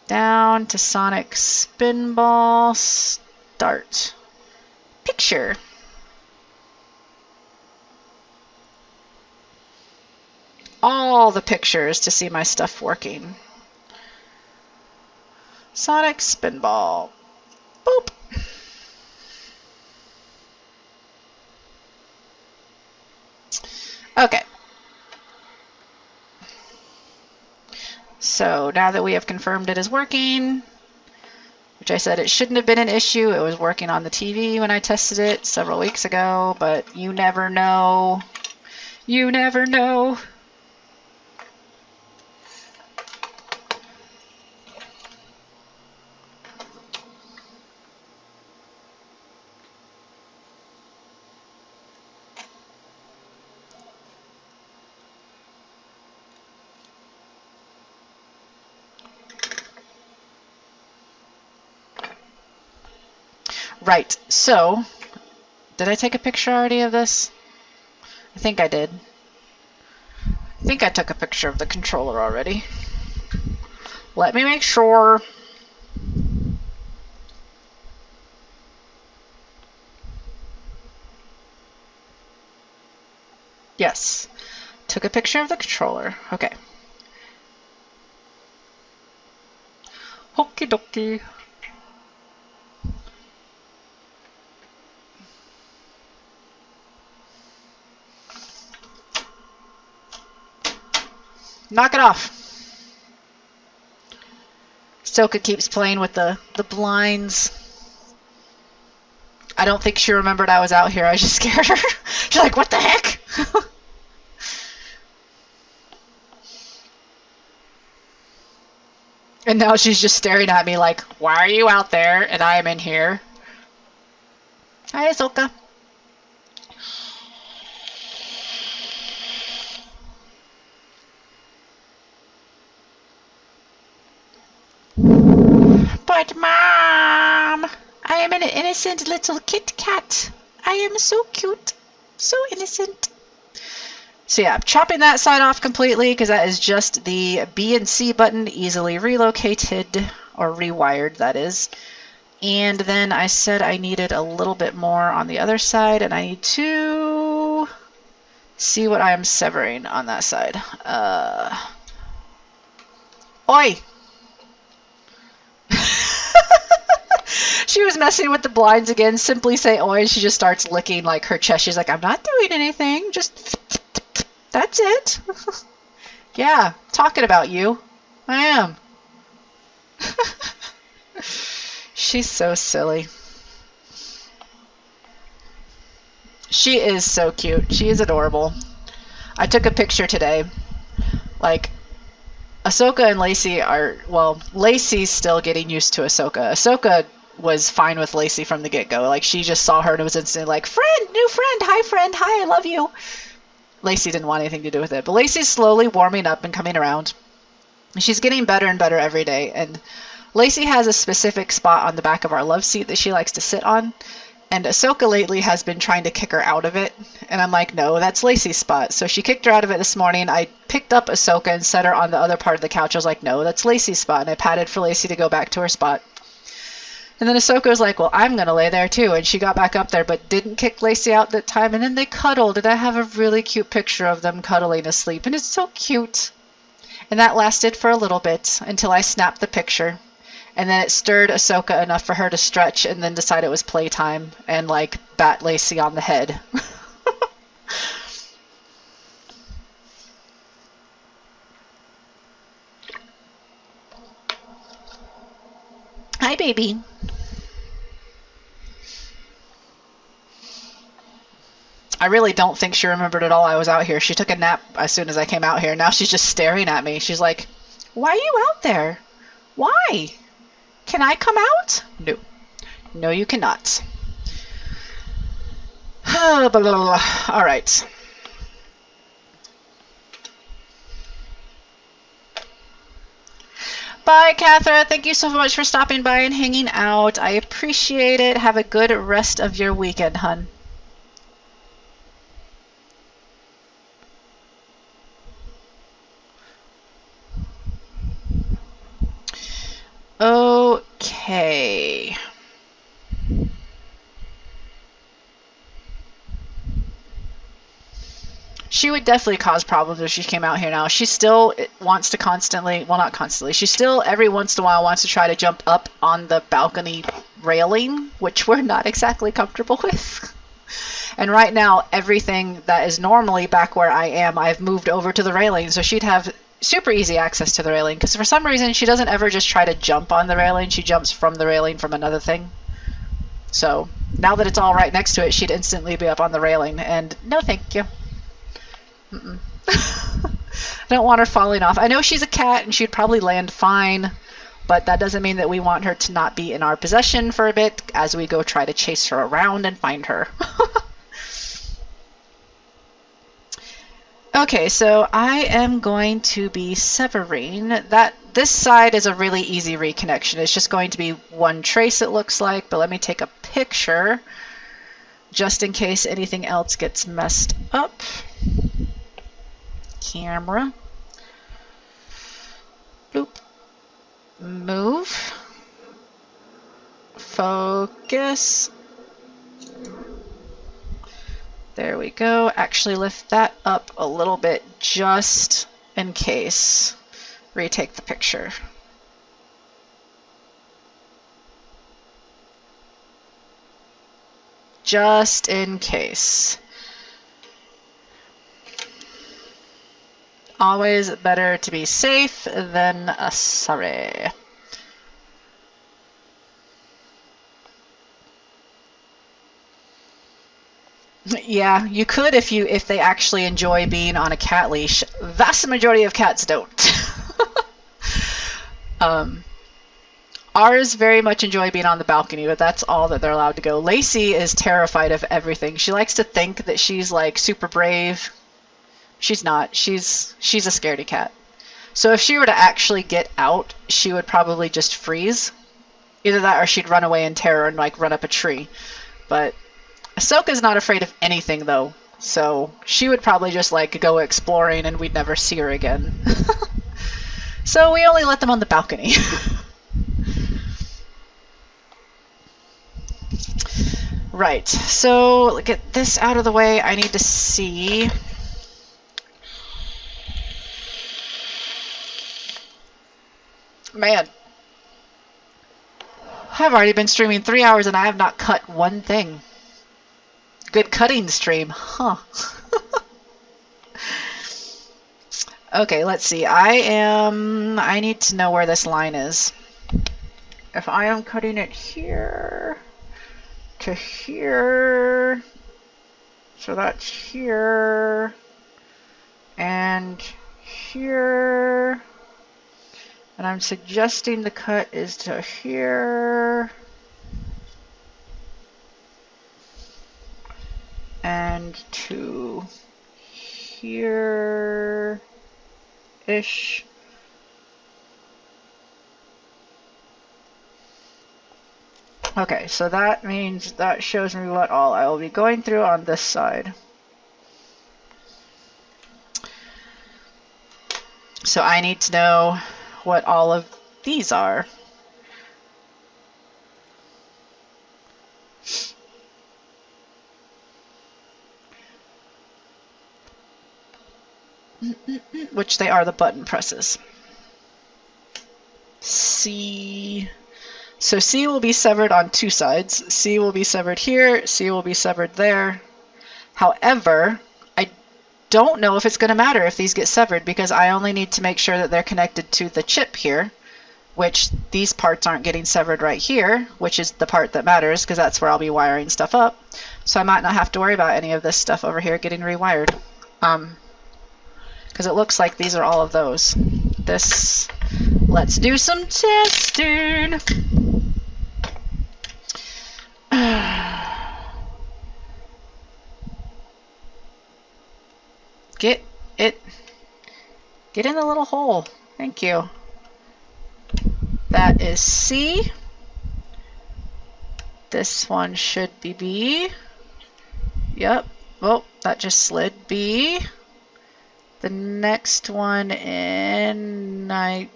Down to Sonic Spinball, start. Picture. All the pictures to see my stuff working. Sonic Spinball. Boop. Okay. So now that we have confirmed it is working, which I said it shouldn't have been an issue. It was working on the TV when I tested it several weeks ago, but you never know. You never know. Right, so, did I take a picture already of this? I think I did. I think I took a picture of the controller already. Let me make sure. Yes, took a picture of the controller. Okay. Okie dokie. Knock it off. Soka keeps playing with the blinds. I don't think she remembered I was out here. I just scared her. She's like, what the heck? And now she's just staring at me like, why are you out there and I am in here? Hi, Soka. But Mom, I am an innocent little Kit Kat. I am so cute, so innocent. So yeah, I'm chopping that side off completely because that is just the B and C button easily relocated, or rewired, that is. And then I said I needed a little bit more on the other side, and I need to see what I am severing on that side. Oi! She was messing with the blinds again. Simply say oi, and she just starts licking like her chest. She's like, I'm not doing anything. Just, that's it. Yeah, talking about you. I am. She's so silly. She is so cute. She is adorable. I took a picture today. Like, Ahsoka and Lacey are, well, Lacey's still getting used to Ahsoka. Ahsoka was fine with Lacey from the get-go. Like, she just saw her and was instantly like, friend, new friend, hi, I love you. Lacey didn't want anything to do with it. But Lacey's slowly warming up and coming around. She's getting better and better every day. And Lacey has a specific spot on the back of our love seat that she likes to sit on. And Ahsoka lately has been trying to kick her out of it. And I'm like, no, that's Lacey's spot. So she kicked her out of it this morning. I picked up Ahsoka and set her on the other part of the couch. I was like, no, that's Lacey's spot. And I patted for Lacey to go back to her spot. And then Ahsoka was like, well, I'm going to lay there too. And she got back up there, but didn't kick Lacey out that time. And then they cuddled. And I have a really cute picture of them cuddling asleep. And it's so cute. And that lasted for a little bit until I snapped the picture. And then it stirred Ahsoka enough for her to stretch and then decide it was playtime and, like, bat Lacey on the head. Hi, baby. I really don't think she remembered at all I was out here. She took a nap as soon as I came out here. Now she's just staring at me. She's like, why are you out there? Why? Can I come out? No. No, you cannot. All right. Bye, Catherine. Thank you so much for stopping by and hanging out. I appreciate it. Have a good rest of your weekend, hun. Okay. She would definitely cause problems if she came out here now. She still wants to constantly, well, not constantly, she still every once in a while wants to try to jump up on the balcony railing, which we're not exactly comfortable with. And right now, everything that is normally back where I am, I've moved over to the railing, so she'd have super easy access to the railing, because for some reason she doesn't ever just try to jump on the railing, she jumps from the railing from another thing. So now that it's all right next to it, she'd instantly be up on the railing, and no thank you. I don't want her falling off. I know she's a cat and she'd probably land fine, but that doesn't mean that we want her to not be in our possession for a bit as we go try to chase her around and find her. Okay, so I am going to be severing that. This side is a really easy reconnection. It's just going to be one trace, it looks like, but let me take a picture just in case anything else gets messed up. Camera. Bloop. Move. Focus. There we go. Actually lift that up a little bit just in case. Retake the picture. Just in case. Always better to be safe than sorry. Yeah, you could if they actually enjoy being on a cat leash. Vast majority of cats don't. Ours very much enjoy being on the balcony, but that's all that they're allowed to go. Lacey is terrified of everything. She likes to think that she's like super brave. She's not. She's a scaredy cat. So if she were to actually get out, she would probably just freeze. Either that or she'd run away in terror and like run up a tree. But Ahsoka's not afraid of anything though. So she would probably just like go exploring and we'd never see her again. So we only let them on the balcony. Right, so get this out of the way. I need to see. Man, I've already been streaming 3 hours and I have not cut one thing. Good cutting stream, huh? Okay, let's see. I need to know where this line is. If I am cutting it here to here, so that's here and here, and I'm suggesting the cut is to here and to here-ish. Okay, so that means that shows me what all I will be going through on this side. So I need to know what all of these are. Which they are the button presses. C. So C will be severed on two sides. C will be severed here, C will be severed there. However, I don't know if it's going to matter if these get severed because I only need to make sure that they're connected to the chip here, which these parts aren't getting severed right here, which is the part that matters because that's where I'll be wiring stuff up. So I might not have to worry about any of this stuff over here getting rewired. Because it looks like these are all of those. Let's do some testing. Get in the little hole. Thank you. That is C. This one should be B. Yep. Oh, that just slid. B. The next one in the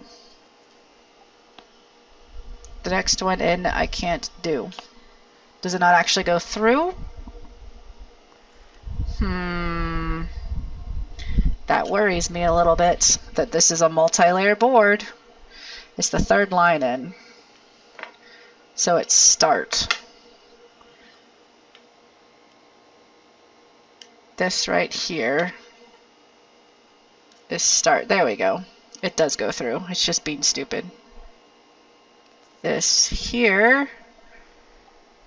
next one in I can't do. Does it not actually go through? That worries me a little bit that this is a multi-layer board. It's the third line in. So it's start. This right here is start. There we go. It does go through. It's just being stupid. This here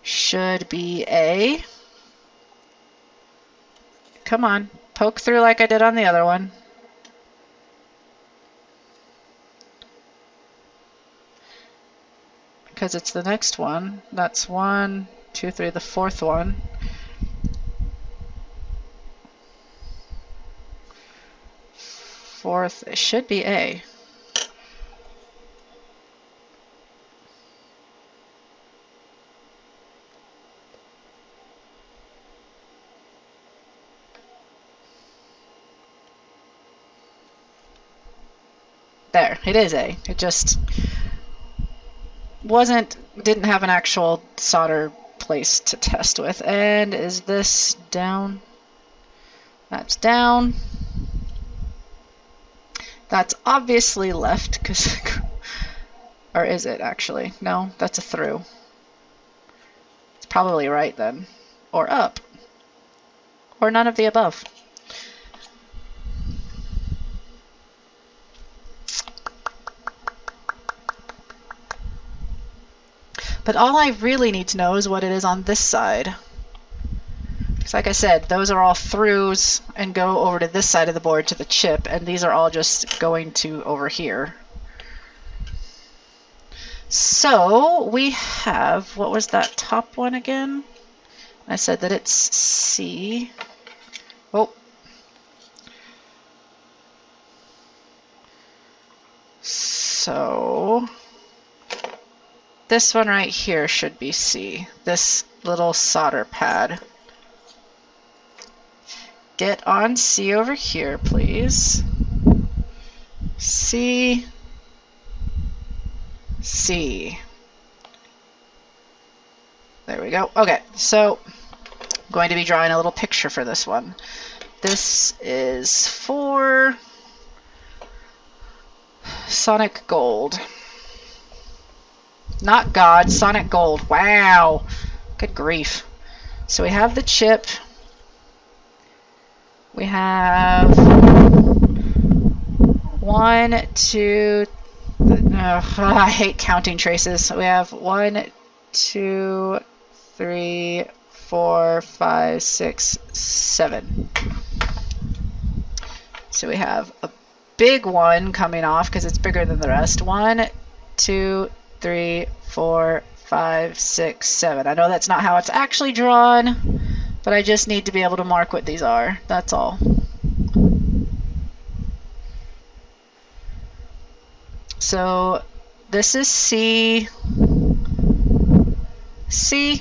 should be A. Come on, poke through like I did on the other one. Because it's the next one. That's 1, 2, 3, the fourth one. Fourth, it should be A. There, it is A. It just didn't have an actual solder place to test with. And is this down? That's down. That's obviously left, because, or is it actually? No, that's a through. It's probably right then. Or up. Or none of the above. But all I really need to know is what it is on this side. Because like I said, those are all throughs and go over to this side of the board to the chip, and these are all just going to over here. So we have, what was that top one again? I said that it's C. Oh. So this one right here should be C. This little solder pad. Get on C over here, please. C. C. There we go. Okay, so I'm going to be drawing a little picture for this one. This is for Sonic Gold. Not God, Sonic Gold. Wow. Good grief. So we have the chip. We have 1, 2, I hate counting traces. We have 1, 2, 3, 4, 5, 6, 7. So we have a big one coming off because it's bigger than the rest. 1, 2, 3, 4, 5, 6, 7. I know that's not how it's actually drawn, but I just need to be able to mark what these are. That's all. So this is C. C.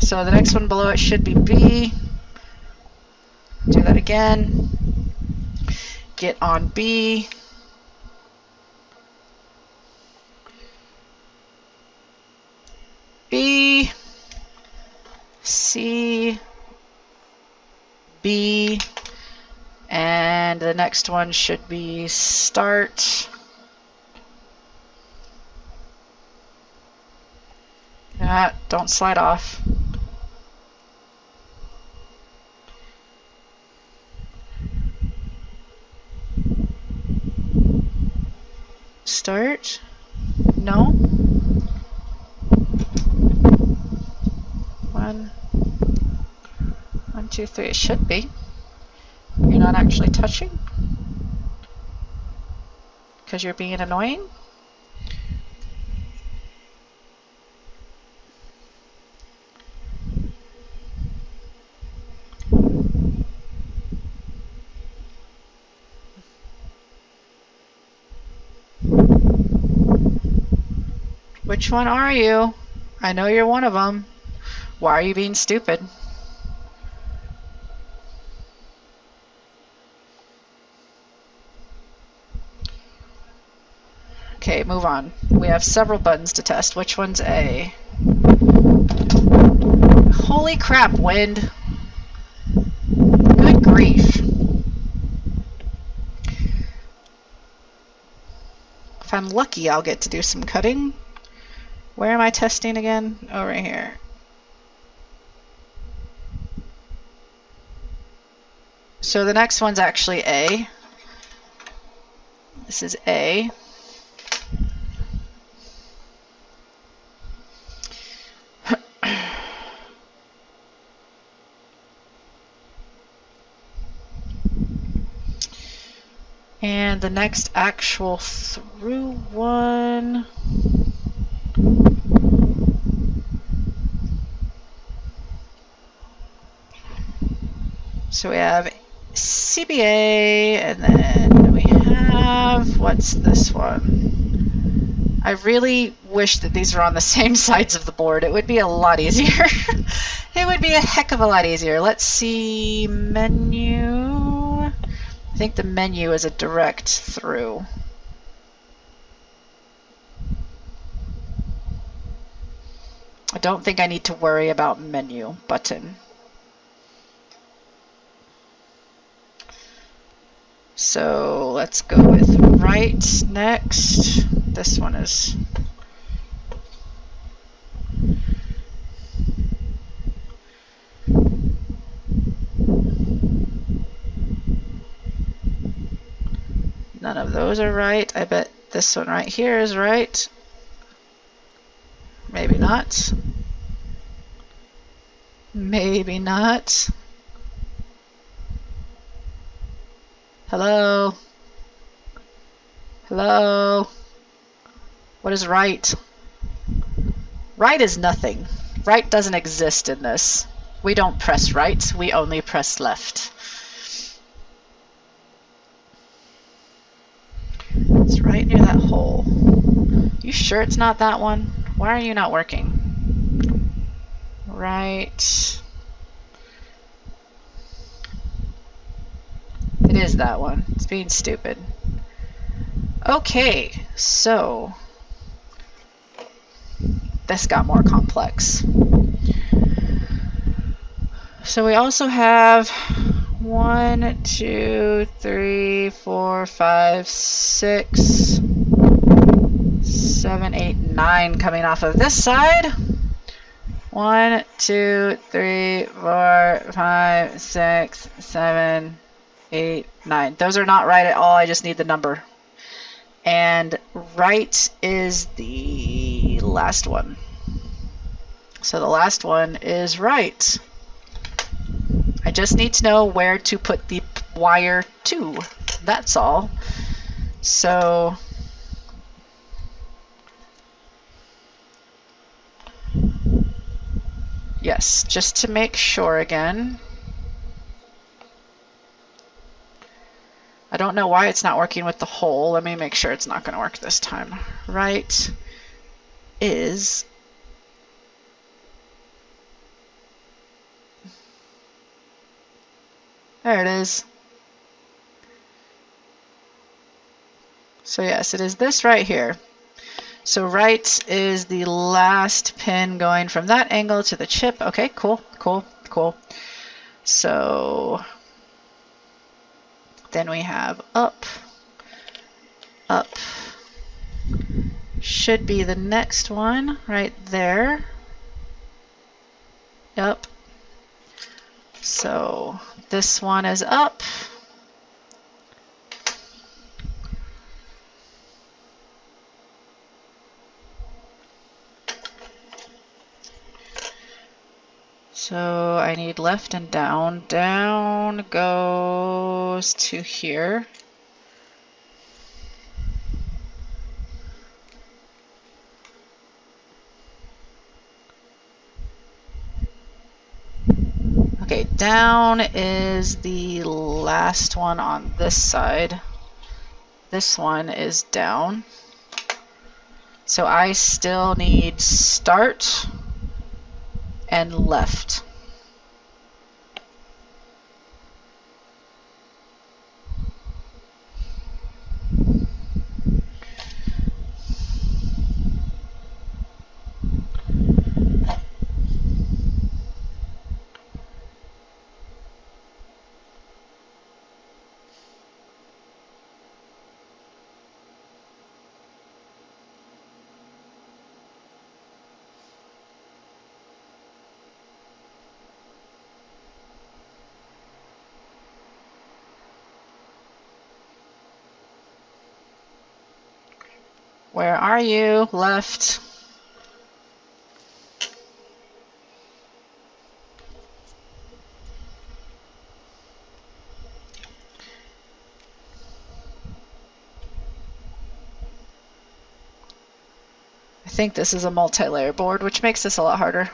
So the next one below it should be B. Do that again. Get on B. B, C, B, and the next one should be start. Don't slide off. Start. No. One, two, three. It should be. You're not actually touching because you're being annoying. Which one are you? I know you're one of them. Why are you being stupid? Okay, move on. We have several buttons to test. Which one's A? Holy crap, wind. Good grief. If I'm lucky, I'll get to do some cutting. Where am I testing again? Oh, right here. So the next one's actually A. This is A. And the next actual through one. So we have CBA, and then we have, what's this one? I really wish that these were on the same sides of the board. It would be a lot easier. It would be a heck of a lot easier. Let's see, menu. I think the menu is a direct through. I don't think I need to worry about menu button. So let's go with right next. This one is none of those are right. I bet this one right here is right. Maybe not. Maybe not. Hello? Hello? What is right? Right is nothing. Right doesn't exist in this. We don't press right, we only press left. It's right near that hole. You sure it's not that one? Why are you not working? Right. It is that one. It's being stupid. Okay, so this got more complex. So we also have 1, 2, 3, 4, 5, 6, 7, 8, 9 coming off of this side. 1, 2, 3, 4, 5, 6, 7, 8, 9. Those are not right at all. I just need the number. And right is the last one. So the last one is right. I just need to know where to put the wire to. That's all. So yes, just to make sure again. I don't know why it's not working with the hole. Let me make sure it's not going to work this time. Right is there it is. So yes, it is this right here. So right is the last pin going from that angle to the chip. Okay, cool, cool, cool. So then we have up, up. Should be the next one right there. Yep. So this one is up. So I need left and down. Down goes to here. Okay, down is the last one on this side. This one is down. So I still need start and left. Where are you? Left. I think this is a multi-layer board, which makes this a lot harder.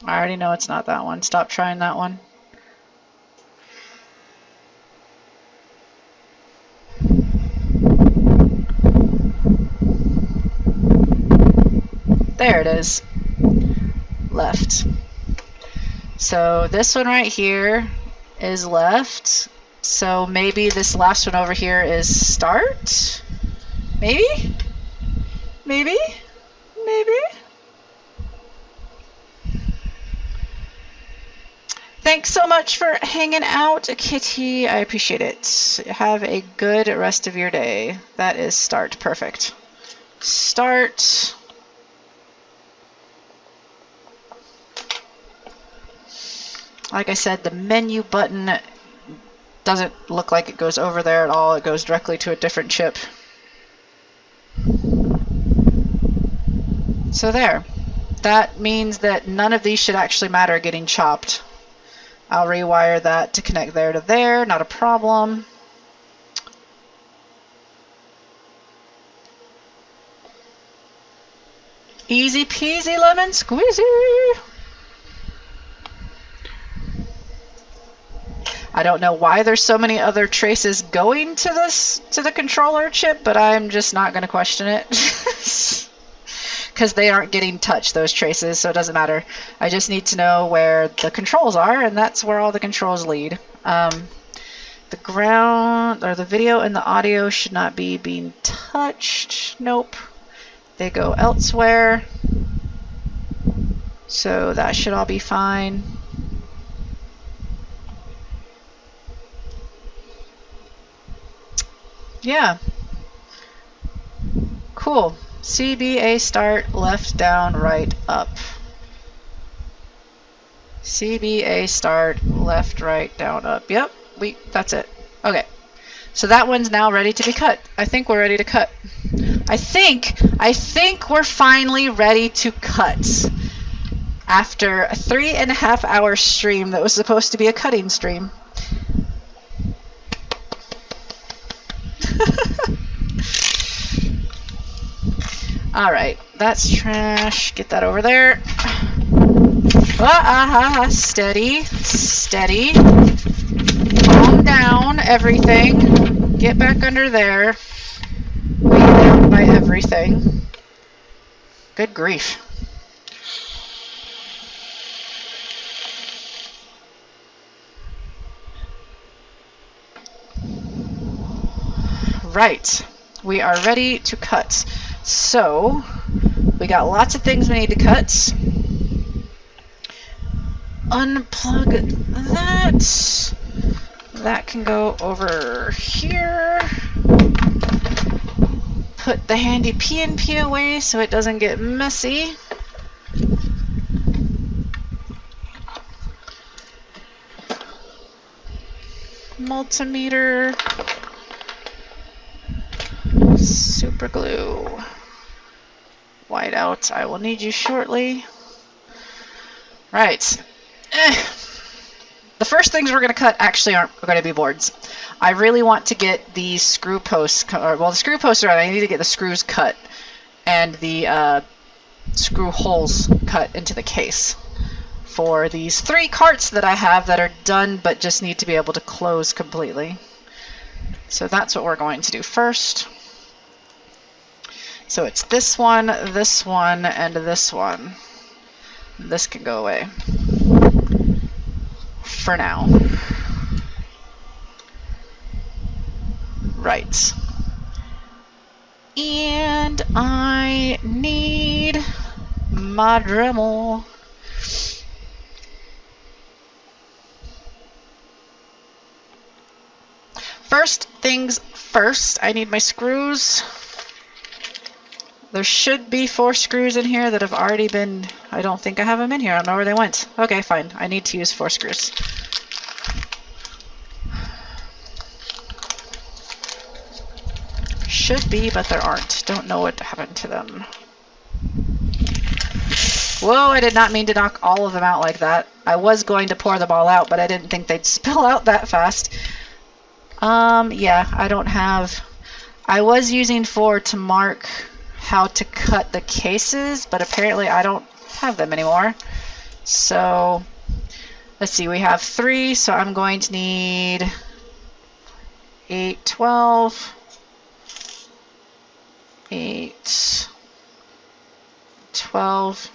I already know it's not that one. Stop trying that one. There it is. Left. So this one right here is left. So maybe this last one over here is start? Maybe? Maybe? Maybe? Thanks so much for hanging out, Kitty. I appreciate it. Have a good rest of your day. That is start. Perfect. Start. Like I said, the menu button doesn't look like it goes over there at all. It goes directly to a different chip. So there. That means that none of these should actually matter getting chopped. I'll rewire that to connect there to there, not a problem. Easy peasy lemon squeezy. I don't know why there's so many other traces going to the controller chip, but I'm just not going to question it. Because they aren't getting touched, those traces, so it doesn't matter. I just need to know where the controls are, and that's where all the controls lead. The ground, or the video and the audio should not be being touched. Nope. They go elsewhere. So that should all be fine. Yeah. Cool. CBA start, left, down, right, up. CBA start, left, right, down, up. Yep, that's it. Okay. So that one's now ready to be cut. I think we're ready to cut. I think we're finally ready to cut. After a 3.5 hour stream that was supposed to be a cutting stream. Alright, that's trash. Get that over there. Steady. Steady. Calm down, everything. Get back under there. Way down by everything. Good grief. Right. We are ready to cut. So, we got lots of things we need to cut. Unplug that. That can go over here. Put the HandyPNP away so it doesn't get messy. Multimeter. Super glue. Whiteout, I will need you shortly. Right. The first things we're going to cut actually aren't going to be boards. I really want to get the screw posts, the screw posts are out. I need to get the screws cut and the screw holes cut into the case for these 3 carts that I have that are done but just need to be able to close completely. So that's what we're going to do first. So it's this one, and this one. This can go away for now. Right. And I need my Dremel. First things first, I need my screws. There should be 4 screws in here that have already been, I don't think I have them in here. I don't know where they went. Okay, fine. I need to use 4 screws. Should be, but there aren't. Don't know what happened to them. Whoa, I did not mean to knock all of them out like that. I was going to pour them all out, but I didn't think they'd spill out that fast. Yeah, I don't have... I was using 4 to mark how to cut the cases, but apparently I don't have them anymore. So, let's see, we have 3, so I'm going to need 8, 12, 8, 12,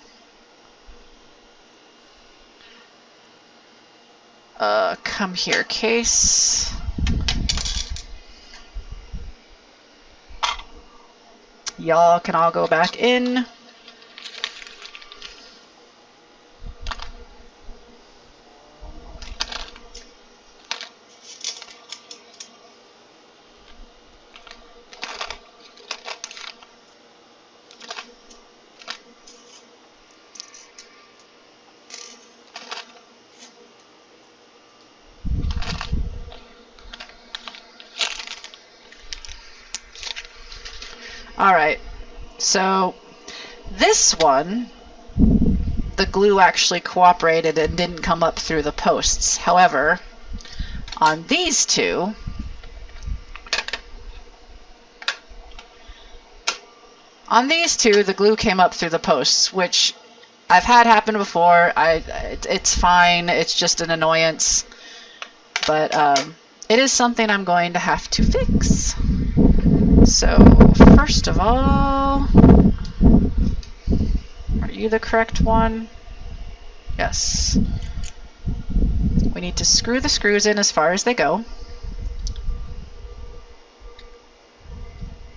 come here, case. Y'all can all go back in. Alright, so this one, the glue actually cooperated and didn't come up through the posts. However, on these two, the glue came up through the posts, which I've had happen before. It's fine, it's just an annoyance, but it is something I'm going to have to fix. So, first of all, are you the correct one? Yes. We need to screw the screws in as far as they go.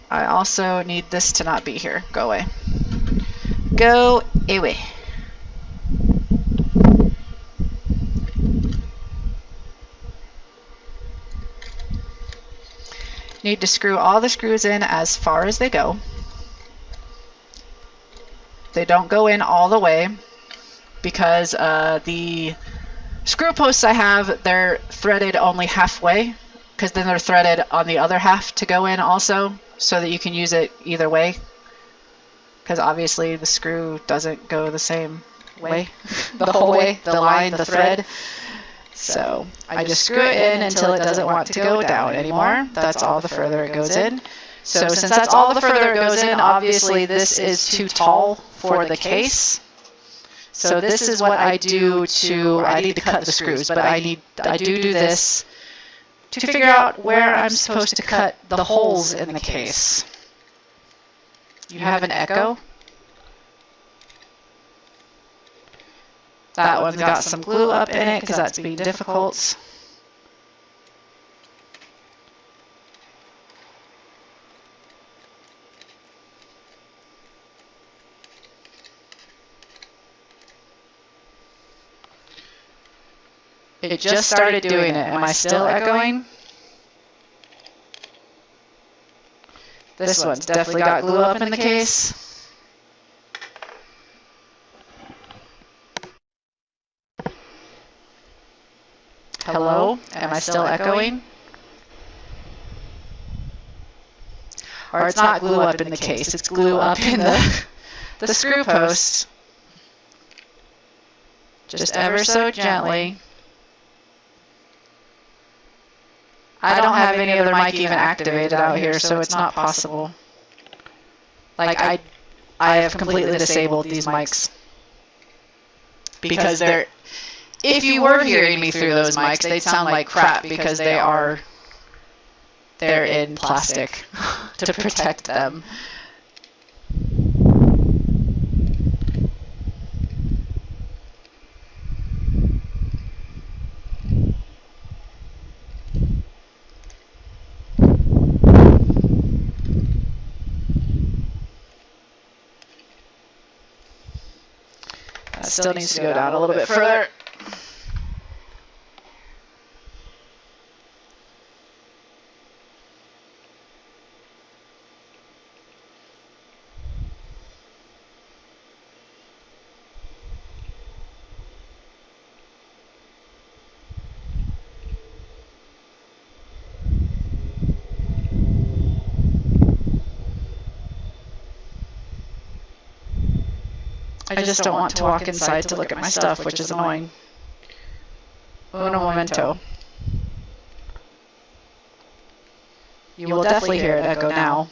I also need this to not be here. Go away. Go away. Need to screw all the screws in as far as they go. They don't go in all the way because the screw posts I have, they're threaded only halfway, because then they're threaded on the other half to go in also, so that you can use it either way, because obviously the screw doesn't go the same way the whole way, the line, the thread. So I just screw it in until it doesn't want to go down anymore. That's all the further it goes in. So since that's all the further it goes in, obviously this is too tall for the case. So this is what I do I need to cut the screws, but I do this to figure out where I'm supposed to cut the holes in the case. You have an echo. That one's got some glue up in it because that's being difficult. It just started doing it. Am I still echoing? This one's definitely got glue up in the case. Hello? Am I still echoing? Or it's not glue up in the case, it's glue up in the screw post. Just ever so gently. I don't have any other mic even activated out here, so it's not possible. Like, I have completely disabled these mics. Because if you were hearing me through those mics, they'd sound like crap because they're in plastic to protect them. That still needs to go down a little bit further. I just don't want to walk inside to look at my stuff, which is annoying. Uno momento. You will definitely hear it echo now.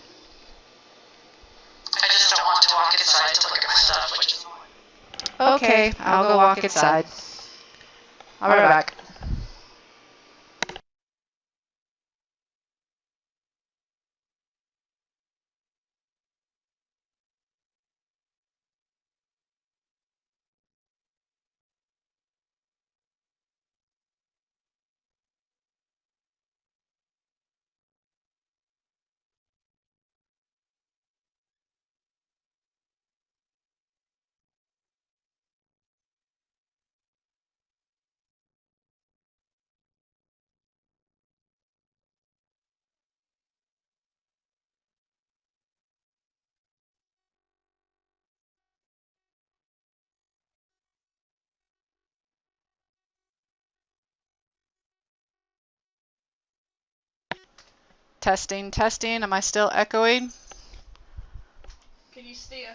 I just don't want to walk inside to look at my stuff, which is annoying. Okay, I'll go walk inside. I'll be right back. Testing, testing. Am I still echoing? Can you steer?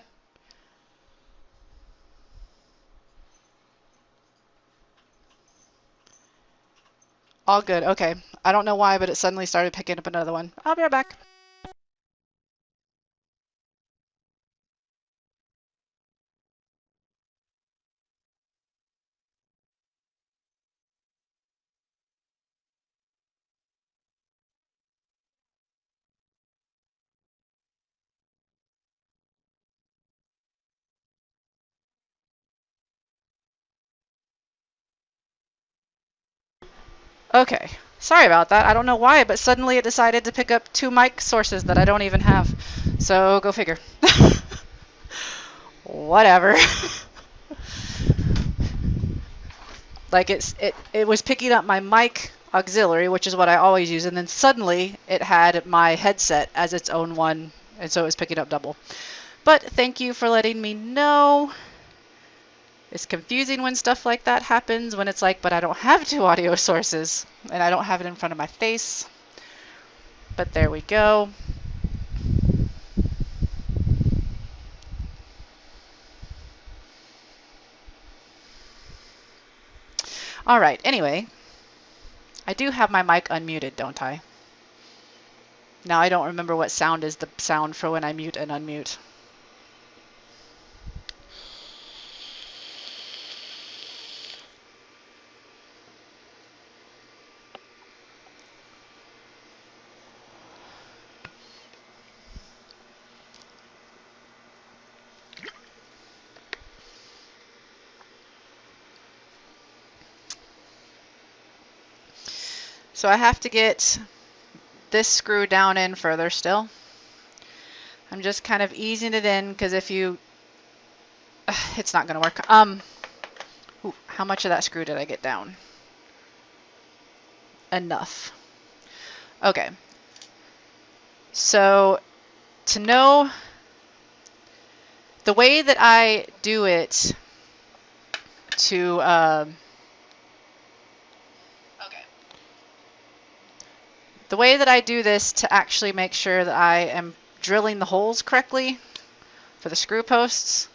All good. Okay. I don't know why, but it suddenly started picking up another one. I'll be right back. Okay. Sorry about that. I don't know why, but suddenly it decided to pick up two mic sources that I don't even have. So go figure. Whatever. Like it was picking up my mic auxiliary, which is what I always use, and then suddenly it had my headset as its own one, and so it was picking up double. But thank you for letting me know. It's confusing when stuff like that happens, when it's like, but I don't have two audio sources, and I don't have it in front of my face. But there we go. All right, anyway, I do have my mic unmuted, don't I? Now I don't remember what sound is the sound for when I mute and unmute. So I have to get this screw down in further still. I'm just kind of easing it in because if you, it's not going to work. Ooh, how much of that screw did I get down? Enough. Okay. So to know the way that I do it to, the way that I do this to actually make sure that I am drilling the holes correctly for the screw posts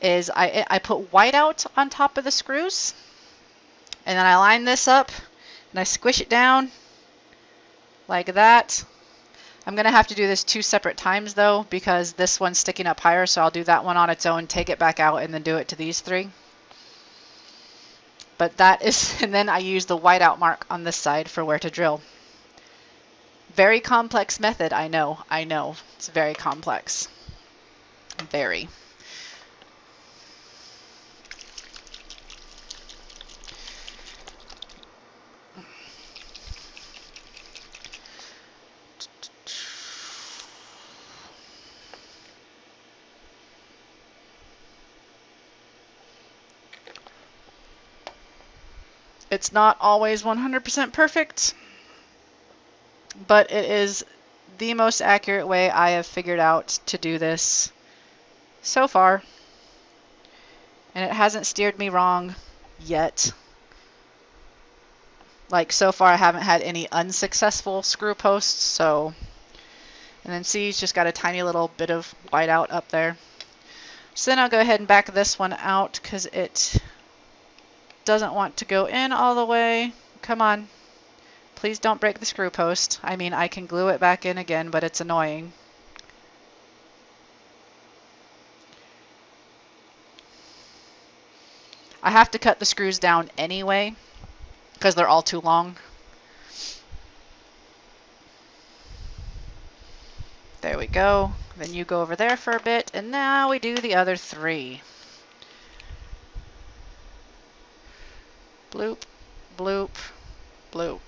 is I put whiteout on top of the screws, and then I line this up and I squish it down like that. I'm going to have to do this 2 separate times though because this one's sticking up higher, so I'll do that one on its own, take it back out, and then do it to these 3. But that is, and then I use the whiteout mark on this side for where to drill. Very complex method, I know. It's very complex. Very. It's not always 100% perfect, but it is the most accurate way I have figured out to do this so far. And it hasn't steered me wrong yet. Like so far I haven't had any unsuccessful screw posts, so. And then see, it's just got a tiny little bit of whiteout up there. So then I'll go ahead and back this one out because it doesn't want to go in all the way. Come on. Please don't break the screw post. I mean, I can glue it back in again, but it's annoying. I have to cut the screws down anyway because they're all too long. There we go. Then you go over there for a bit, and now we do the other 3. Bloop, bloop, bloop.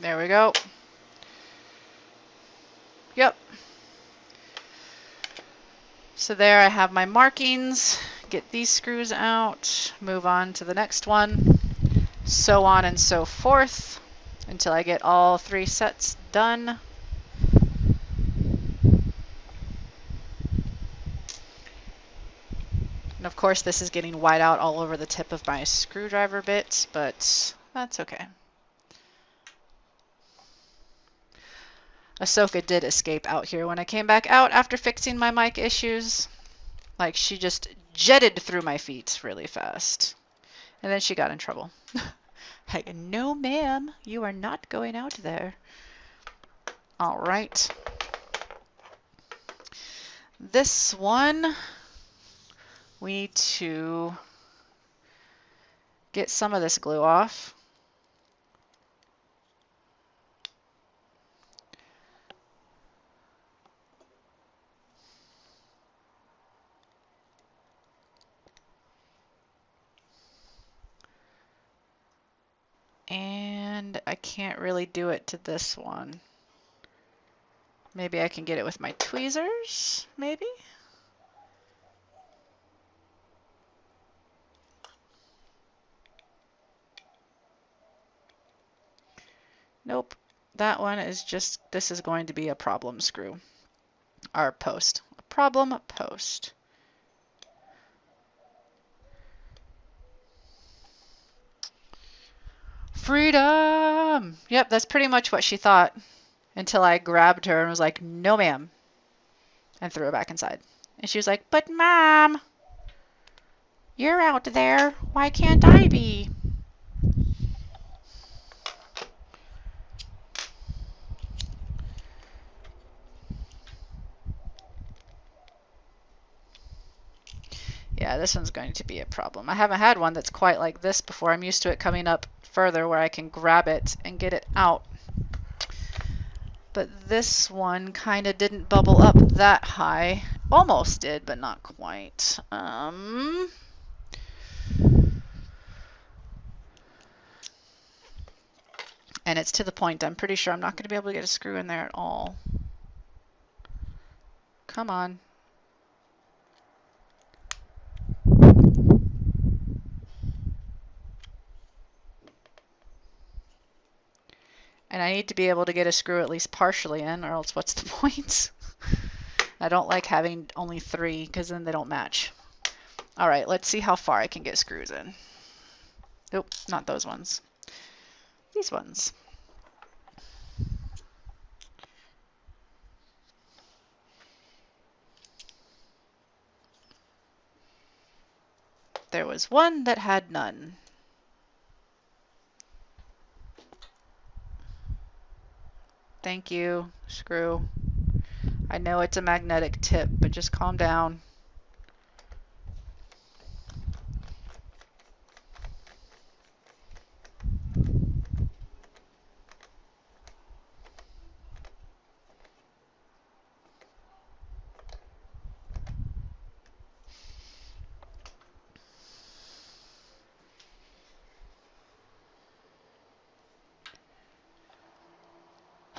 There we go. Yep. So there I have my markings. Get these screws out, move on to the next one, so on and so forth until I get all 3 sets done. And of course this is getting white out all over the tip of my screwdriver bit, but that's okay. Ahsoka did escape out here when I came back out after fixing my mic issues. Like, she just jetted through my feet really fast. And then she got in trouble. Like, no ma'am, you are not going out there. All right. This one, we need to get some of this glue off. And I can't really do it to this one. Maybe I can get it with my tweezers, maybe? Nope. That one is just, this is going to be a problem screw. Or post. A problem post. Freedom! Yep, that's pretty much what she thought. until I grabbed her and was like, no, ma'am, and threw her back inside. And she was like, but Mom, you're out there. Why can't I be? Yeah, this one's going to be a problem. I haven't had one that's quite like this before. I'm used to it coming up further where I can grab it and get it out. But this one kind of didn't bubble up that high. Almost did, but not quite. And it's to the point I'm pretty sure I'm not going to be able to get a screw in there at all. Come on. And I need to be able to get a screw at least partially in, or else what's the point? I don't like having only 3 because then they don't match. All right, let's see how far I can get screws in. Nope, not those ones. These ones. There was one that had none. Thank you, screw. I know it's a magnetic tip, but just calm down.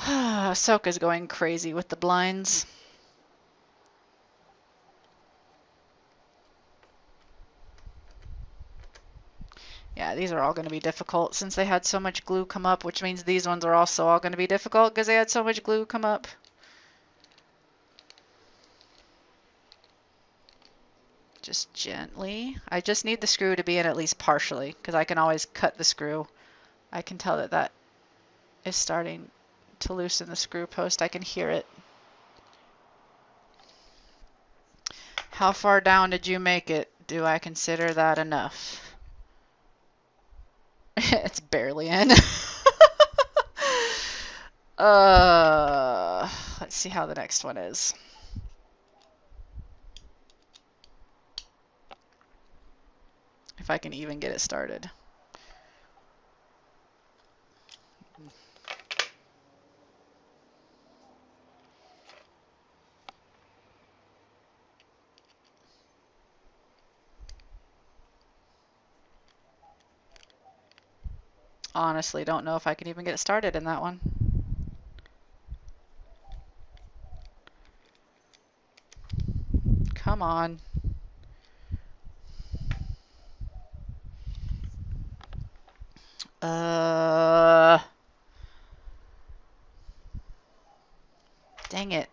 Ahsoka's going crazy with the blinds. Yeah, these are all going to be difficult since they had so much glue come up, which means these ones are also all going to be difficult because they had so much glue come up. Just gently. I just need the screw to be in at least partially because I can always cut the screw. I can tell that that is starting to loosen the screw post. I can hear it. How far down did you make it? Do I consider that enough? It's barely in. Let's see how the next one is. If I can even get it started. Honestly, don't know if I can even get it started in that one. Come on. Dang it.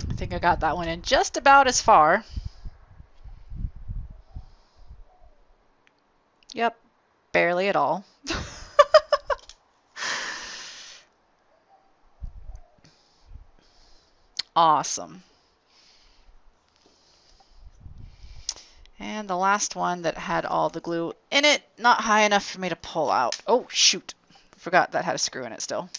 I think I got that one in just about as far. Yep, barely at all. Awesome. And the last one that had all the glue in it, not high enough for me to pull out. Oh, shoot. Forgot that had a screw in it still.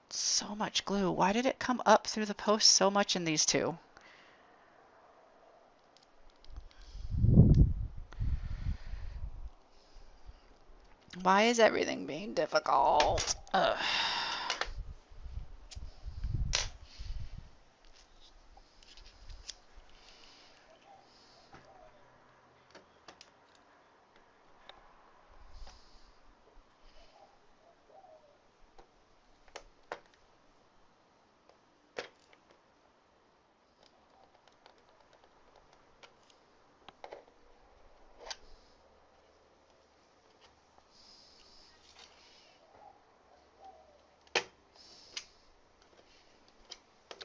So much glue. Why did it come up through the post so much in these two? Why is everything being difficult? Ugh.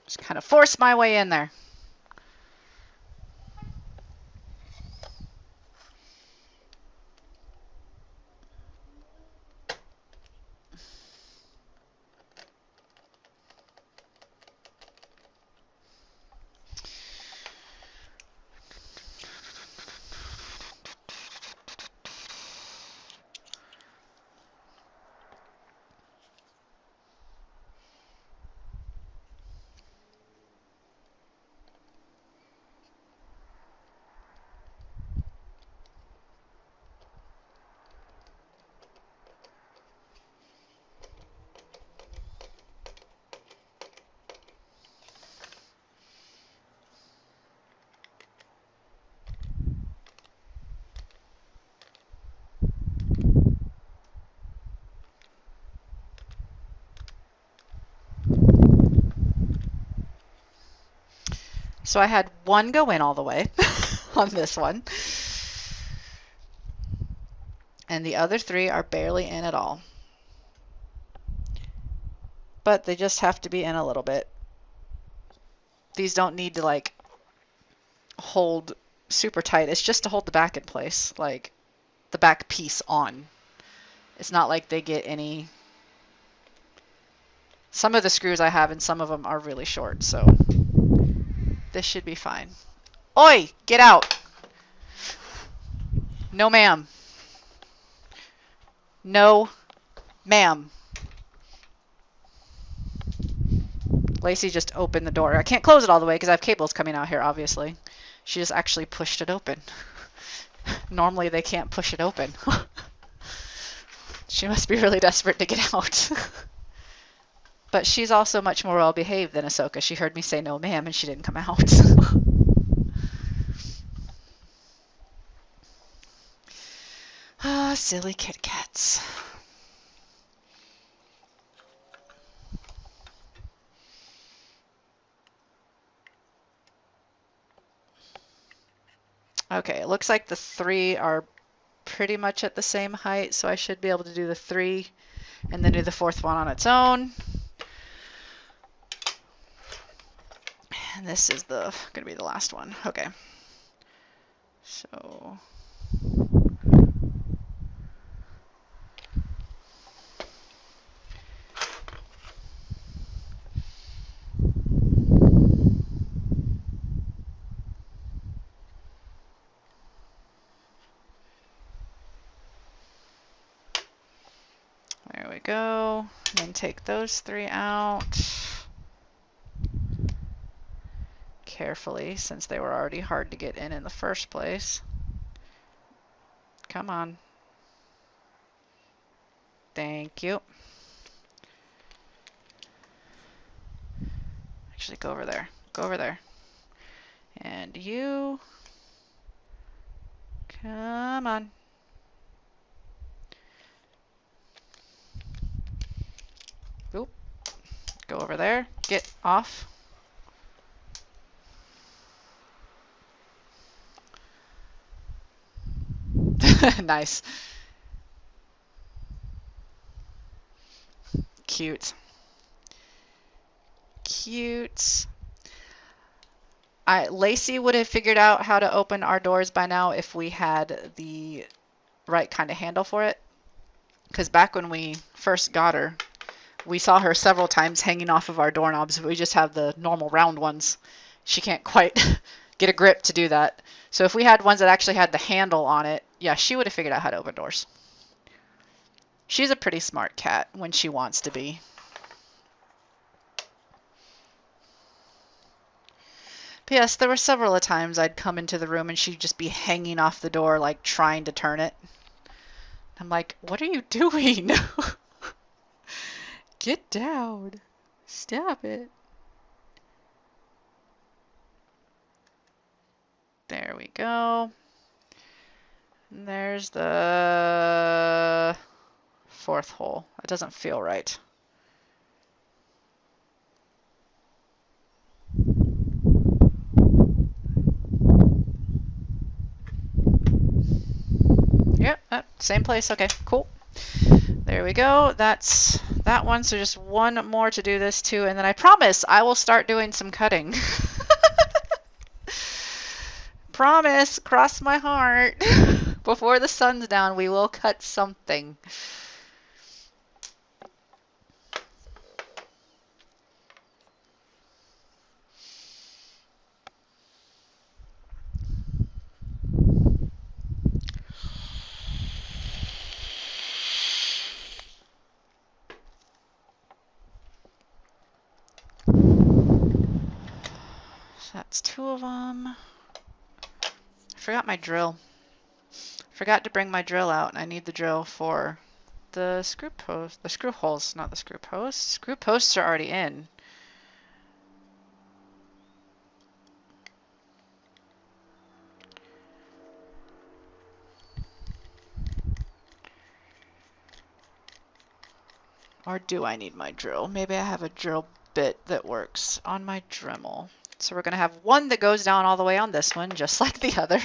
Just kind of force my way in there. So I had one go in all the way on this one. And the other 3 are barely in at all. But they just have to be in a little bit. These don't need to like hold super tight. It's just to hold the back in place, like the back piece on. It's not like they get any. Some of the screws I have and some of them are really short, so this should be fine. Oi, get out. No ma'am. No ma'am. Lacey just opened the door. I can't close it all the way because I have cables coming out here, obviously. She just actually pushed it open. Normally they can't push it open. She must be really desperate to get out. But she's also much more well behaved than Ahsoka. She heard me say no ma'am and she didn't come out. Ah, silly Kit Kats. Okay, it looks like the 3 are pretty much at the same height, so I should be able to do the 3 and then do the 4th one on its own. And this is going to be the last one. Okay. So there we go. And then take those 3 out carefully since they were already hard to get in the first place. Come on. Thank you. Actually, go over there. Go over there. And you. Come on. Oop. Go over there. Get off. Nice. Cute. Cute. Lacey would have figured out how to open our doors by now if we had the right kind of handle for it. Because back when we first got her, we saw her several times hanging off of our doorknobs. We just have the normal round ones. She can't quite get a grip to do that. So if we had ones that actually had the handle on it, yeah, she would have figured out how to open doors. She's a pretty smart cat when she wants to be. But yes, there were several times I'd come into the room and she'd just be hanging off the door, like trying to turn it. I'm like, what are you doing? Get down. Stop it. There we go. And there's the 4th hole. It doesn't feel right. Yep, same place. Okay, cool. There we go. That's that one, so just one more to do this too, and then I promise I will start doing some cutting. Promise, cross my heart. Before the sun's down, we will cut something. So that's 2 of them. I forgot my drill. Forgot to bring my drill out, and I need the drill for the screw post, the screw holes, not the screw posts. Screw posts are already in. Or do I need my drill? Maybe I have a drill bit that works on my Dremel. So we're going to have one that goes down all the way on this one, just like the other.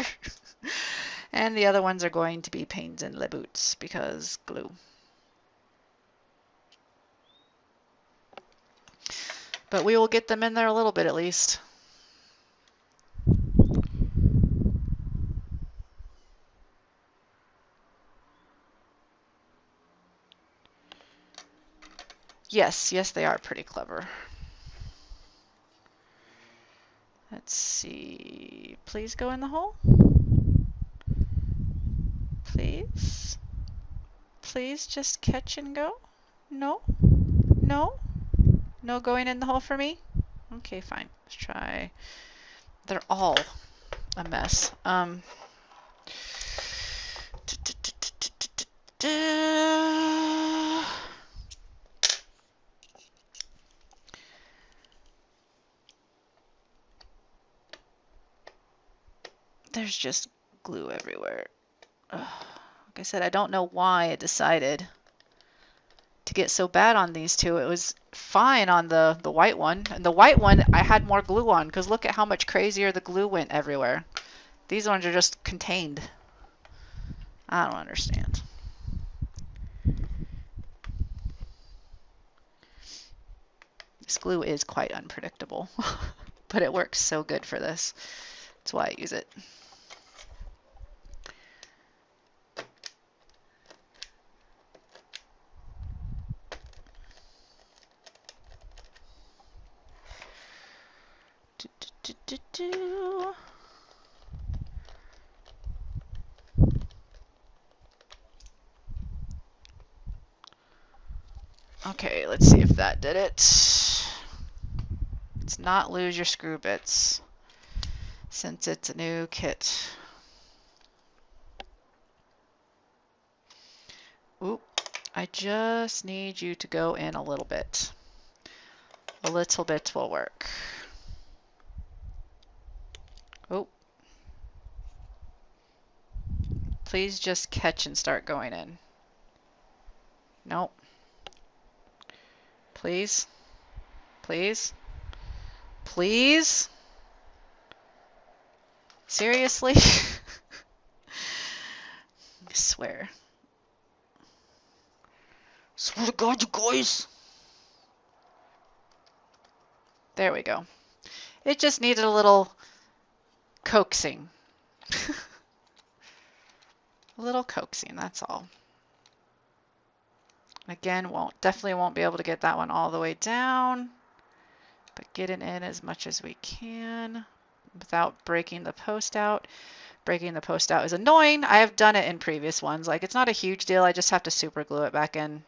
And the other ones are going to be pains in the boots because glue. But we will get them in there a little bit at least. Yes, yes, they are pretty clever. Let's see. Please go in the hole. Please. Please just catch and go. No. No. No going in the hole for me? Okay, fine. Let's try. They're all a mess. There's just glue everywhere. Ugh. Like I said, I don't know why I decided to get so bad on these two. It was fine on the white one. And the white one, I had more glue on because look at how much crazier the glue went everywhere. These ones are just contained. I don't understand. This glue is quite unpredictable, but it works so good for this. That's why I use it. Okay, let's see if that did it. Let's not lose your screw bits since it's a new kit. Oop, I just need you to go in a little bit. A little bit will work. Oh. Please just catch and start going in. Nope. Please. Please. Please. Seriously? I swear. Swear to God, you guys. There we go. It just needed a little coaxing. A little coaxing, that's all. Again, definitely won't be able to get that one all the way down, but getting in as much as we can without breaking the post out. Breaking the post out is annoying. I have done it in previous ones. Like, it's not a huge deal. I just have to super glue it back in.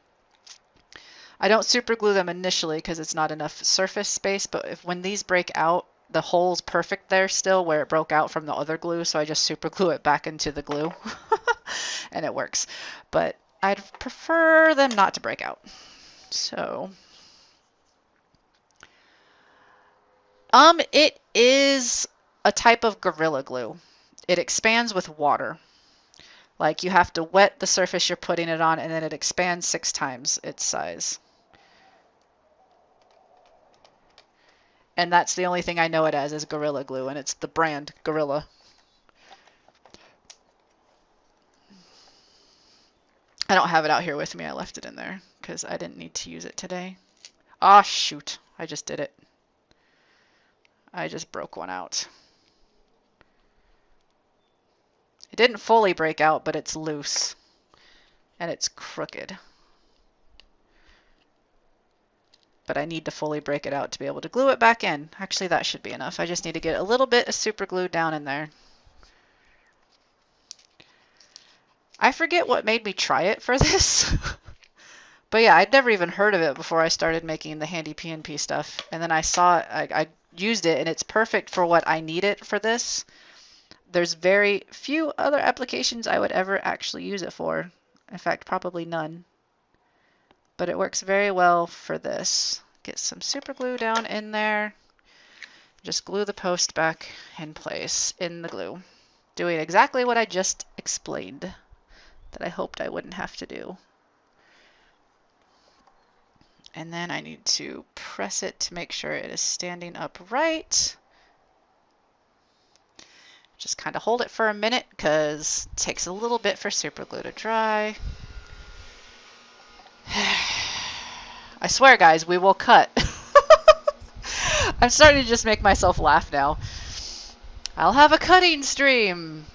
I don't super glue them initially because it's not enough surface space, but when these break out, the hole's perfect there still where it broke out from the other glue, so I just super glue it back into the glue and it works. But I'd prefer them not to break out. So, it is a type of Gorilla Glue. It expands with water. Like, you have to wet the surface you're putting it on, and then it expands 6 times its size. And that's the only thing I know it as is Gorilla Glue, and it's the brand Gorilla. I don't have it out here with me. I left it in there because I didn't need to use it today. Ah, shoot. I just did it. I just broke one out. It didn't fully break out, but it's loose. And it's crooked. But I need to fully break it out to be able to glue it back in. Actually, that should be enough. I just need to get a little bit of super glue down in there. I forget what made me try it for this. But yeah, I'd never even heard of it before I started making the HandyPNP stuff. And then I saw it, I used it, and it's perfect for what I need it for this. There's very few other applications I would ever actually use it for. In fact, probably none. But it works very well for this. Get some super glue down in there. Just glue the post back in place in the glue. Doing exactly what I just explained that I hoped I wouldn't have to do. And then I need to press it to make sure it is standing upright. Just kind of hold it for a minute because it takes a little bit for super glue to dry. I swear, guys, we will cut. I'm starting to just make myself laugh now. I'll have a cutting stream.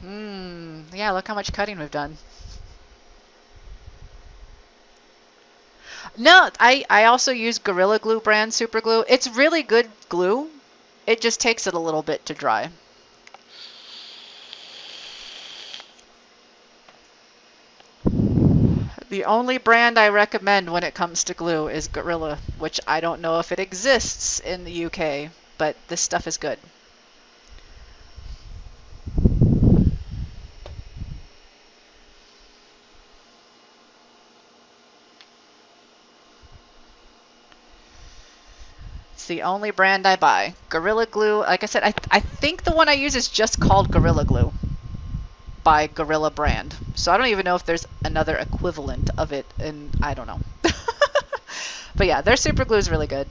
Yeah, look how much cutting we've done. No, I also use Gorilla Glue brand super glue. It's really good glue. It just takes it a little bit to dry. The only brand I recommend when it comes to glue is Gorilla, which I don't know if it exists in the UK, but this stuff is good. It's the only brand I buy. Gorilla Glue, like I said, I think the one I use is just called Gorilla Glue by Gorilla brand. So I don't even know if there's another equivalent of it, and I don't know. But yeah, their super glue is really good.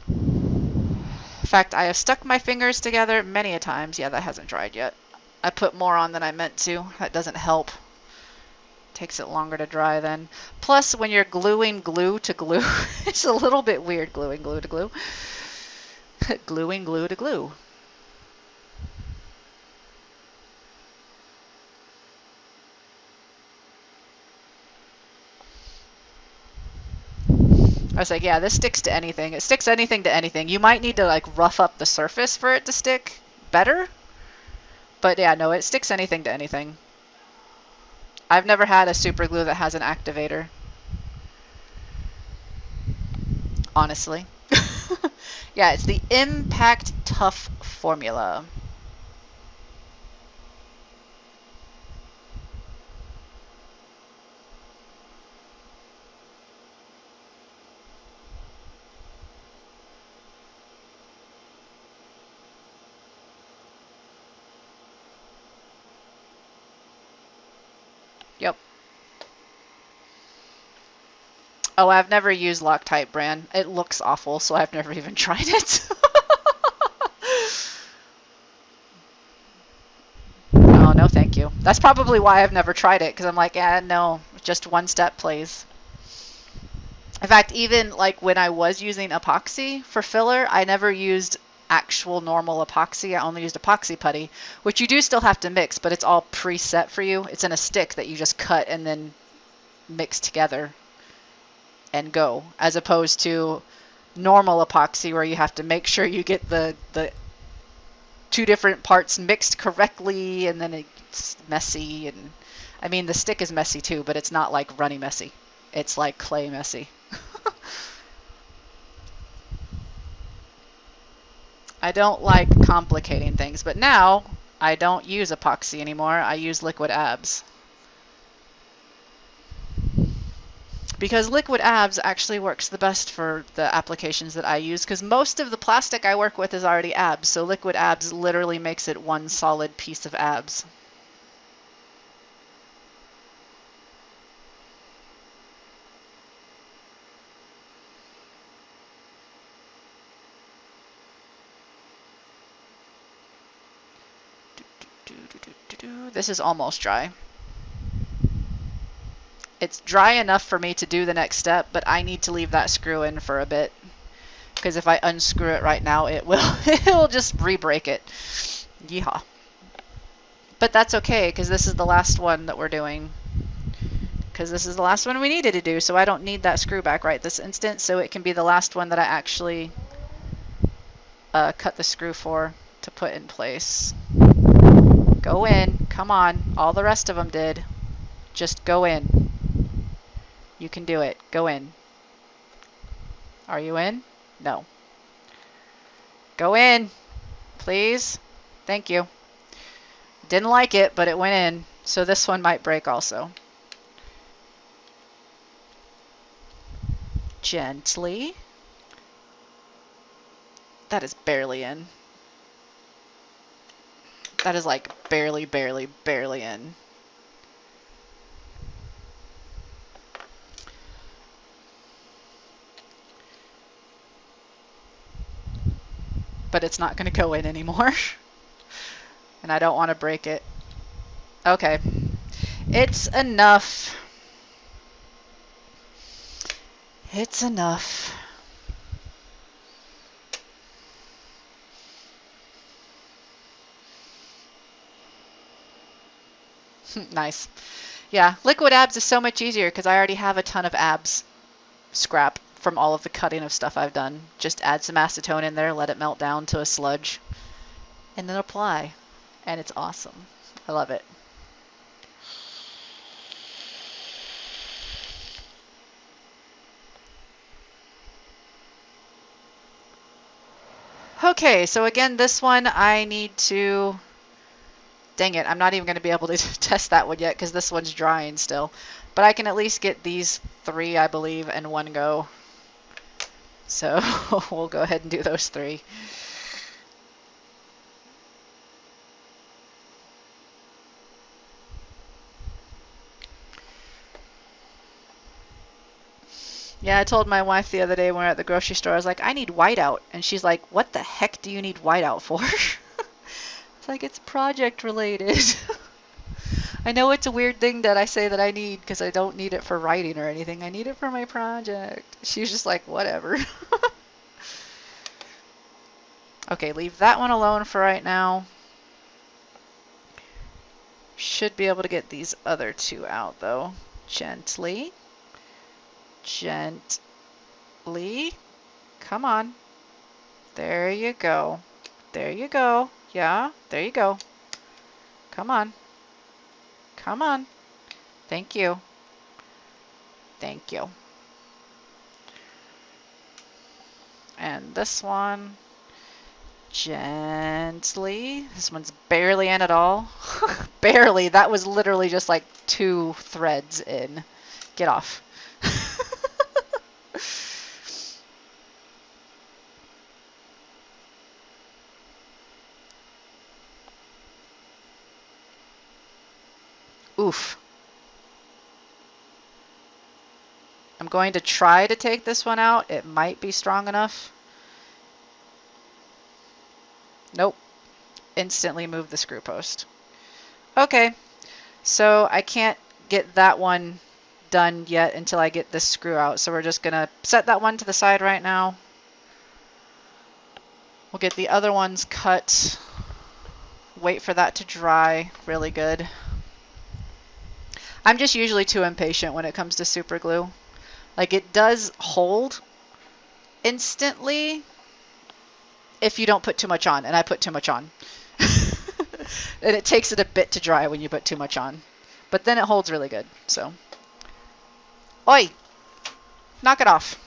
In fact, I have stuck my fingers together many a times. Yeah, that hasn't dried yet. I put more on than I meant to. That doesn't help. Takes it longer to dry then. Plus, when you're gluing glue to glue, it's a little bit weird gluing glue to glue. Gluing glue to glue. I was like, yeah, this sticks to anything. It sticks anything to anything. You might need to like rough up the surface for it to stick better. But yeah, no, it sticks anything to anything. I've never had a super glue that has an activator. Honestly. Yeah, it's the Impact Tough formula. Yep. Oh, I've never used Loctite brand. It looks awful, so I've never even tried it. Oh, no, thank you. That's probably why I've never tried it, because I'm like, no, just one step, please. In fact, even like when I was using epoxy for filler, I never used actual normal epoxy. I only used epoxy putty, which you do still have to mix, but it's all preset for you. It's in a stick that you just cut and then mix together and go, as opposed to normal epoxy where you have to make sure you get the two different parts mixed correctly, and then it's messy. And I mean, the stick is messy too, but it's not like runny messy. It's like clay messy. I don't like complicating things, but now I don't use epoxy anymore. I use liquid abs. Because liquid abs actually works the best for the applications that I use, because most of the plastic I work with is already abs, so liquid abs literally makes it one solid piece of abs. This is almost dry. It's dry enough for me to do the next step, but I need to leave that screw in for a bit. Because if I unscrew it right now, it will it will just re-break it. Yeehaw. But that's okay, because this is the last one that we're doing. Because this is the last one we needed to do, so I don't need that screw back right this instant, so it can be the last one that I actually cut the screw for to put in place. Go in. Come on. All the rest of them did. Just go in. You can do it. Go in. Are you in? No. Go in. Please. Thank you. Didn't like it, but it went in. So this one might break also. Gently. That is barely in. That is like barely, barely, barely in. But it's not going to go in anymore. And I don't want to break it. Okay. It's enough. It's enough. Nice. Yeah, liquid abs is so much easier because I already have a ton of abs scrap from all of the cutting of stuff I've done. Just add some acetone in there, let it melt down to a sludge, and then apply. And it's awesome. I love it. Okay, so again, this one I need to... Dang it, I'm not even going to be able to test that one yet because this one's drying still. But I can at least get these 3, I believe, in one go. So we'll go ahead and do those 3. Yeah, I told my wife the other day when we were at the grocery store, I was like, I need whiteout. And she's like, what the heck do you need whiteout for? It's like, it's project related. I know it's a weird thing that I say that I need because I don't need it for writing or anything. I need it for my project. She's just like, whatever. Okay, leave that one alone for right now. Should be able to get these other 2 out though. Gently. Gently. Come on. There you go. There you go. Yeah, there you go. Come on. Come on. Thank you. Thank you. And this one, gently. This one's barely in at all. Barely. That was literally just like 2 threads in. Get off. Oof. I'm going to try to take this one out. It might be strong enough. Nope. Instantly move the screw post. Okay. So I can't get that one done yet until I get this screw out. So we're just going to set that one to the side right now. We'll get the other ones cut. Wait for that to dry really good. I'm just usually too impatient when it comes to super glue. Like, it does hold instantly if you don't put too much on, and I put too much on. And it takes it a bit to dry when you put too much on. But then it holds really good, so. Oi! Knock it off.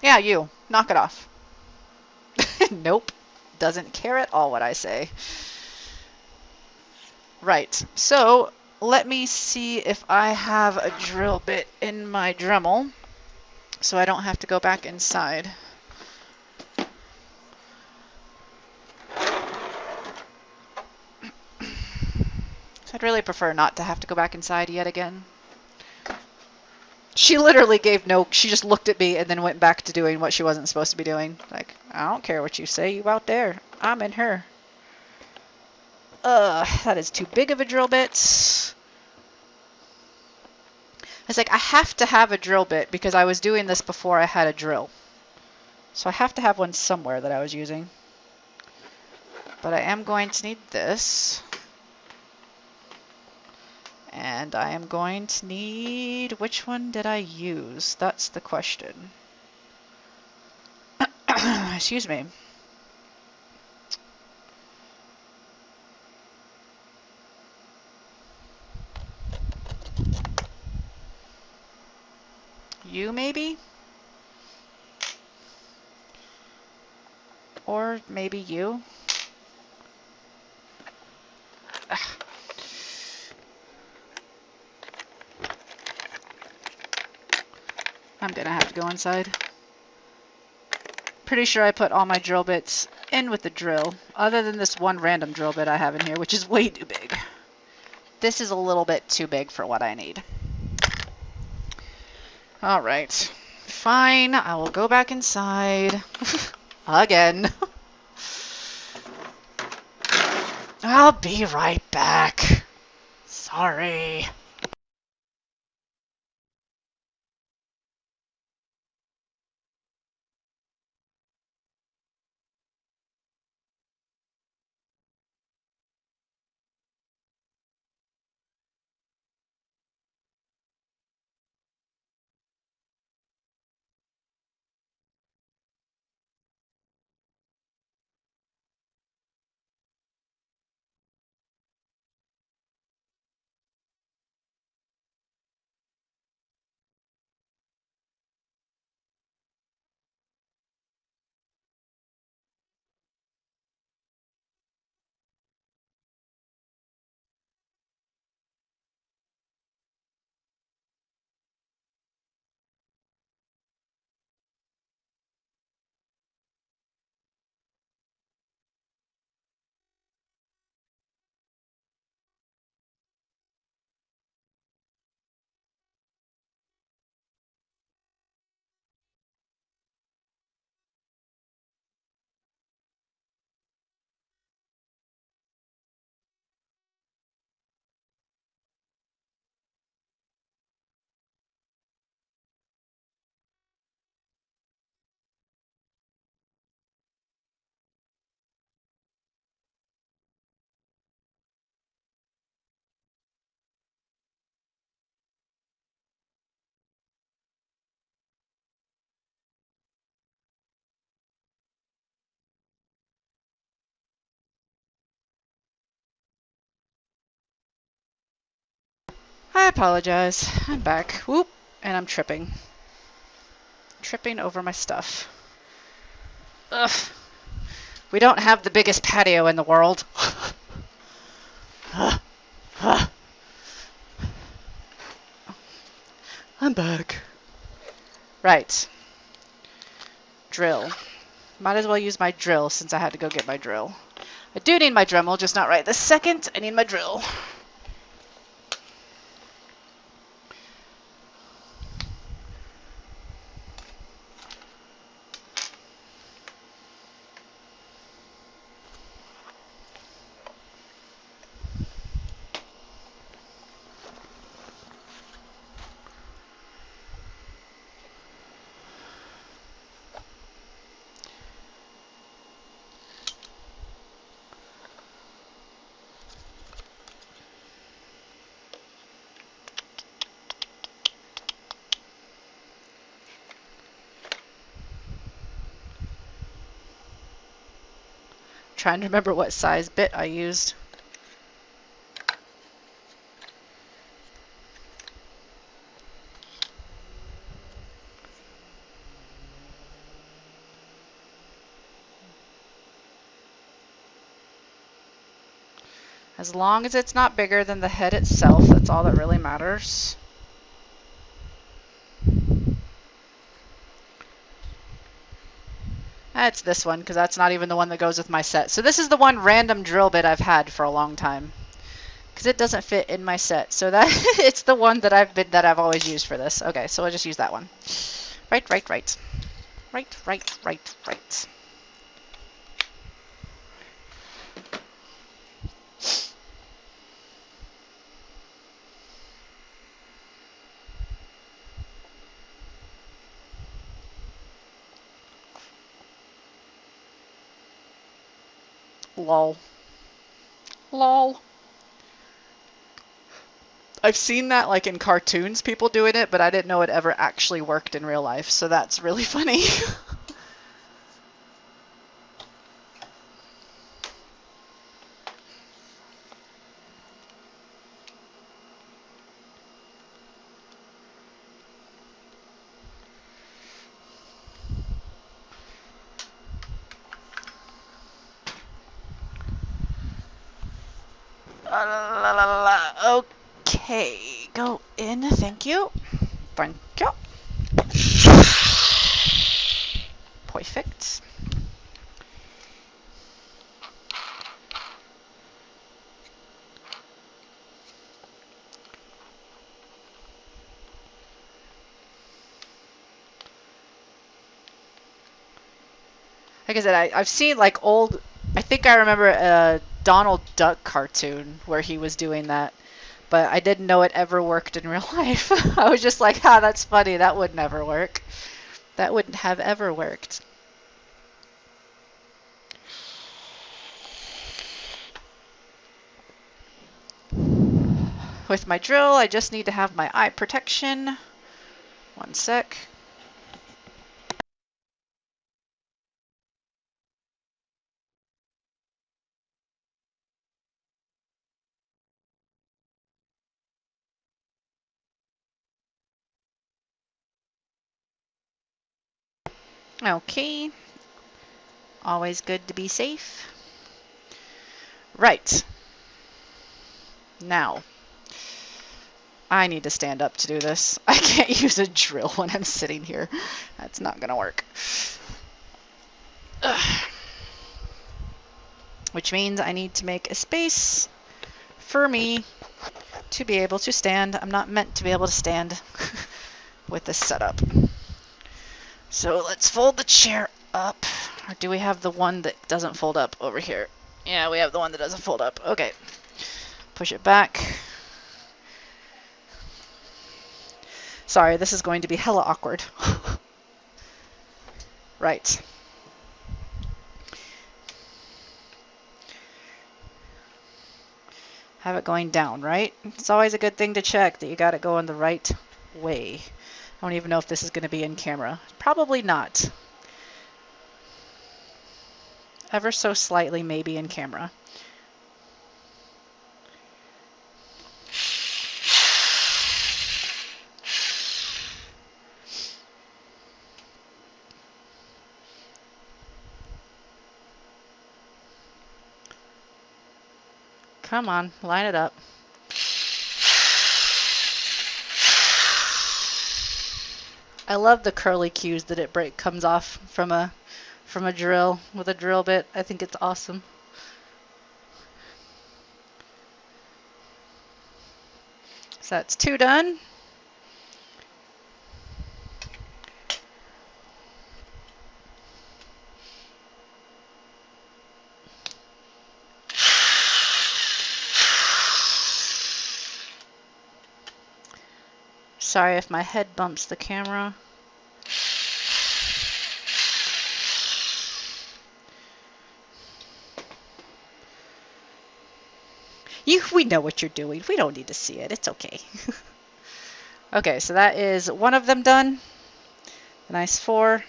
Yeah, you. Knock it off. Nope. Doesn't care at all what I say. Right, so let me see if I have a drill bit in my Dremel so I don't have to go back inside. I'd really prefer not to have to go back inside yet again. She literally gave no, she just looked at me and then went back to doing what she wasn't supposed to be doing. Like, I don't care what you say, you out there. I'm in her. That is too big of a drill bit. It's like I have to have a drill bit because I was doing this before I had a drill. So I have to have one somewhere that I was using. But I am going to need this. And I am going to need... Which one did I use? That's the question. Excuse me. You, maybe? Or maybe you? I'm gonna have to go inside. Pretty sure I put all my drill bits in with the drill, other than this one random drill bit I have in here, which is way too big. This is a little bit too big for what I need. Alright. Fine, I will go back inside. Again. I'll be right back. Sorry. I apologize. I'm back. Whoop. And I'm tripping. Tripping over my stuff. Ugh. We don't have the biggest patio in the world. I'm back. Right. Drill. Might as well use my drill since I had to go get my drill. I do need my Dremel, just not right this second. I need my drill. Trying to remember what size bit I used. As long as it's not bigger than the head itself, that's all that really matters. It's this one, because that's not even the one that goes with my set. So this is the one random drill bit I've had for a long time. Because it doesn't fit in my set. So that it's the one that I've always used for this. Okay, so I'll just use that one. Right. Right. 。Lol. Lol. I've seen that like in cartoons, people doing it, but I didn't know it ever actually worked in real life, so that's really funny. Okay, go in. Thank you. Thank you. Perfect. Like I said, I've seen like old. I think I remember a Donald Duck cartoon where he was doing that, but I didn't know it ever worked in real life. I was just like, ah, that's funny. That would never work. That wouldn't have ever worked. With my drill, I just need to have my eye protection. One sec. Okay. Always good to be safe. Right. Now, I need to stand up to do this. I can't use a drill when I'm sitting here. That's not gonna work. Ugh. Which means I need to make a space for me to be able to stand. I'm not meant to be able to stand with this setup. So let's fold the chair up. Or do we have the one that doesn't fold up over here? Yeah, we have the one that doesn't fold up. Okay. Push it back. Sorry, this is going to be hella awkward. Right. Have it going down, right? It's always a good thing to check that you got it going the right way. I don't even know if this is going to be in camera. Probably not. Ever so slightly maybe in camera. Come on, line it up. I love the curly cues that it comes off from a drill with a drill bit. I think it's awesome. So that's 2 done. Sorry if my head bumps the camera. We know what you're doing. We don't need to see it. It's okay. Okay, so that is one of them done. A nice 4.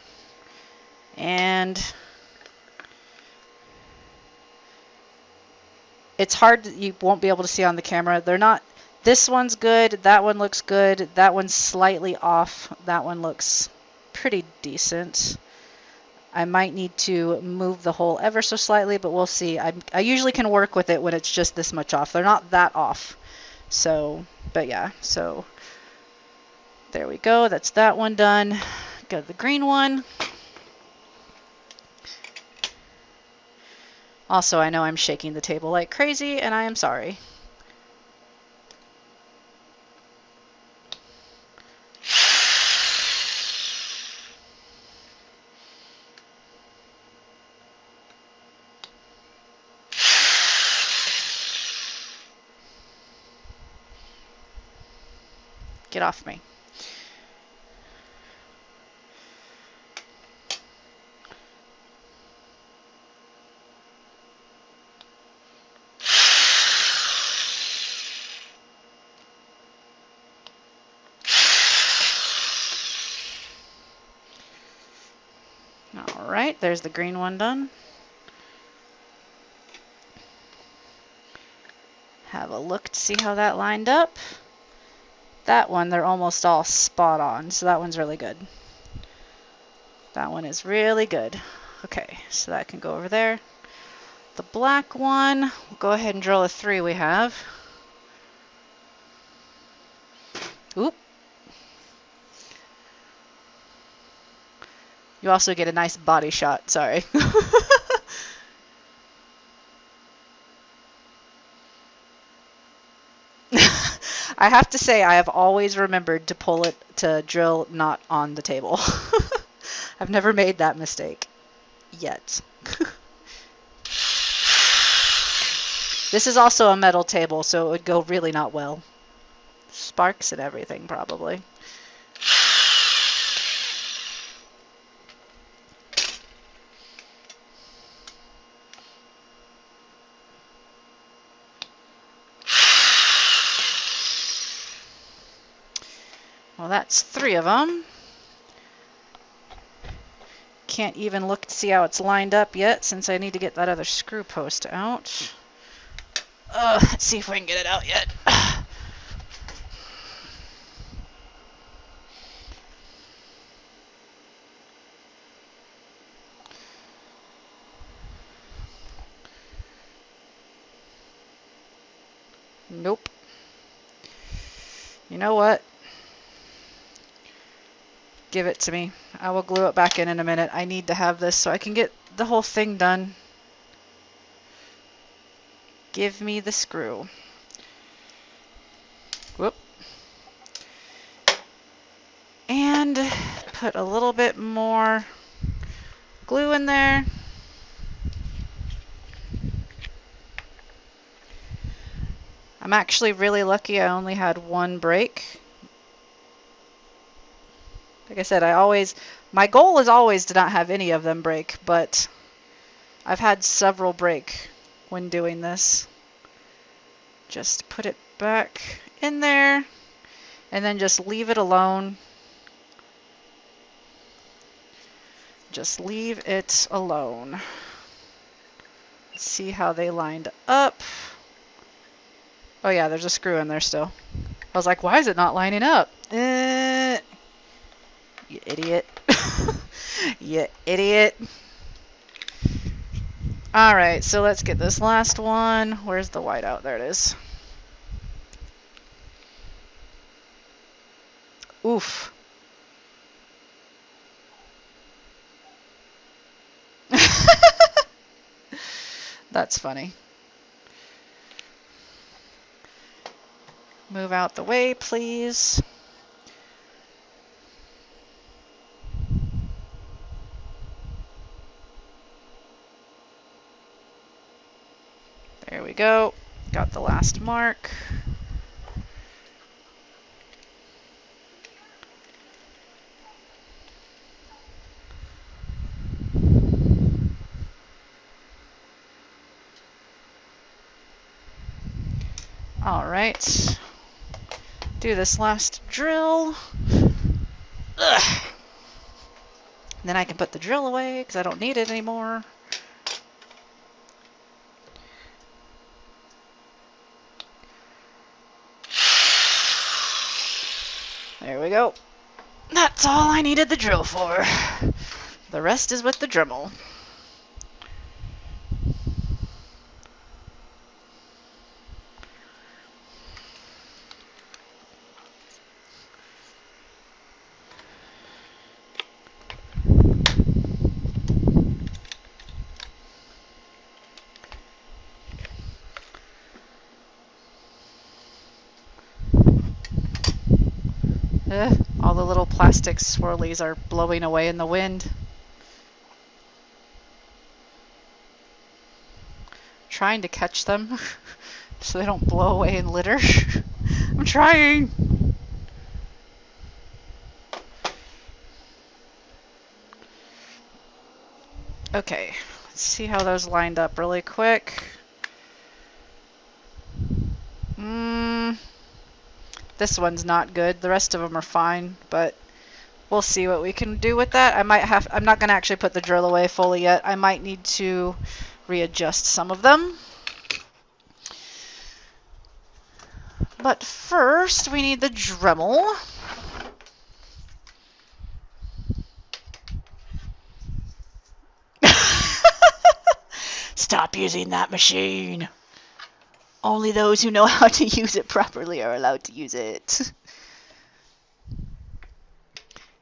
And it's hard, you won't be able to see on the camera. They're not, this one's good, that one looks good, that one's slightly off, that one looks pretty decent. I might need to move the hole ever so slightly, but we'll see. I usually can work with it when it's just this much off. They're not that off. So, but yeah, so there we go. That's that one done. Go to the green one. Also, I know I'm shaking the table like crazy, and I am sorry. Get off me. Alright, there's the green one done. Have a look to see how that lined up. That one, they're almost all spot on, so that one's really good. That one is really good. Okay, so that can go over there. The black one, we'll go ahead and drill a 3 we have. Oop. You also get a nice body shot, sorry. I have to say, I have always remembered to pull it to drill not on the table. I've never made that mistake yet. This is also a metal table, so it would go really not well. Sparks and everything, probably. Well, that's 3 of them. Can't even look to see how it's lined up yet, since I need to get that other screw post out. Let's see if we can get it out yet. Nope. You know what? Give it to me. I will glue it back in a minute. I need to have this so I can get the whole thing done. Give me the screw. Whoop. And put a little bit more glue in there. I'm actually really lucky I only had 1 break. Like I said, my goal is always to not have any of them break, but I've had several break when doing this. Just put it back in there and then just leave it alone. Just leave it alone. Let's see how they lined up. Oh yeah, there's a screw in there still. I was like, why is it not lining up? You idiot. You idiot. Alright, so let's get this last one. Where's the whiteout? There it is. Oof. That's funny. Move out the way, please. There we go. Got the last mark. All right. Do this last drill. Ugh. Then I can put the drill away because I don't need it anymore. There we go. That's all I needed the drill for. The rest is with the Dremel. All the little plastic swirlies are blowing away in the wind. Trying to catch them so they don't blow away in litter. I'm trying. Okay, let's see how those lined up really quick. This one's not good. The rest of them are fine, but we'll see what we can do with that. I'm not going to actually put the drill away fully yet. I might need to readjust some of them. But first, we need the Dremel. Stop using that machine. Only those who know how to use it properly are allowed to use it.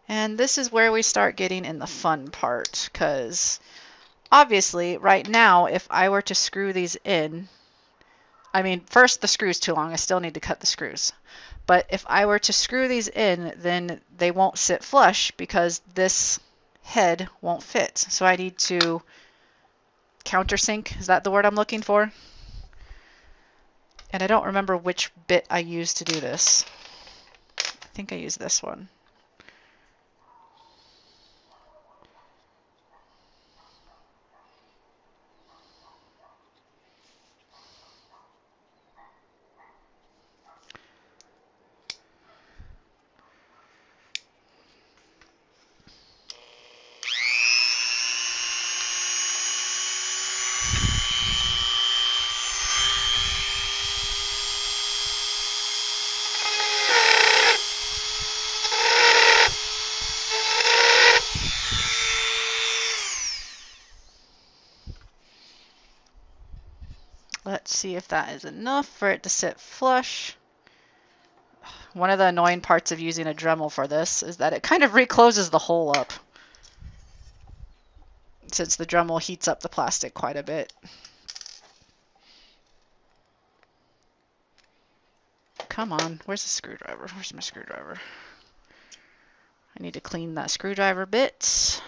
And this is where we start getting in the fun part, because obviously right now if I were to screw these in, I mean, first the screw's too long, I still need to cut the screws. But if I were to screw these in, then they won't sit flush because this head won't fit. So I need to countersink, is that the word I'm looking for? And I don't remember which bit I used to do this. I think I used this one. Let's see if that is enough for it to sit flush. One of the annoying parts of using a Dremel for this is that it kind of recloses the hole up, since the Dremel heats up the plastic quite a bit. Come on, where's the screwdriver? Where's my screwdriver? I need to clean that screwdriver bit.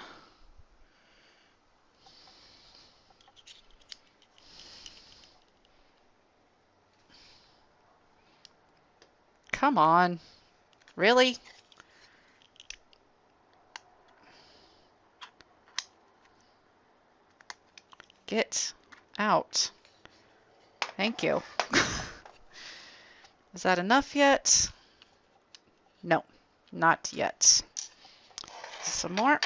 Come on. Really? Get out. Thank you. Is that enough yet? No, not yet. Some more.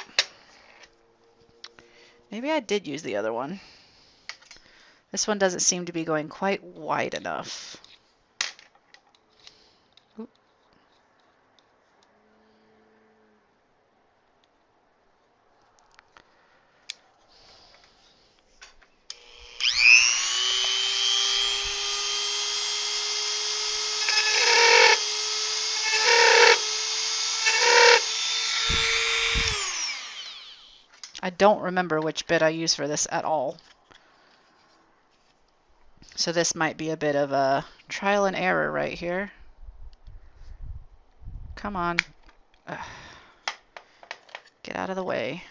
Maybe I did use the other one. This one doesn't seem to be going quite wide enough. Oop. I don't remember which bit I used for this at all. So this might be a bit of a trial and error right here. Come on. Ugh. Get out of the way.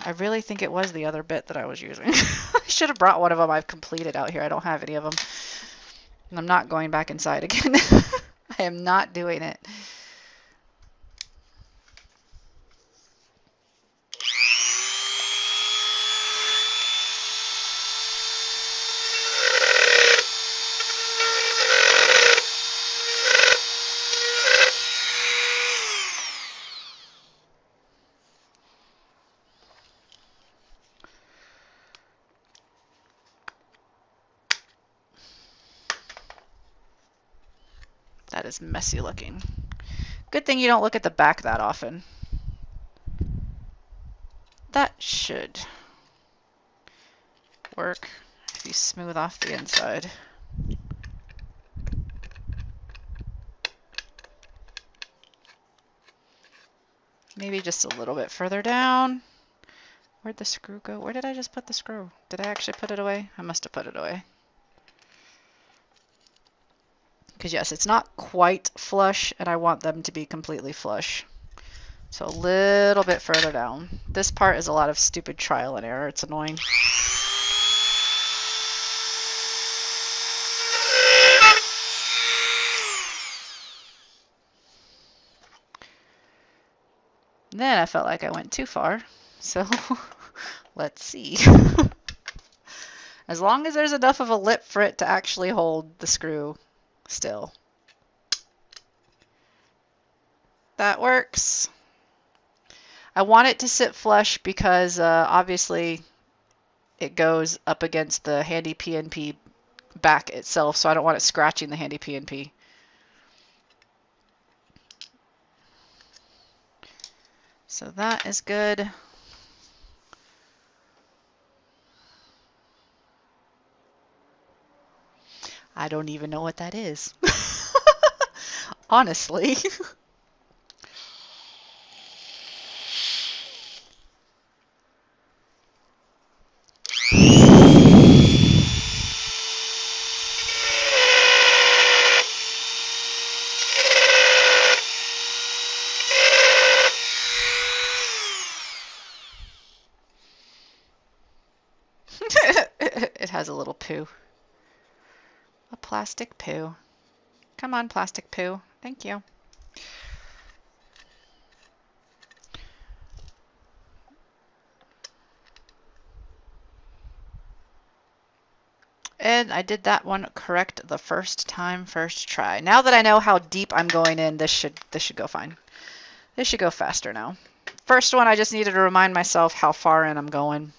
I really think it was the other bit that I was using. I should have brought one of them I've completed out here. I don't have any of them. And I'm not going back inside again. I am not doing it. That is messy looking. Good thing you don't look at the back that often. That should work if you smooth off the inside. Maybe just a little bit further down. Where'd the screw go? Where did I just put the screw? Did I actually put it away? I must have put it away. Because yes, it's not quite flush, and I want them to be completely flush. So a little bit further down. This part is a lot of stupid trial and error. It's annoying. Then I felt like I went too far. So let's see. As long as there's enough of a lip for it to actually hold the screw still. That works. I want it to sit flush because obviously it goes up against the HandyPNP back itself, so I don't want it scratching the HandyPNP. So that is good. I don't even know what that is. Honestly. It has a little poo. A plastic poo. Come on, plastic poo. Thank you. And I did that one correct the first time, first try. Now that I know how deep I'm going in, this should go fine. This should go faster now. First one, I just needed to remind myself how far in I'm going.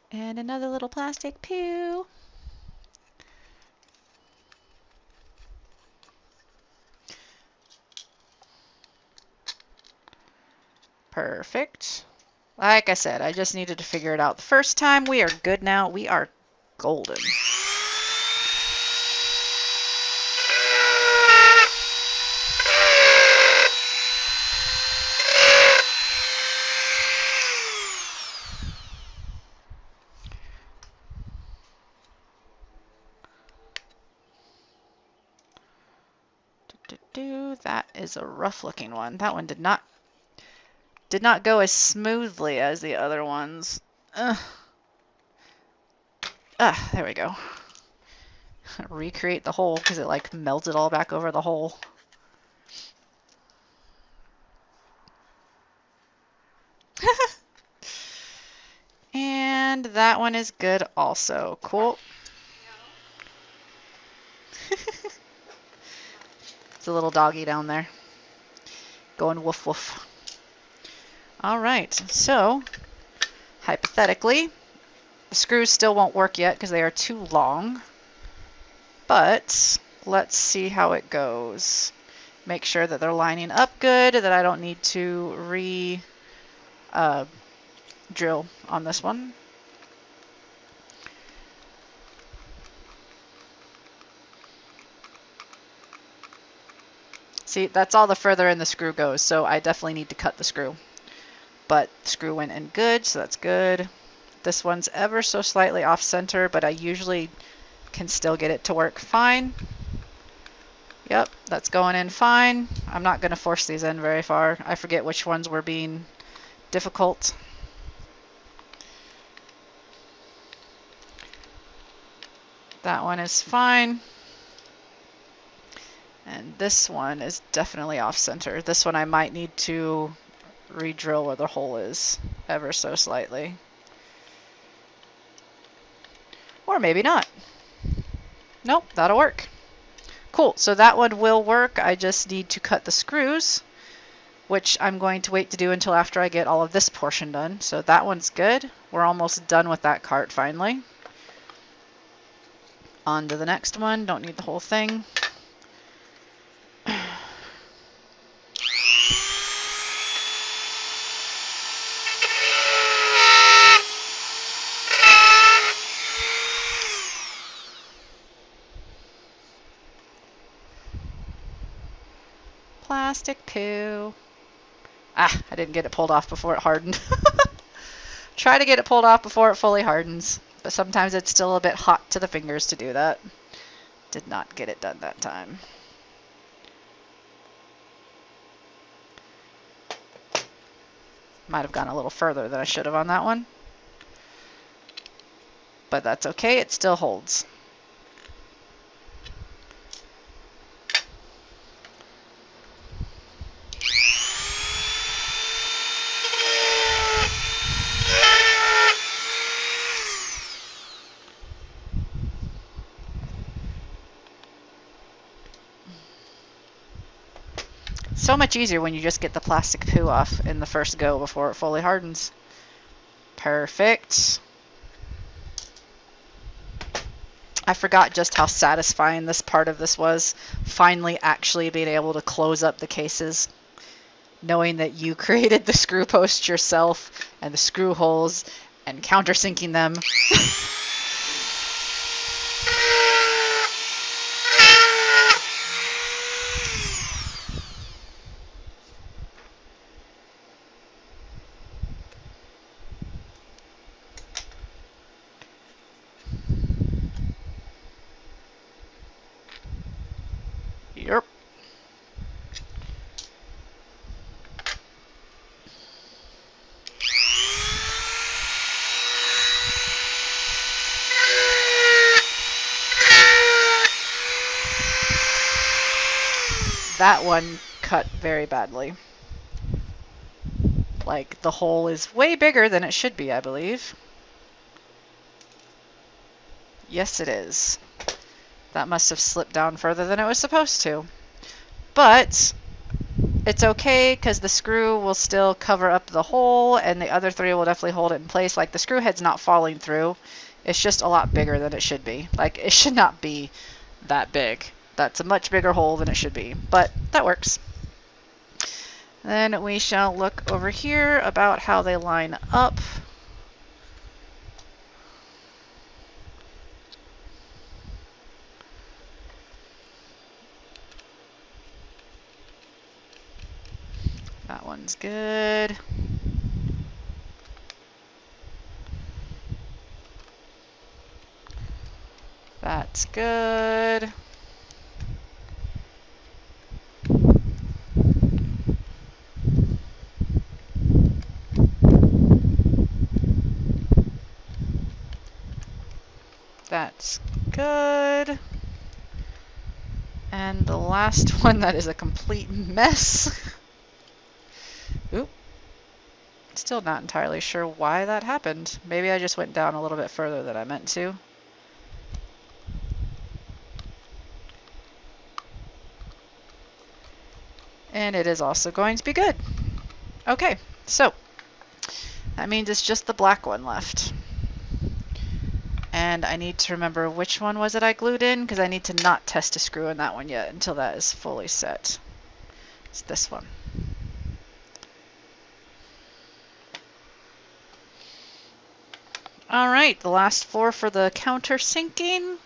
And another little plastic poo. Perfect. Like I said, I just needed to figure it out the first time. We are good now. We are golden. That is a rough looking one. That one did not go as smoothly as the other ones. There we go. Recreate the hole because it like melted all back over the hole. And that one is good also. Cool. It's a little doggy down there. Going woof woof. All right, so hypothetically, the screws still won't work yet because they are too long. But let's see how it goes. Make sure that they're lining up good, that I don't need to drill on this one. See, that's all the further in the screw goes, so I definitely need to cut the screw. But the screw went in good, so that's good. This one's ever so slightly off center, but I usually can still get it to work fine. Yep, that's going in fine. I'm not going to force these in very far. I forget which ones were being difficult. That one is fine. And this one is definitely off center. This one I might need to re-drill where the hole is ever so slightly. Or maybe not. Nope, that'll work. Cool, so that one will work. I just need to cut the screws, which I'm going to wait to do until after I get all of this portion done. So that one's good. We're almost done with that cart finally. On to the next one. Don't need the whole thing. Plastic poo. I didn't get it pulled off before it hardened. Try to get it pulled off before it fully hardens, but sometimes it's still a bit hot to the fingers to do that. Did not get it done that time. Might have gone a little further than I should have on that one. But that's okay, it still holds. So much easier when you just get the plastic poo off in the first go before it fully hardens. Perfect. I forgot just how satisfying this part of this was. Finally actually being able to close up the cases. Knowing that you created the screw posts yourself and the screw holes and countersinking them. Yep. That one cut very badly. Like, the hole is way bigger than it should be, I believe. Yes, it is. That must have slipped down further than it was supposed to. But it's okay because the screw will still cover up the hole and the other three will definitely hold it in place. Like, the screw head's not falling through. It's just a lot bigger than it should be. Like, it should not be that big. That's a much bigger hole than it should be, but that works. Then we shall look over here about how they line up. That one's good. That's good. That's good. And the last one that is a complete mess. Oop. Still not entirely sure why that happened. Maybe I just went down a little bit further than I meant to. And it is also going to be good. Okay, so that means it's just the black one left. And I need to remember which one was it I glued in, because I need to not test a screw in that one yet until that is fully set. It's this one. Alright, the last four for the countersinking.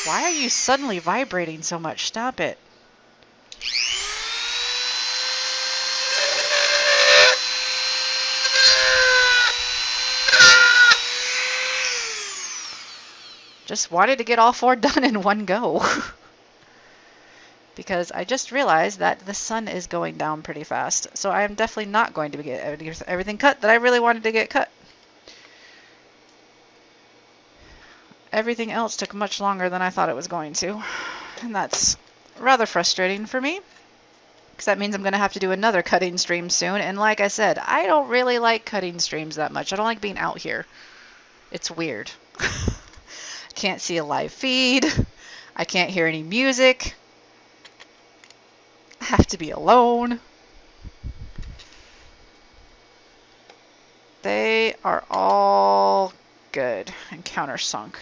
Why are you suddenly vibrating so much? Stop it. Just wanted to get all four done in one go. Because I just realized that the sun is going down pretty fast. So I am definitely not going to get everything cut that I really wanted to get cut. Everything else took much longer than I thought it was going to. And that's rather frustrating for me. Because that means I'm going to have to do another cutting stream soon. And like I said, I don't really like cutting streams that much. I don't like being out here. It's weird. Can't see a live feed. I can't hear any music. I have to be alone. They are all good and countersunk.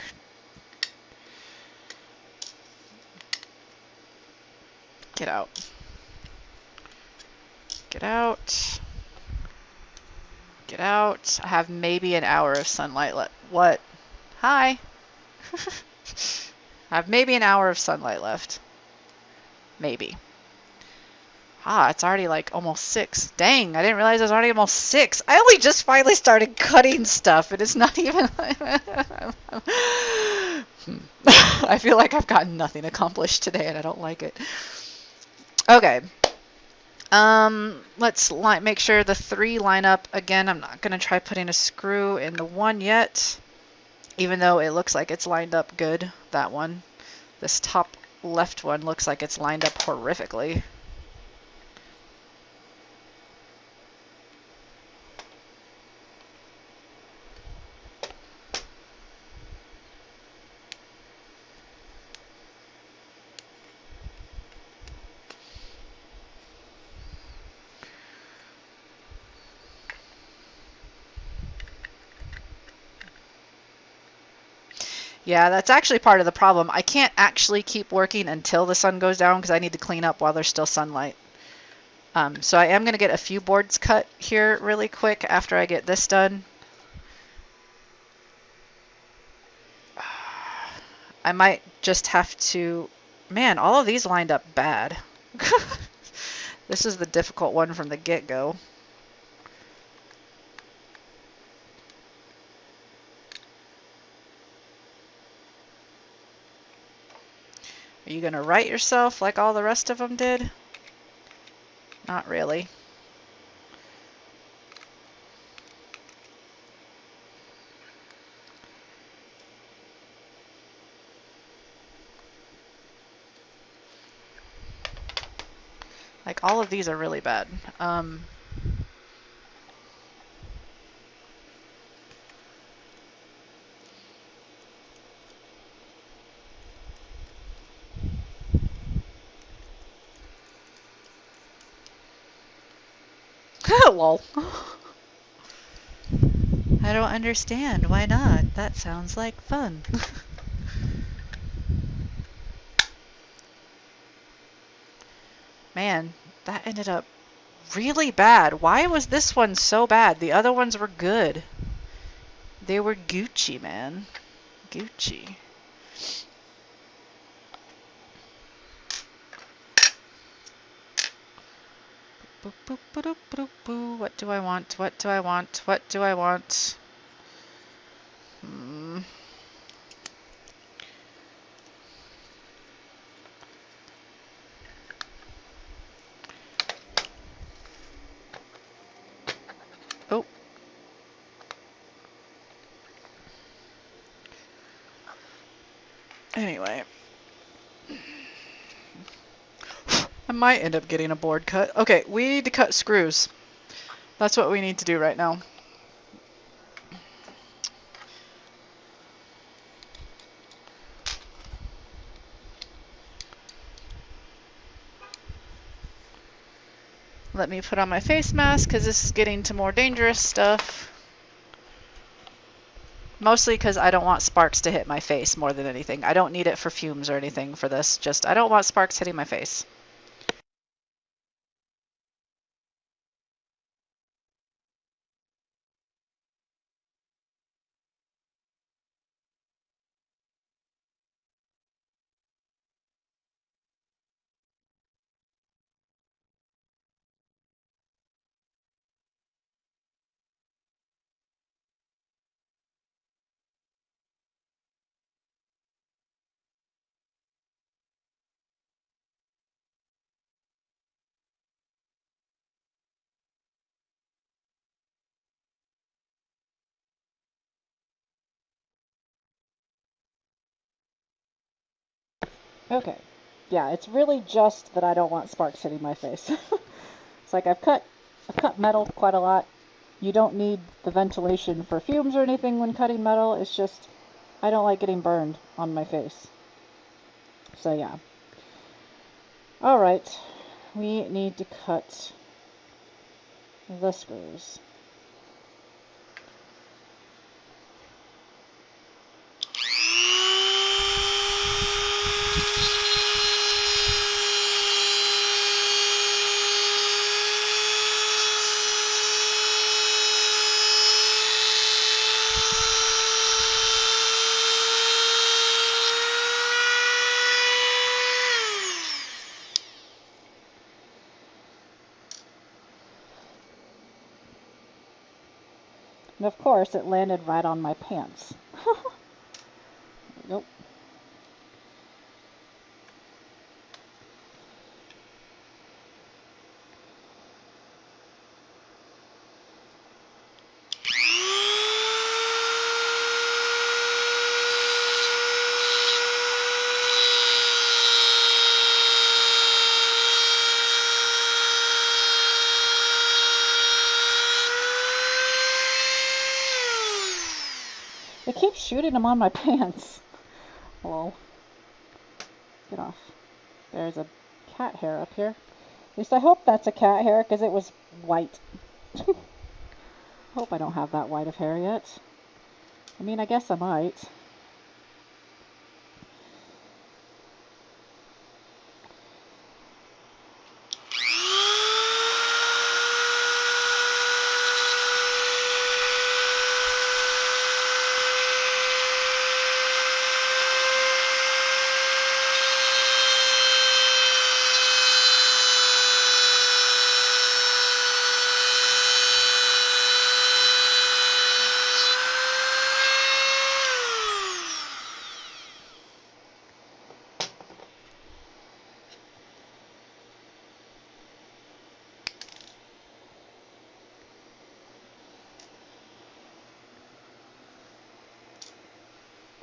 Get out. Get out. Get out. I have maybe an hour of sunlight left. What? Hi. I have maybe an hour of sunlight left. Maybe. Ah, it's already like almost 6. Dang, I didn't realize it was already almost 6. I only just finally started cutting stuff, and it's not even... I feel like I've gotten nothing accomplished today, and I don't like it. Okay. Let's make sure the 3 line up. Again, I'm not going to try putting a screw in the 1 yet, even though it looks like it's lined up good, that one. This top left one looks like it's lined up horrifically. Yeah, that's actually part of the problem. I can't actually keep working until the sun goes down because I need to clean up while there's still sunlight. So I am going to get a few boards cut here really quick after I get this done. I might just have to... Man, all of these lined up bad. This is the difficult one from the get-go. Are you going to write yourself like all the rest of them did? Not really. Like, all of these are really bad. Lol. I don't understand. Why not? That sounds like fun. Man, that ended up really bad. Why was this one so bad? The other ones were good. They were Gucci, man. Gucci. Boop, boop, boop, boop, boop. What do I want? What do I want? What do I want? Oh. Anyway. I might end up getting a board cut. Okay, we need to cut screws. That's what we need to do right now. Let me put on my face mask because this is getting to more dangerous stuff. Mostly because I don't want sparks to hit my face more than anything. I don't need it for fumes or anything for this. Just, I don't want sparks hitting my face. Okay. Yeah, it's really just that I don't want sparks hitting my face. It's like I've cut metal quite a lot. You don't need the ventilation for fumes or anything when cutting metal. It's just I don't like getting burned on my face. So yeah. Alright. We need to cut the screws. And of course, it landed right on my pants. Nope. It keeps shooting them on my pants. Hello. Get off. There's a cat hair up here. At least I hope that's a cat hair because it was white. Hope I don't have that white of hair yet. I mean, I guess I might.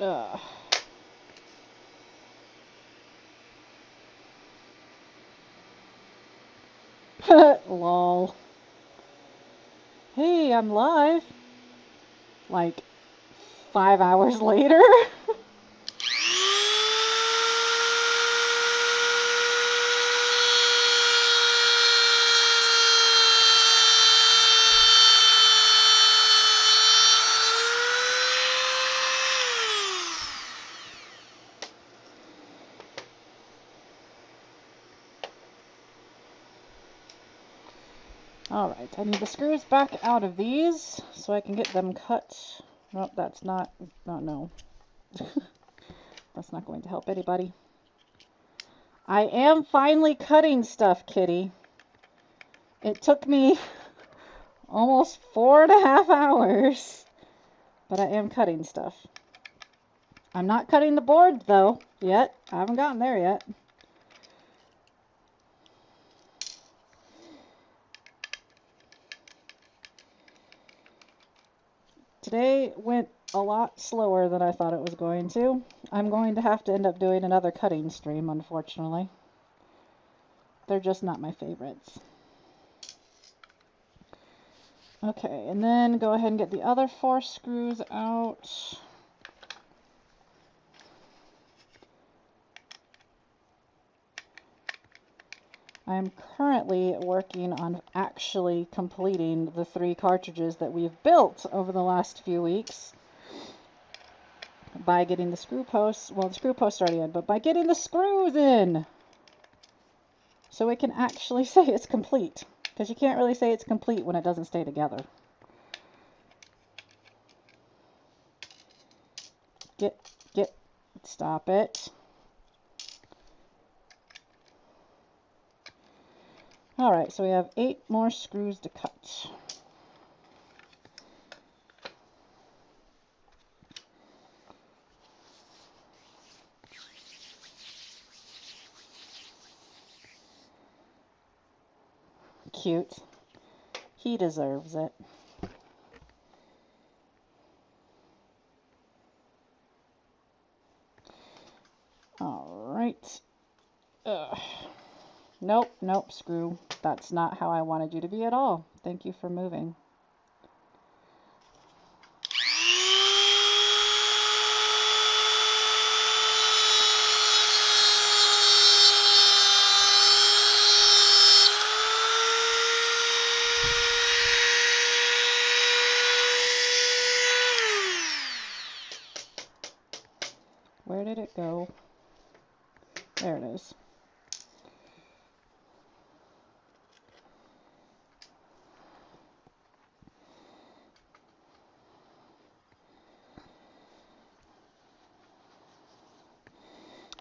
Ugh. Lol. Hey, I'm live. Like 5 hours later. Alright, I need the screws back out of these so I can get them cut. Nope, that's not, no. That's not going to help anybody. I am finally cutting stuff, kitty. It took me almost 4.5 hours, but I am cutting stuff. I'm not cutting the board, though, yet. I haven't gotten there yet. Today went a lot slower than I thought it was going to. I'm going to have to end up doing another cutting stream, unfortunately. They're just not my favorites. Okay, and then go ahead and get the other 4 screws out. I'm currently working on actually completing the 3 cartridges that we've built over the last few weeks by getting the screw posts, well, the screw posts are already in, but by getting the screws in so we can actually say it's complete, because you can't really say it's complete when it doesn't stay together. Stop it. Alright, so we have 8 more screws to cut. Cute. He deserves it. Alright. Nope, screw. That's not how I wanted you to be at all. Thank you for moving. Where did it go? There it is.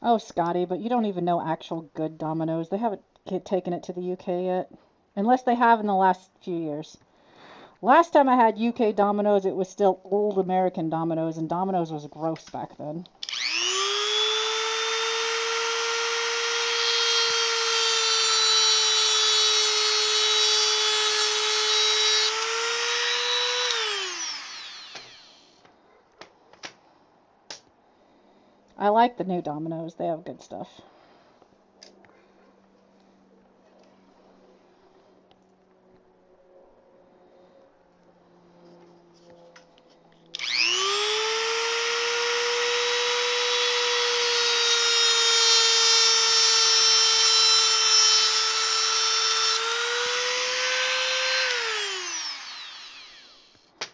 Oh, Scotty, but you don't even know actual good Domino's. They haven't taken it to the UK yet. Unless they have in the last few years. Last time I had UK Domino's, it was still old American Domino's, and Domino's was gross back then. I like the new Domino's. They have good stuff.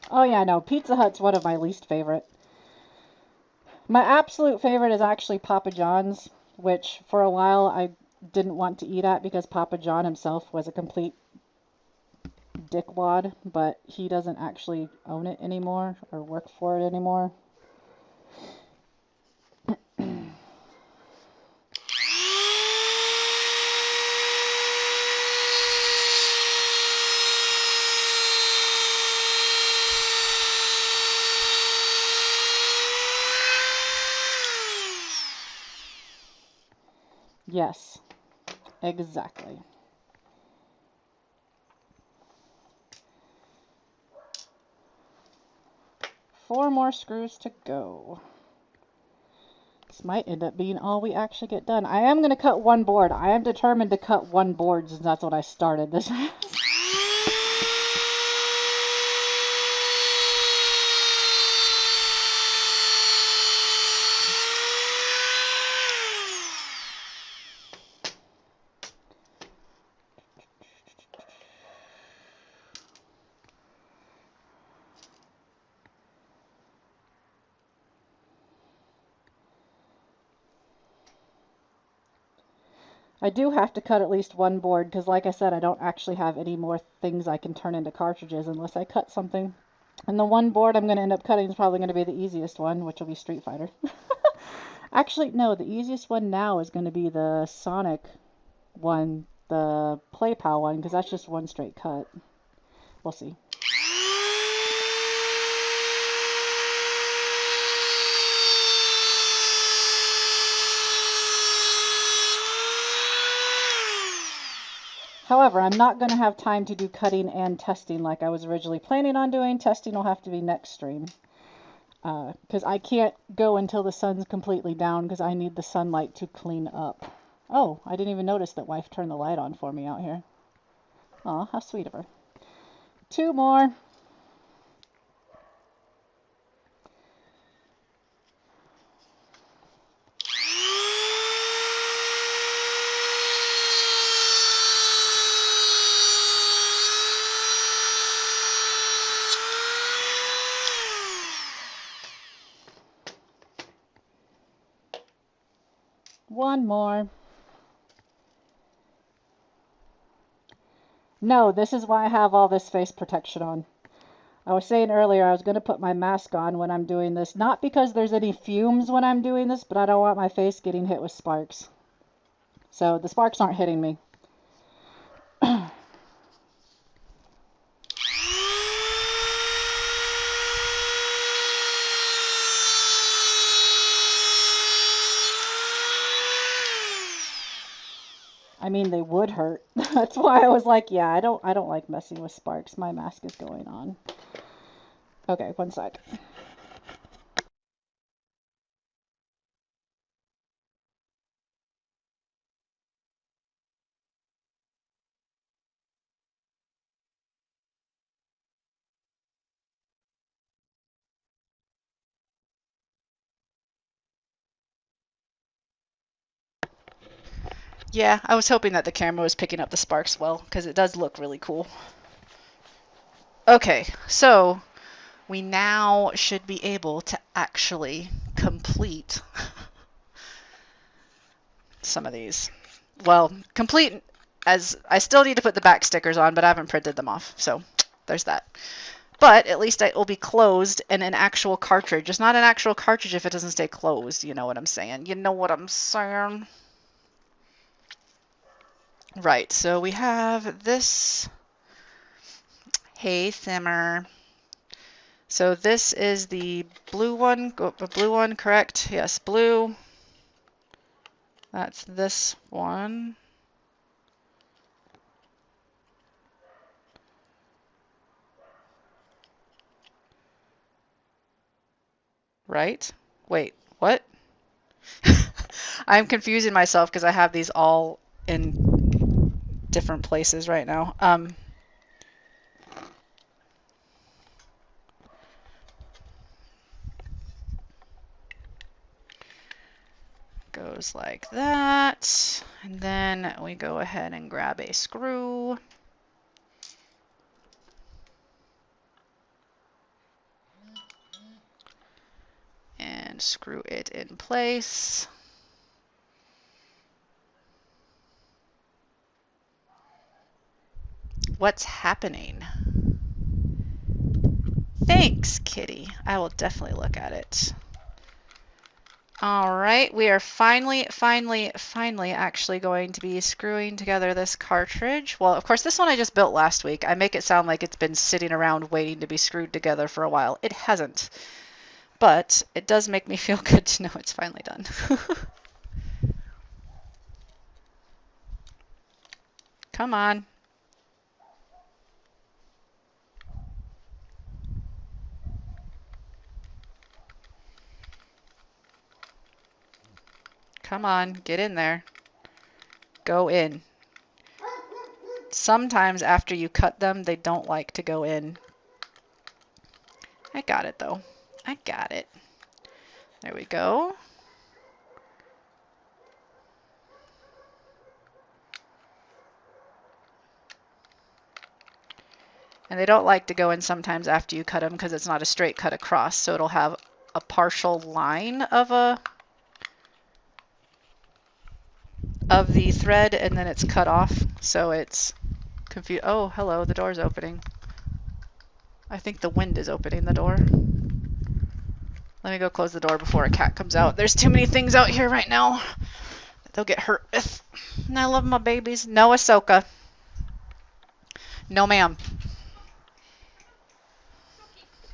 Oh yeah, no, Pizza Hut's one of my least favorite. My absolute favorite is actually Papa John's, which for a while I didn't want to eat at because Papa John himself was a complete dickwad, but he doesn't actually own it anymore or work for it anymore. Yes, exactly. Four more screws to go. This might end up being all we actually get done. I am going to cut one board. I am determined to cut one board since that's what I started this. I do have to cut at least one board because, like I said, I don't actually have any more things I can turn into cartridges unless I cut something. And the one board I'm going to end up cutting is probably going to be the easiest one, which will be Street Fighter. Actually, no, the easiest one now is going to be the Sonic one, the PlayPal one, because that's just one straight cut. We'll see. However, I'm not going to have time to do cutting and testing like I was originally planning on doing. Testing will have to be next stream. Because I can't go until the sun's completely down because I need the sunlight to clean up. Oh, I didn't even notice that wife turned the light on for me out here. Aw, how sweet of her. Two more. One more. No, this is why I have all this face protection on. I was saying earlier I was going to put my mask on when I'm doing this. Not because there's any fumes when I'm doing this, but I don't want my face getting hit with sparks. So the sparks aren't hitting me. I mean, they would hurt. That's why I was like, yeah, I don't like messing with sparks. My mask is going on. Okay, one sec. Yeah, I was hoping that the camera was picking up the sparks well, because it does look really cool. Okay, so we now should be able to actually complete some of these. Well, complete as I still need to put the back stickers on, but I haven't printed them off, so there's that. But at least it will be closed and an actual cartridge. It's not an actual cartridge if it doesn't stay closed. You know what I'm saying? You know what I'm saying? Right, so we have this Hey, Simmer. So this is the blue one. Blue one, correct? Yes, blue. That's this one. Right? Wait, what? I'm confusing myself because I have these all in different places right now. Goes like that. And then we go ahead and grab a screw. And screw it in place. What's happening? Thanks, Kitty. I will definitely look at it. All right, we are finally actually going to be screwing together this cartridge. Well, of course, this one I just built last week. I make it sound like it's been sitting around waiting to be screwed together for a while. It hasn't. But it does make me feel good to know it's finally done. Come on. Come on, get in there. Go in. Sometimes after you cut them, they don't like to go in. I got it though. I got it. There we go. And they don't like to go in sometimes after you cut them because it's not a straight cut across, so it'll have a partial line of the thread and then it's cut off, so it's confused. Oh, hello, the door's opening. I think the wind is opening the door. Let me go close the door before a cat comes out. There's too many things out here right now that they'll get hurt with. And I love my babies. No, Ahsoka. No, ma'am.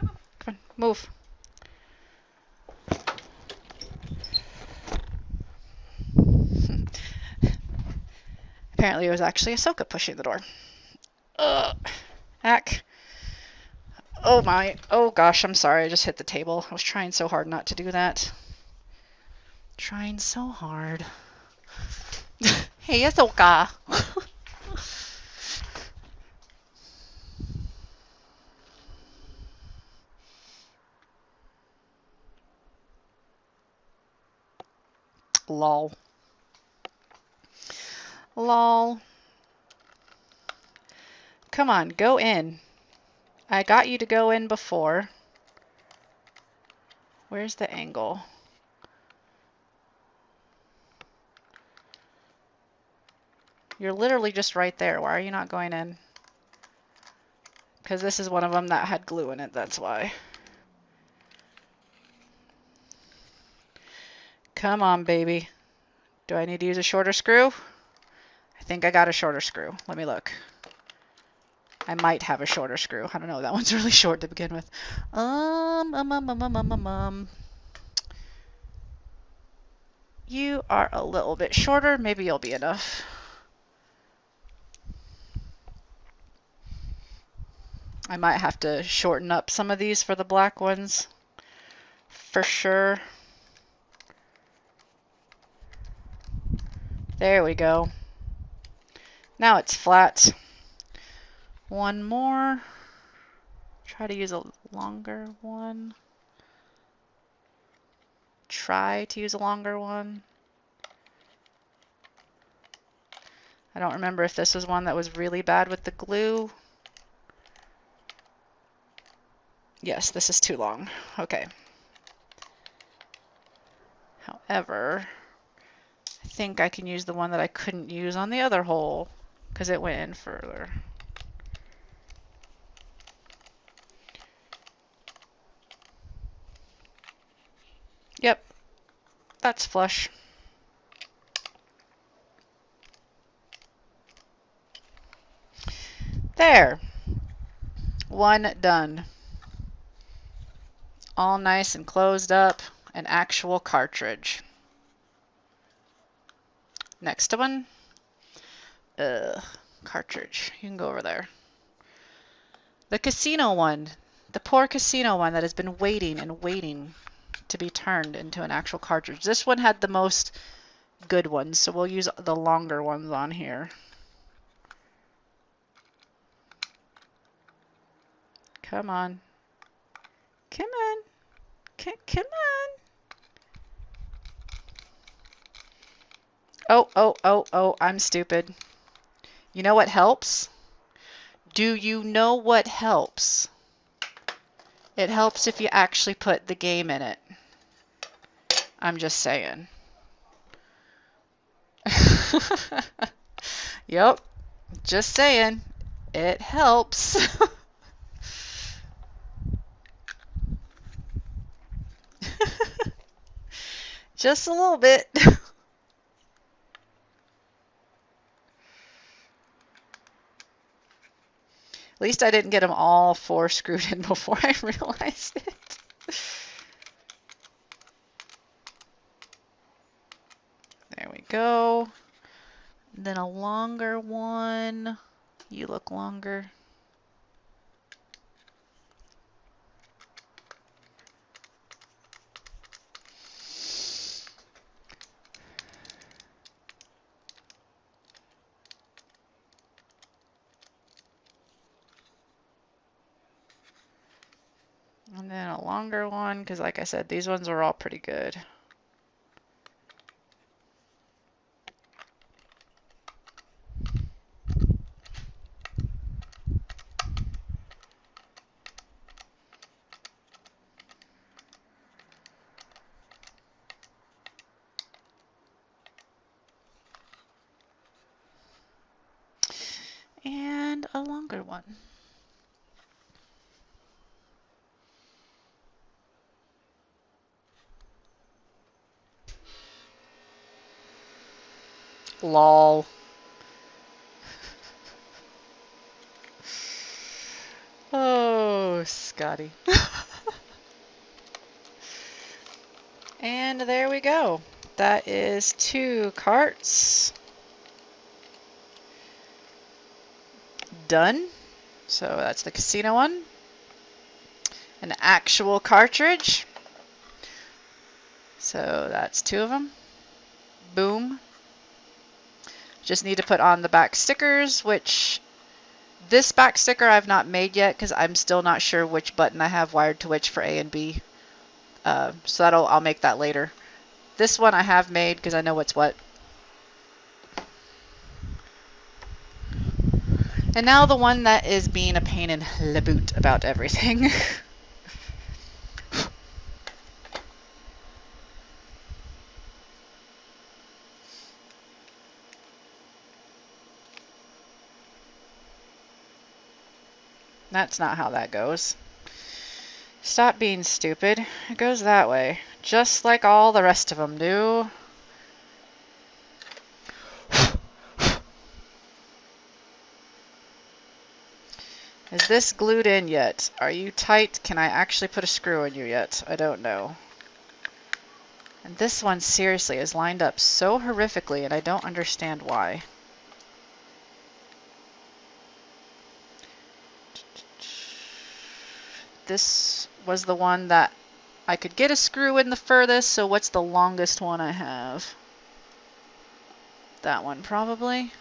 Come on, move. Apparently it was actually Ahsoka pushing the door. Ugh. Heck. Oh my. Oh gosh, I'm sorry. I just hit the table. I was trying so hard not to do that. Trying so hard. Hey, Ahsoka. Lol. Lol. Come on, go in. I got you to go in before. Where's the angle? You're literally just right there. Why are you not going in? Because this is one of them that had glue in it, that's why. Come on, baby. Do I need to use a shorter screw? I think I got a shorter screw. Let me look. I might have a shorter screw. I don't know. That one's really short to begin with. You are a little bit shorter. Maybe you'll be enough. I might have to shorten up some of these for the black ones. For sure. There we go. Now it's flat. One more. Try to use a longer one. Try to use a longer one. I don't remember if this was one that was really bad with the glue. Yes, this is too long. Okay. However, I think I can use the one that I couldn't use on the other hole because it went in further. Yep, that's flush. There. One done. All nice and closed up. An actual cartridge. Next one. Cartridge. You can go over there. The casino one. The poor casino one that has been waiting and waiting to be turned into an actual cartridge. This one had the most good ones, so we'll use the longer ones on here. Come on. Come on. Come on. Oh, I'm stupid. You know what helps? Do you know what helps? It helps if you actually put the game in it. I'm just saying. Yep. Just saying. It helps. Just a little bit. At least I didn't get them all 4 screwed in before I realized it. There we go. Then a longer one. You look longer. And then a longer one, because like I said, these ones are all pretty good. And a longer one. Lol. Oh, Scotty. And there we go. That is 2 carts. Done. So that's the casino one. An actual cartridge. So that's 2 of them. Boom. Just need to put on the back stickers, which this back sticker I've not made yet because I'm still not sure which button I have wired to which for A and B. So I'll make that later. This one I have made because I know what's what. And now the one that is being a pain in the boot about everything. That's not how that goes. Stop being stupid. It goes that way. Just like all the rest of them do. Is this glued in yet? Are you tight? Can I actually put a screw in you yet? I don't know. And this one seriously is lined up so horrifically and I don't understand why. This was the one that I could get a screw in the furthest, so what's the longest one I have? That one probably.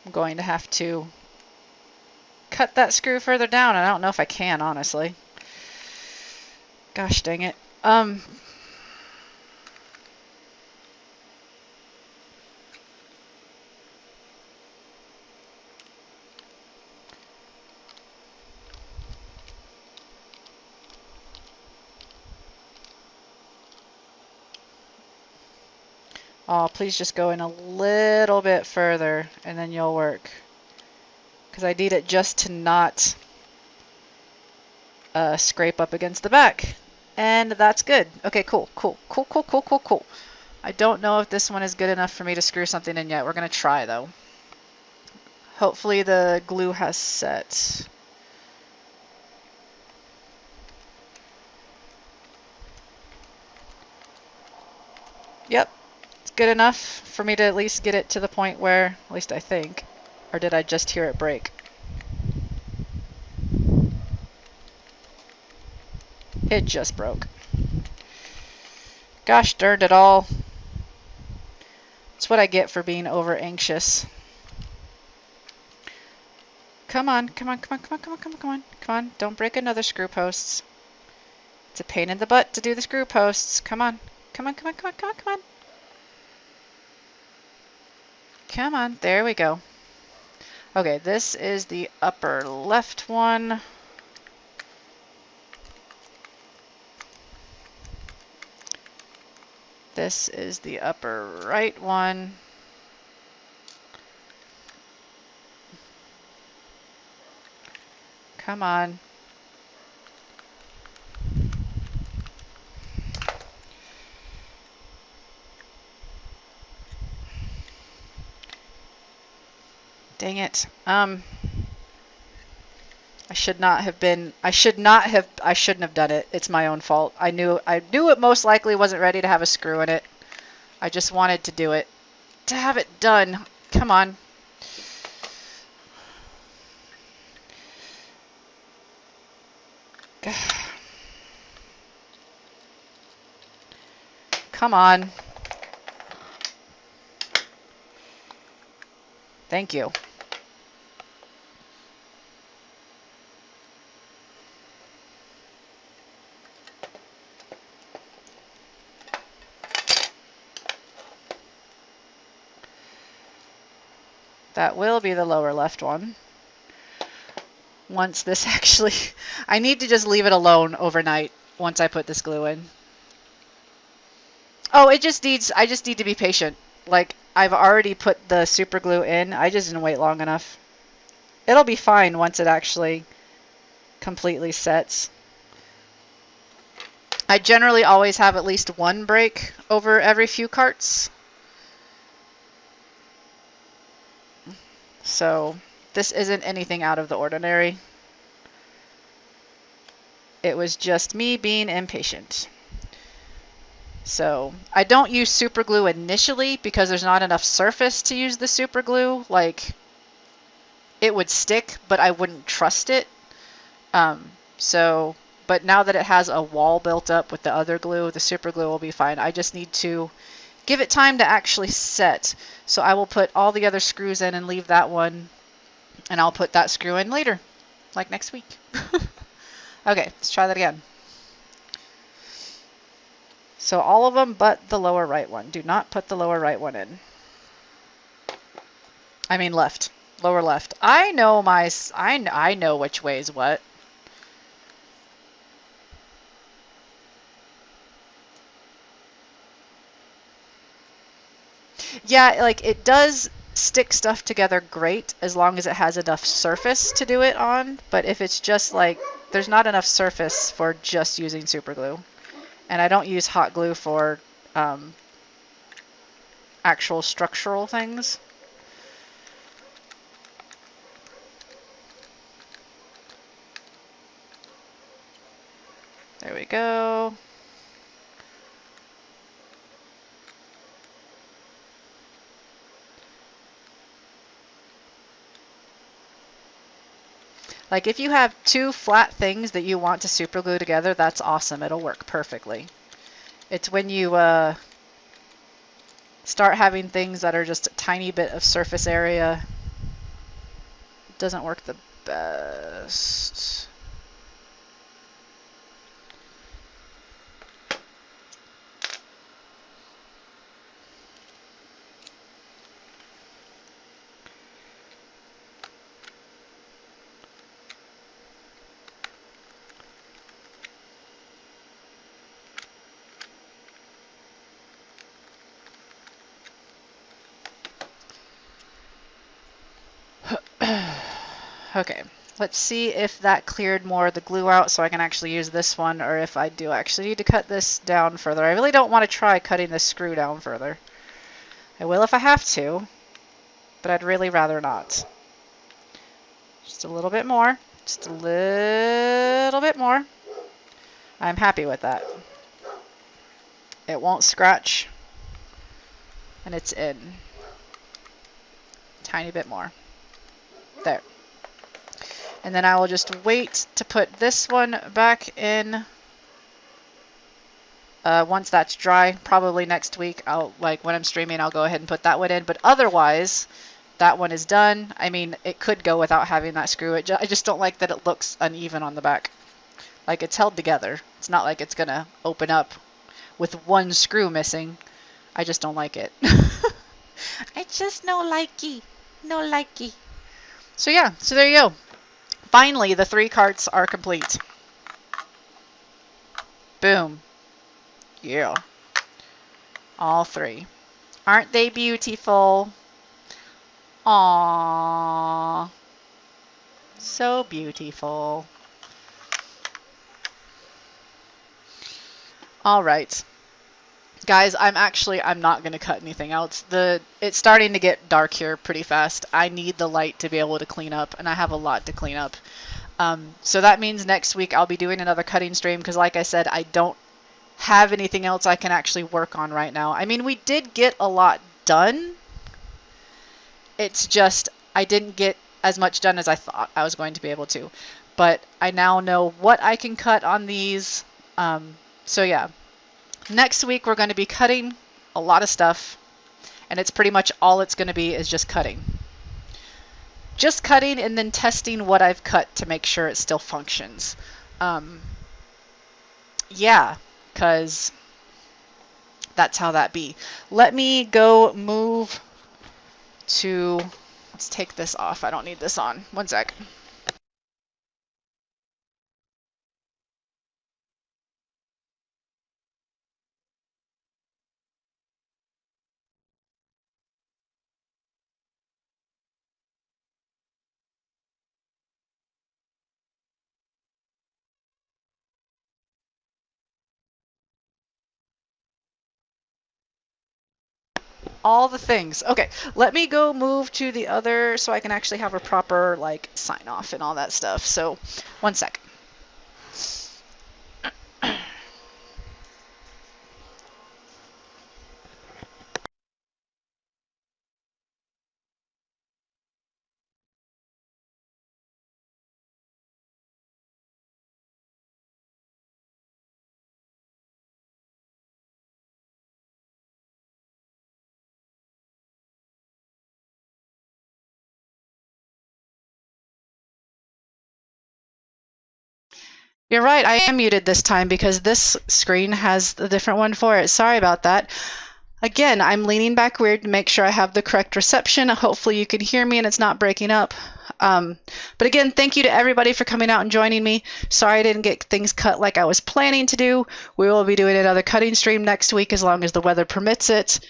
I'm going to have to cut that screw further down. I don't know if I can, honestly. Gosh dang it. Oh, please just go in a little bit further and then you'll work. Because I need it just to not scrape up against the back. And that's good. Okay, cool, cool, cool, cool, cool, cool, cool. I don't know if this one is good enough for me to screw something in yet. We're going to try though. Hopefully the glue has set. Yep, it's good enough for me to at least get it to the point where, at least I think, or did I just hear it break? It just broke. Gosh darn it all. That's what I get for being over anxious. Come on, come on, come on, come on, come on, come on, come on, come on. Don't break another screw posts. It's a pain in the butt to do the screw posts. Come on, come on, come on, come on, come on, come on. Come on, there we go. Okay, this is the upper left one. This is the upper right one. Come on. Dang it. I shouldn't have done it. It's my own fault. I knew it most likely wasn't ready to have a screw in it. I just wanted to do it. To have it done. Come on. Come on. Thank you. That will be the lower left one. Once this actually, I need to just leave it alone overnight once I put this glue in. Oh, I just need to be patient. Like, I've already put the super glue in. I just didn't wait long enough. It'll be fine once it actually completely sets. I generally always have at least one break over every few carts. So this isn't anything out of the ordinary. It was just me being impatient. So I don't use super glue initially because there's not enough surface to use the super glue. Like, it would stick, but I wouldn't trust it. But now that it has a wall built up with the other glue, the super glue will be fine. I just need to give it time to actually set. So I will put all the other screws in and leave that one, and I'll put that screw in later, like next week. Okay, let's try that again. So all of them but the lower right one. Do not put the lower right one in. I mean left. Lower left. I know I know which way is what. Yeah, like, it does stick stuff together great as long as it has enough surface to do it on, but if it's just like, there's not enough surface for just using super glue. And I don't use hot glue for actual structural things. There we go. Like, if you have two flat things that you want to super glue together, that's awesome. It'll work perfectly. It's when you start having things that are just a tiny bit of surface area, it doesn't work the best. Okay, let's see if that cleared more of the glue out so I can actually use this one, or if I do actually need to cut this down further. I really don't want to try cutting this screw down further. I will if I have to, but I'd really rather not. Just a little bit more. Just a little bit more. I'm happy with that. It won't scratch, and it's in. Tiny bit more. There. And then I will just wait to put this one back in once that's dry. Probably next week, when I'm streaming, I'll go ahead and put that one in. But otherwise, that one is done. I mean, it could go without having that screw. I just don't like that it looks uneven on the back. Like, it's held together. It's not like it's going to open up with one screw missing. I just don't like it. I just no likey. No likey. So yeah, so there you go. Finally, the 3 carts are complete. Boom. Yeah. All 3. Aren't they beautiful? Aww. So beautiful. All right. Guys, I'm not going to cut anything else. It's starting to get dark here pretty fast. I need the light to be able to clean up, and I have a lot to clean up. So that means next week I'll be doing another cutting stream because, like I said, I don't have anything else I can actually work on right now. I mean, we did get a lot done. It's just I didn't get as much done as I thought I was going to be able to. But I now know what I can cut on these. So yeah. Next week we're going to be cutting a lot of stuff, and it's pretty much all it's going to be is just cutting. Just cutting and then testing what I've cut to make sure it still functions. Yeah, because that's how that be. Let me go move to, let's take this off. I don't need this on. One sec. All the things. Okay, let me go move to the other so I can actually have a proper like sign off and all that stuff. So, one sec. You're right, I am muted this time because this screen has a different one for it. Sorry about that. Again, I'm leaning back weird to make sure I have the correct reception. Hopefully you can hear me and it's not breaking up. But again, thank you to everybody for coming out and joining me. Sorry I didn't get things cut like I was planning to do. We will be doing another cutting stream next week as long as the weather permits it.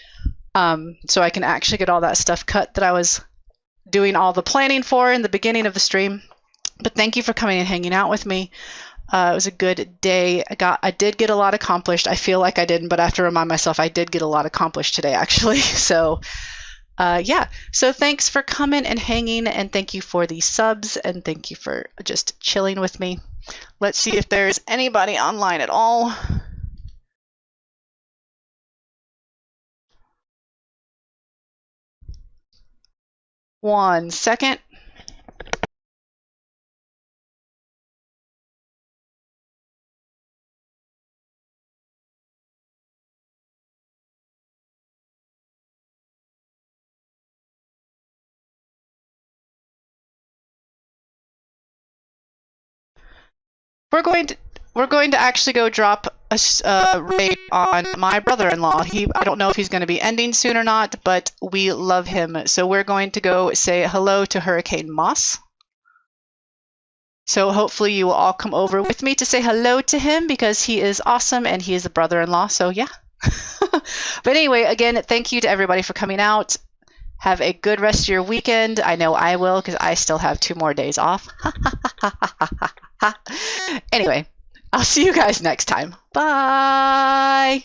So I can actually get all that stuff cut that I was doing all the planning for in the beginning of the stream. But thank you for coming and hanging out with me. It was a good day. I did get a lot accomplished. I feel like I didn't, but I have to remind myself I did get a lot accomplished today, actually. So, yeah. So thanks for coming and hanging, and thank you for the subs, and thank you for just chilling with me. Let's see if there's anybody online at all. One second. We're going to actually go drop a raid on my brother-in-law. I don't know if he's going to be ending soon or not, but we love him. So we're going to go say hello to Hurricane Moss. So hopefully you will all come over with me to say hello to him because he is awesome and he is a brother-in-law. So yeah. But anyway, again, thank you to everybody for coming out. Have a good rest of your weekend. I know I will because I still have 2 more days off. Anyway, I'll see you guys next time. Bye.